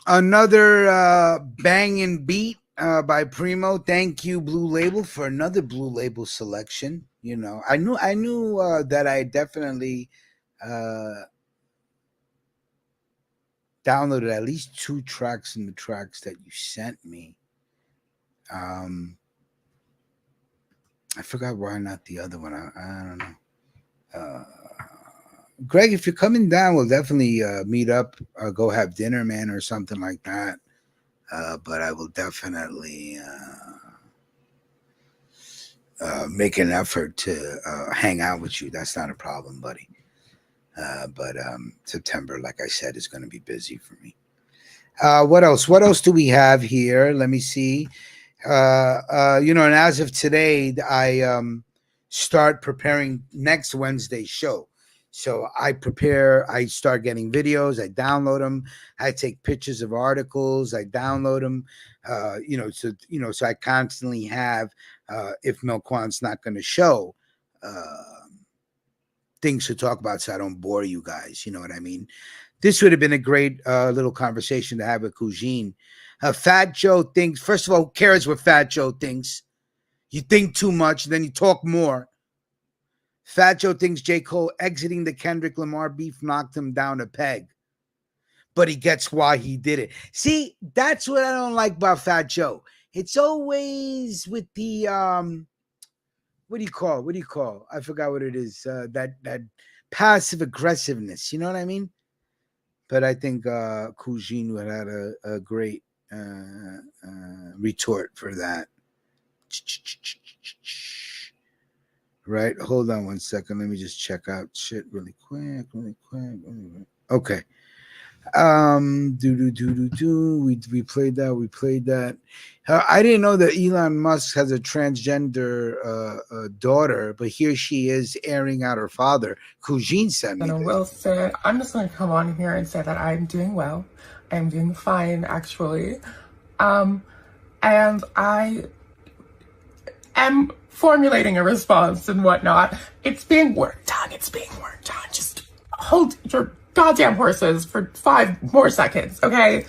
S1: Another banging beat by Primo. Thank you, Blue Label, for another Blue Label selection. You know, I knew that I definitely downloaded at least 2 tracks in the tracks that you sent me. I forgot why not the other one. I don't know. Greg, if you're coming down, we'll definitely meet up, go have dinner, man, or something like that. But I will definitely make an effort to hang out with you. That's not a problem, buddy. But September, like I said, is going to be busy for me. What else? What else do we have here? Let me see. And as of today, I start preparing next Wednesday's show. So I start getting videos, I download them, I take pictures of articles, I download them, so I constantly have, if Milquan's not going to show, things to talk about so I don't bore you guys, you know what I mean? This would have been a great little conversation to have with Cousine. Fat Joe thinks, first of all, who cares what Fat Joe thinks? You think too much, then you talk more. Fat Joe thinks J. Cole exiting the Kendrick Lamar beef knocked him down a peg. But he gets why he did it. See, that's what I don't like about Fat Joe. It's always with the what do you call? I forgot what it is. That passive aggressiveness. You know what I mean? But I think Cousine would have had a great retort for that. Right, hold on 1 second. Let me just check out shit really quick. Okay. We played that. I didn't know that Elon Musk has a transgender daughter, but here she is airing out her father. Cousine sent me.
S5: Wilson, I'm just going to come on here and say that I'm doing well. I'm doing fine, actually. And I am formulating a response and whatnot. It's being worked on. Just hold your goddamn horses for 5 more seconds, okay?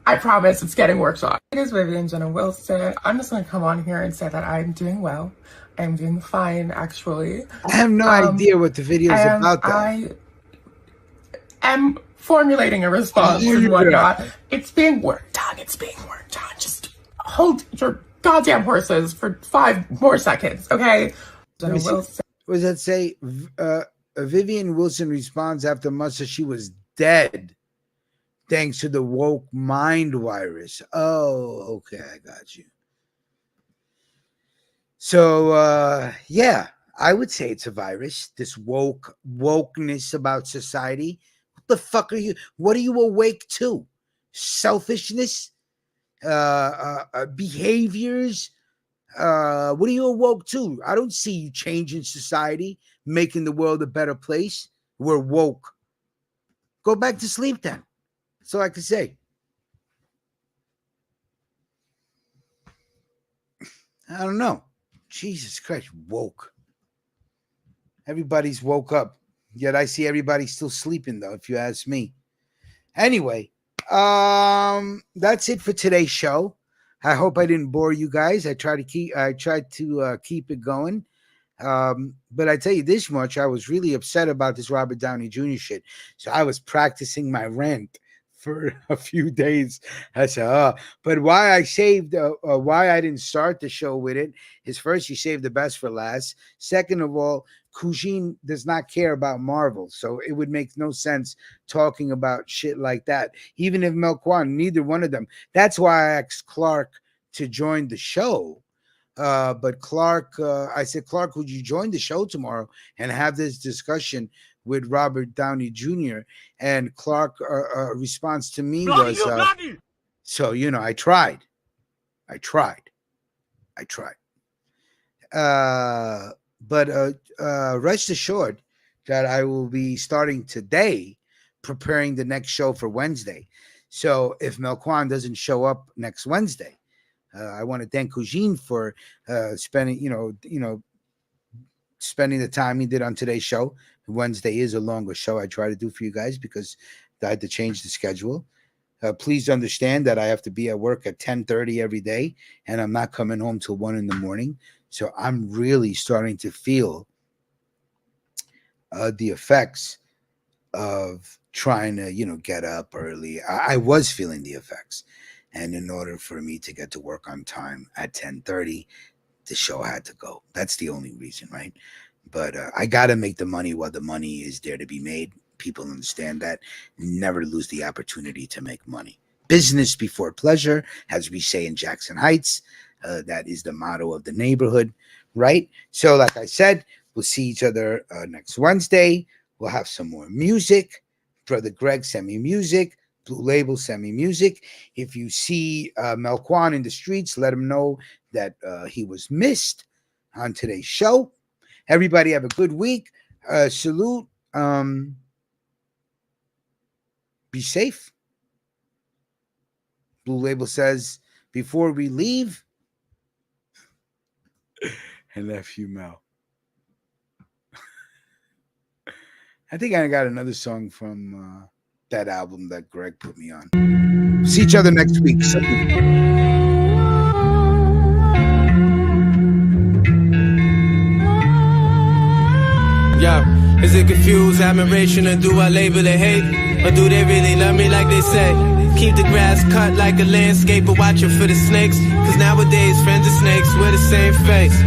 S5: I promise it's getting worked on. It is Vivian Jenna Wilson. I'm just going to come on here and say that I'm doing well. I'm doing fine, actually.
S1: I have no idea what the video is about, though.
S5: I am formulating a response and whatnot. It's being worked on. Just hold your goddamn horses for 5 more seconds, okay?
S1: What does that say? Vivian Wilson responds after Musk said she was dead thanks to the woke mind virus. Oh, okay, I got you. So, yeah, I would say it's a virus, this wokeness about society. What the fuck are you? What are you awake to? Selfishness? Behaviors? What are you awoke to? I don't see you changing society, making the world a better place. We're woke. Go back to sleep then. That's all I can say. I don't know. Jesus Christ, woke. Everybody's woke up. Yet I see everybody still sleeping, though, if you ask me. Anyway, that's it for today's show. I hope I didn't bore you guys. I tried to keep it going. But I tell you this much, I was really upset about this Robert Downey Jr. shit. So I was practicing my rant for a few days. I said, but why I didn't start the show with it is, first, you saved the best for last. Second of all, Kujin does not care about Marvel, so it would make no sense talking about shit like that. Even if Melquan, neither one of them. That's why I asked Clark to join the show. But Clark, I said, Clark, would you join the show tomorrow and have this discussion with Robert Downey Jr.? And Clark response to me was, so, I tried. But rest assured that I will be starting today preparing the next show for Wednesday. So if Melquan doesn't show up next Wednesday, I want to thank Kujin for spending the time he did on today's show. Wednesday is a longer show I try to do for you guys because I had to change the schedule. Please understand that I have to be at work at 10:30 every day, and I'm not coming home till 1 a.m. So I'm really starting to feel the effects of trying to, get up early. I was feeling the effects. And in order for me to get to work on time at 10:30, the show had to go. That's the only reason, right? But I got to make the money while the money is there to be made. People understand that. Never lose the opportunity to make money. Business before pleasure, as we say in Jackson Heights. That is the motto of the neighborhood, right? So like I said, we'll see each other next Wednesday. We'll have some more music. Brother Greg sent me music. Blue Label sent me music. If you see Melquan in the streets, let him know that he was missed on today's show. Everybody have a good week. Salute. Be safe. Blue Label says, before we leave, and F you, Mel. I think I got another song from that album that Greg put me on. See each other next week.
S17: Yeah, is it confused, admiration, or do I label it hate? Or do they really love me like they say? Keep the grass cut like a landscaper, watching for the snakes. Cause nowadays friends and snakes wear the same face.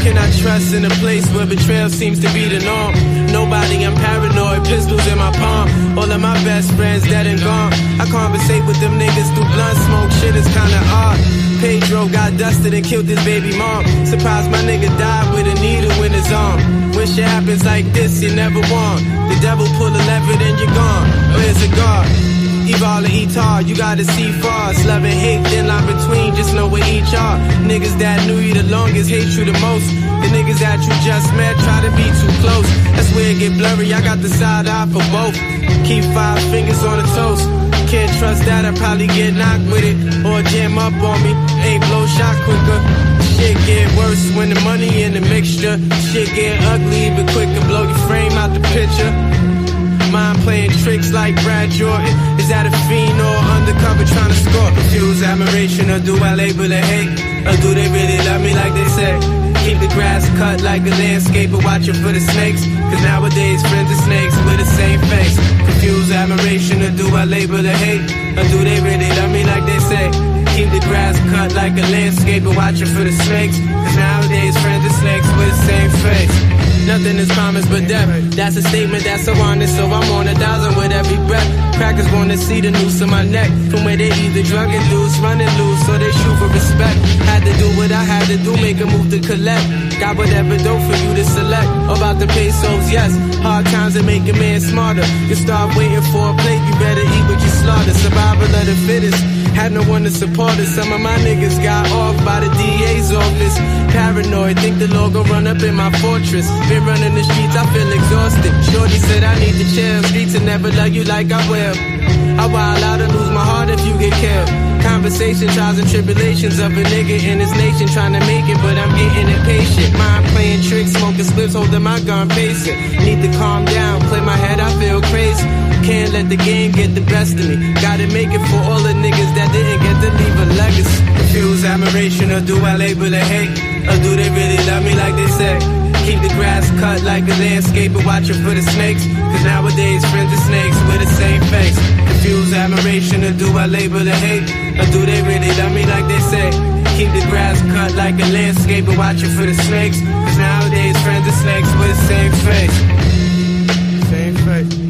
S17: Can I trust in a place where betrayal seems to be the norm? Nobody, I'm paranoid, pistols in my palm. All of my best friends dead and gone. I conversate with them niggas through blunt smoke, shit is kinda odd. Pedro got dusted and killed his baby mom. Surprised my nigga died with a needle in his arm. When shit happens like this, you never want. The devil pull a lever, then you're gone. Where's the God? Eval and Etar, you gotta see far. Love and hate, then line between, just know where each are. Niggas that knew you the longest, hate you the most. The niggas that you just met, try to be too close. That's where it get blurry, I got the side eye for both. Keep 5 fingers on the toast. Can't trust that, I probably get knocked with it. Or jam up on me, ain't blow shot quicker. Shit get worse when the money in the mixture. Shit get ugly, even quicker, blow your frame out the picture. Mind playing tricks like Brad Jordan. Is that a fiend or undercover trying to score? Confuse admiration, or do I label it hate? Or do they really love me like they say? Keep the grass cut like a landscaper, watching for the snakes. Cause nowadays friends are snakes with the same face. Confuse admiration, or do I label it hate? Or do they really love me like they say? Keep the grass cut like a landscaper, watching for the snakes. Cause nowadays friends are snakes with the same face. Nothing is promised but death. That's a statement that's so honest, so I'm on 1,000 with every breath. Crackers wanna see the noose on my neck. From where they either drug induced, running loose, so they shoot for respect. Had to do what I had to do, make a move to collect. Got whatever dope for you to select. About the pesos, yes. Hard times that make a man smarter. You start waiting for a plate, you better eat what you slaughter. Survival of the fittest. had no one to support us. Some of my niggas got off by the DA's office. Paranoid, think the Lord gon' run up in my fortress. Been running the streets, I feel exhausted. Shorty said I need to chill. Streets will never love you like I will. I wild out and lose my heart if you get killed. Conversation, trials and tribulations of a nigga in this nation trying to make it, but I'm getting impatient. Mind playing tricks, smoking spliffs, holding my gun, pacing. Need to calm down, clear my head, I feel crazy. Can't let the game get the best of me. Gotta make it for all the niggas that didn't get to leave a legacy. Confused admiration, or do I label it hate? Or do they really love me like they say? Keep the grass cut like a landscaper, watching for the snakes. Cause nowadays friends are snakes with the same face. Confused admiration, or do I label it hate? Or do they really love me like they say? Keep the grass cut like a landscaper, watching for the snakes. Cause nowadays friends are snakes with the same face. Same face.